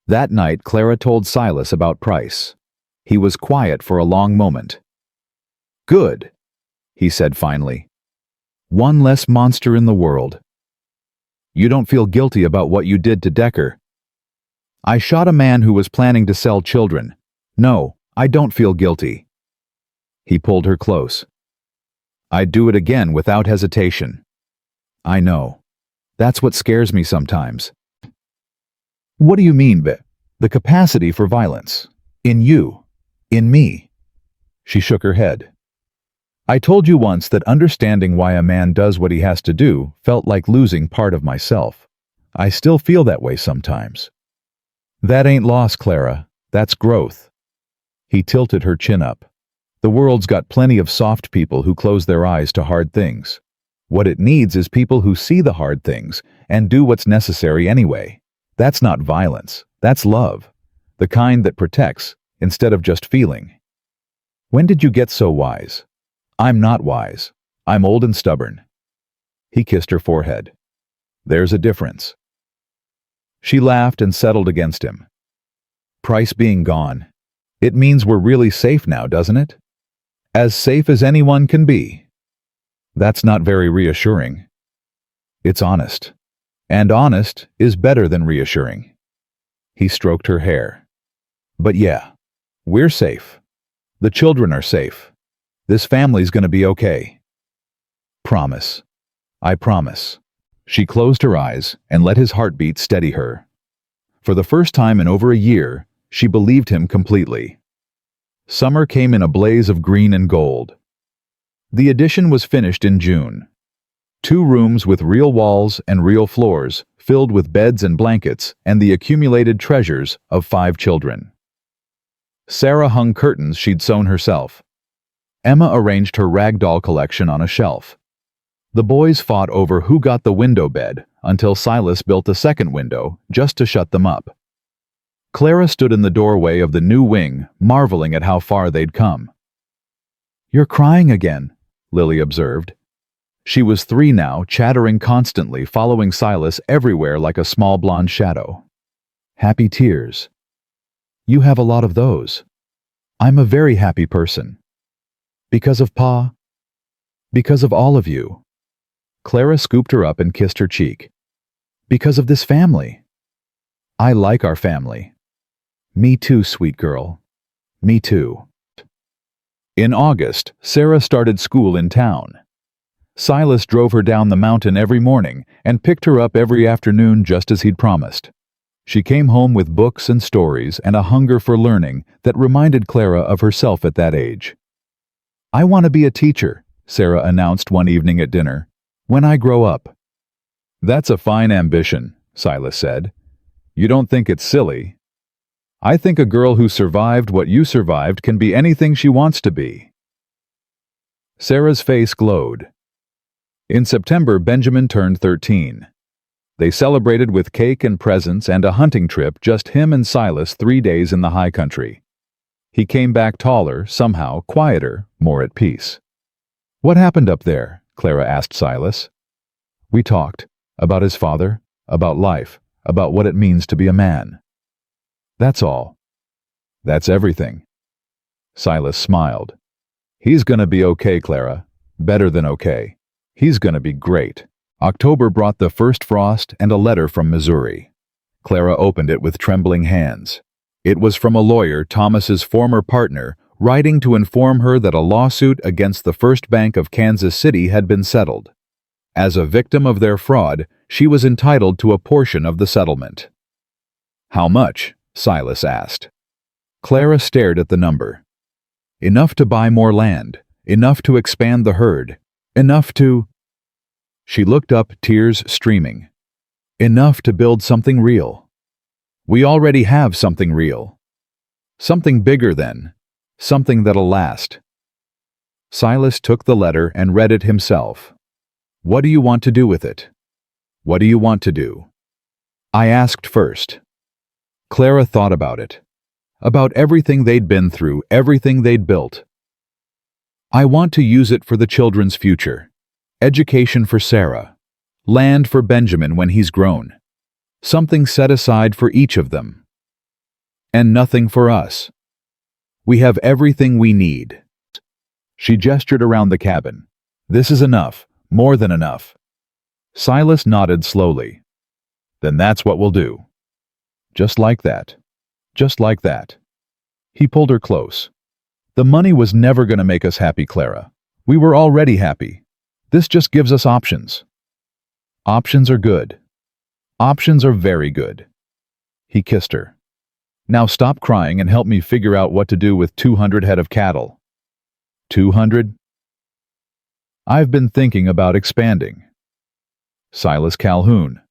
That night, Clara told Silas about Price. He was quiet for a long moment. "Good," he said finally. "One less monster in the world. You don't feel guilty about what you did to Decker?" "I shot a man who was planning to sell children. No, I don't feel guilty." He pulled her close. "I'd do it again without hesitation." "I know. That's what scares me sometimes." "What do you mean, the capacity for violence? In you? In me?" She shook her head. "I told you once that understanding why a man does what he has to do felt like losing part of myself. I still feel that way sometimes." "That ain't loss, Clara. That's growth." He tilted her chin up. The world's got plenty of soft people who close their eyes to hard things. What it needs is people who see the hard things and do what's necessary anyway. That's not violence. That's love. The kind that protects, instead of just feeling. When did you get so wise? I'm not wise. I'm old and stubborn. He kissed her forehead. There's a difference. She laughed and settled against him. Price being gone. It means we're really safe now, doesn't it? As safe as anyone can be. That's not very reassuring. It's honest. And honest is better than reassuring. He stroked her hair. But yeah, we're safe. The children are safe. This family's gonna be okay. Promise. I promise. She closed her eyes and let his heartbeat steady her. For the first time in over a year, she believed him completely. Summer came in a blaze of green and gold. The addition was finished in June. 2 rooms with real walls and real floors, filled with beds and blankets and the accumulated treasures of 5 children. Sarah hung curtains she'd sewn herself. Emma arranged her ragdoll collection on a shelf. The boys fought over who got the window bed until Silas built a second window just to shut them up. Clara stood in the doorway of the new wing, marveling at how far they'd come. You're crying again, Lily observed. She was 3 now, chattering constantly, following Silas everywhere like a small blonde shadow. Happy tears. You have a lot of those. I'm a very happy person. Because of Pa? Because of all of you. Clara scooped her up and kissed her cheek. Because of this family. I like our family. Me too, sweet girl. Me too. In August, Sarah started school in town. Silas drove her down the mountain every morning and picked her up every afternoon just as he'd promised. She came home with books and stories and a hunger for learning that reminded Clara of herself at that age. I want to be a teacher, Sarah announced one evening at dinner, when I grow up. That's a fine ambition, Silas said. You don't think it's silly? I think a girl who survived what you survived can be anything she wants to be. Sarah's face glowed. In September, Benjamin turned 13. They celebrated with cake and presents and a hunting trip, just him and Silas, 3 days in the high country. He came back taller, somehow, quieter, more at peace. What happened up there? Clara asked Silas. We talked. About his father, about life, about what it means to be a man. That's all. That's everything. Silas smiled. He's gonna be okay, Clara. Better than okay. He's gonna be great. October brought the first frost and a letter from Missouri. Clara opened it with trembling hands. It was from a lawyer, Thomas's former partner, writing to inform her that a lawsuit against the First Bank of Kansas City had been settled. As a victim of their fraud, she was entitled to a portion of the settlement. How much? Silas asked. Clara stared at the number. Enough to buy more land, enough to expand the herd, enough to... She looked up, tears streaming. Enough to build something real. We already have something real. Something bigger then. Something that'll last. Silas took the letter and read it himself. What do you want to do with it? What do you want to do? I asked first. Clara thought about it. About everything they'd been through, everything they'd built. I want to use it for the children's future. Education for Sarah. Land for Benjamin when he's grown. Something set aside for each of them. And nothing for us. We have everything we need. She gestured around the cabin. This is enough, more than enough. Silas nodded slowly. Then that's what we'll do. Just like that. Just like that. He pulled her close. The money was never going to make us happy, Clara. We were already happy. This just gives us options. Options are good. Options are very good. He kissed her. Now stop crying and help me figure out what to do with 200 head of cattle. 200? I've been thinking about expanding. Silas Calhoun.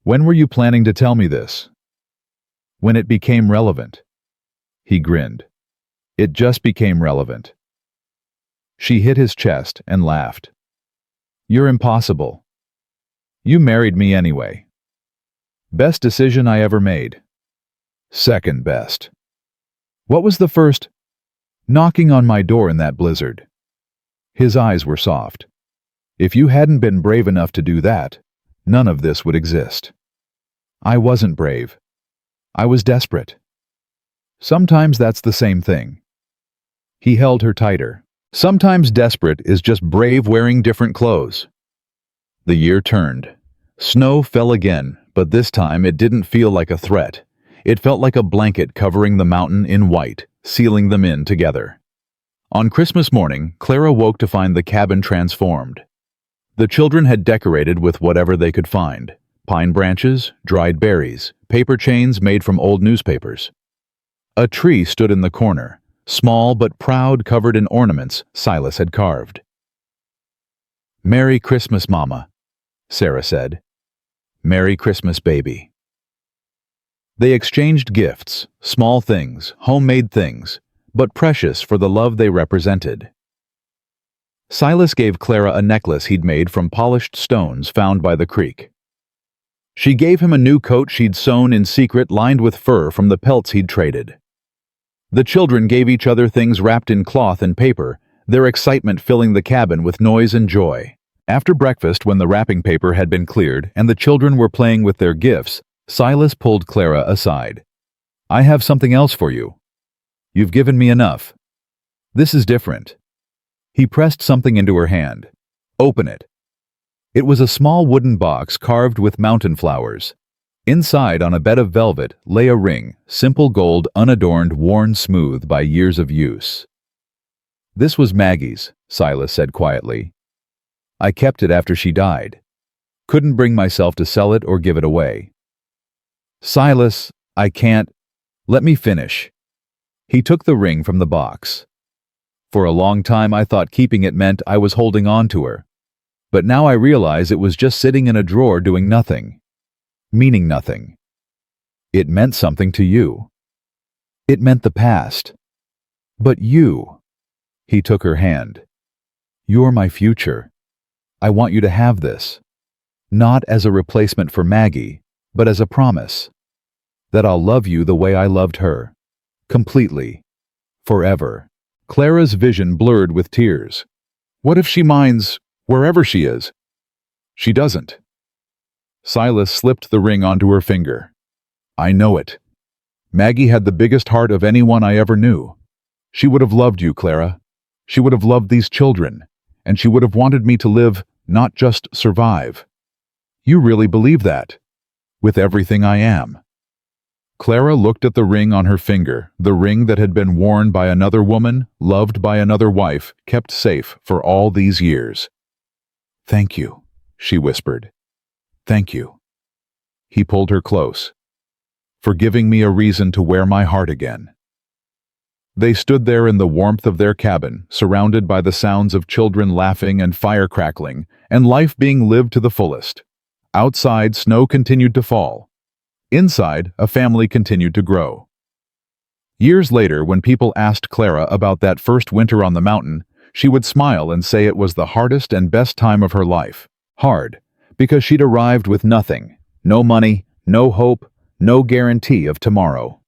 When were you planning to tell me this? When it became relevant. He grinned. It just became relevant. She hit his chest and laughed. You're impossible. You married me anyway. Best decision I ever made. Second best. What was the first? Knocking on my door in that blizzard. His eyes were soft. If you hadn't been brave enough to do that, none of this would exist. I wasn't brave. I was desperate. Sometimes that's the same thing. He held her tighter. Sometimes desperate is just brave wearing different clothes. The year turned. Snow fell again, but this time it didn't feel like a threat. It felt like a blanket covering the mountain in white, sealing them in together. On Christmas morning, Clara woke to find the cabin transformed. The children had decorated with whatever they could find: pine branches, dried berries, paper chains made from old newspapers. A tree stood in the corner, small but proud, covered in ornaments Silas had carved. "Merry Christmas, Mama," Sarah said. "Merry Christmas, baby." They exchanged gifts, small things, homemade things, but precious for the love they represented. Silas gave Clara a necklace he'd made from polished stones found by the creek. She gave him a new coat she'd sewn in secret, lined with fur from the pelts he'd traded. The children gave each other things wrapped in cloth and paper, their excitement filling the cabin with noise and joy. After breakfast, when the wrapping paper had been cleared and the children were playing with their gifts, Silas pulled Clara aside. "I have something else for you. You've given me enough. This is different." He pressed something into her hand. "Open it." It was a small wooden box carved with mountain flowers. Inside, on a bed of velvet, lay a ring, simple gold, unadorned, worn smooth by years of use. "This was Maggie's," Silas said quietly. "I kept it after she died. Couldn't bring myself to sell it or give it away." "Silas, I can't. Let me finish." He took the ring from the box. "For a long time I thought keeping it meant I was holding on to her. But now I realize it was just sitting in a drawer doing nothing. Meaning nothing. It meant something to you. It meant the past. But you." He took her hand. "You're my future. I want you to have this. Not as a replacement for Maggie, but as a promise. That I'll love you the way I loved her. Completely. Forever." Clara's vision blurred with tears. What if she minds wherever she is? She doesn't. Silas slipped the ring onto her finger. "I know it. Maggie had the biggest heart of anyone I ever knew. She would have loved you, Clara. She would have loved these children, and she would have wanted me to live, not just survive. You really believe that? With everything I am." Clara looked at the ring on her finger, the ring that had been worn by another woman, loved by another wife, kept safe for all these years. "Thank you," she whispered. "Thank you." He pulled her close. "For giving me a reason to wear my heart again." They stood there in the warmth of their cabin, surrounded by the sounds of children laughing and fire crackling, and life being lived to the fullest. Outside, snow continued to fall. Inside, a family continued to grow. Years later, when people asked Clara about that first winter on the mountain, she would smile and say it was the hardest and best time of her life. Hard, because she'd arrived with nothing, no money, no hope, no guarantee of tomorrow.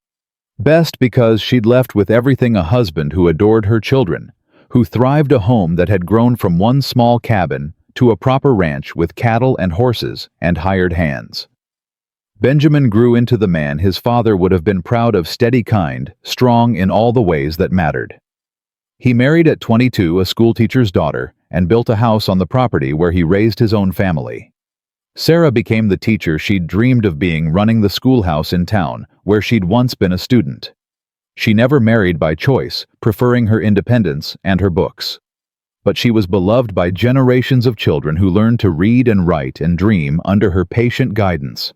Best because she'd left with everything: a husband who adored her children, who thrived, a home that had grown from one small cabin to a proper ranch with cattle and horses and hired hands. Benjamin grew into the man his father would have been proud of: steady, kind, strong in all the ways that mattered. He married at 22 a schoolteacher's daughter and built a house on the property where he raised his own family. Sarah became the teacher she'd dreamed of being, running the schoolhouse in town where she'd once been a student. She never married by choice, preferring her independence and her books. But she was beloved by generations of children who learned to read and write and dream under her patient guidance.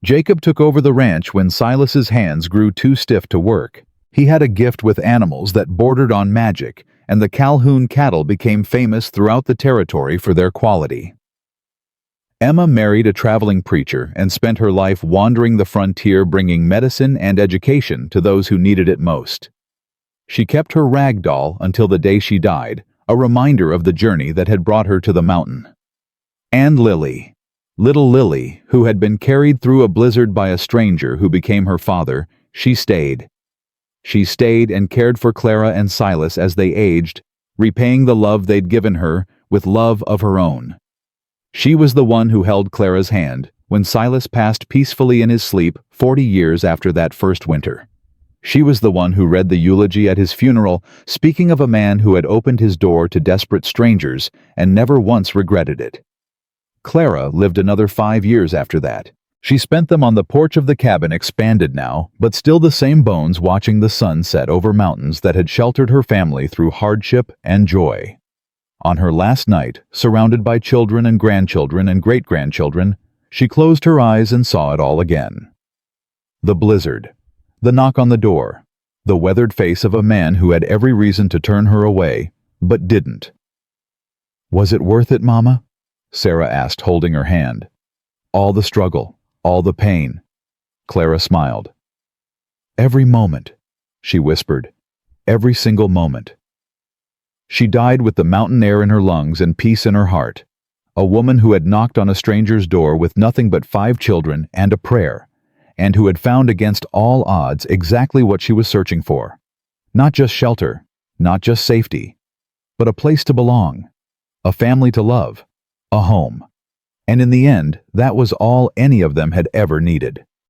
Jacob took over the ranch when Silas's hands grew too stiff to work. He had a gift with animals that bordered on magic, and the Calhoun cattle became famous throughout the territory for their quality. Emma married a traveling preacher and spent her life wandering the frontier, bringing medicine and education to those who needed it most. She kept her rag doll until the day she died, a reminder of the journey that had brought her to the mountain. And Lily. Little Lily, who had been carried through a blizzard by a stranger who became her father, she stayed. She stayed and cared for Clara and Silas as they aged, repaying the love they'd given her with love of her own. She was the one who held Clara's hand when Silas passed peacefully in his sleep 40 years after that first winter. She was the one who read the eulogy at his funeral, speaking of a man who had opened his door to desperate strangers and never once regretted it. Clara lived another 5 years after that. She spent them on the porch of the cabin, expanded now, but still the same bones, watching the sun set over mountains that had sheltered her family through hardship and joy. On her last night, surrounded by children and grandchildren and great-grandchildren, she closed her eyes and saw it all again. The blizzard, the knock on the door, the weathered face of a man who had every reason to turn her away, but didn't. "Was it worth it, Mama?" Sarah asked, holding her hand. "All the struggle, all the pain." Clara smiled. "Every moment," she whispered. "Every single moment." She died with the mountain air in her lungs and peace in her heart. A woman who had knocked on a stranger's door with nothing but 5 children and a prayer, and who had found against all odds exactly what she was searching for. Not just shelter, not just safety, but a place to belong, a family to love, a home. And in the end, that was all any of them had ever needed.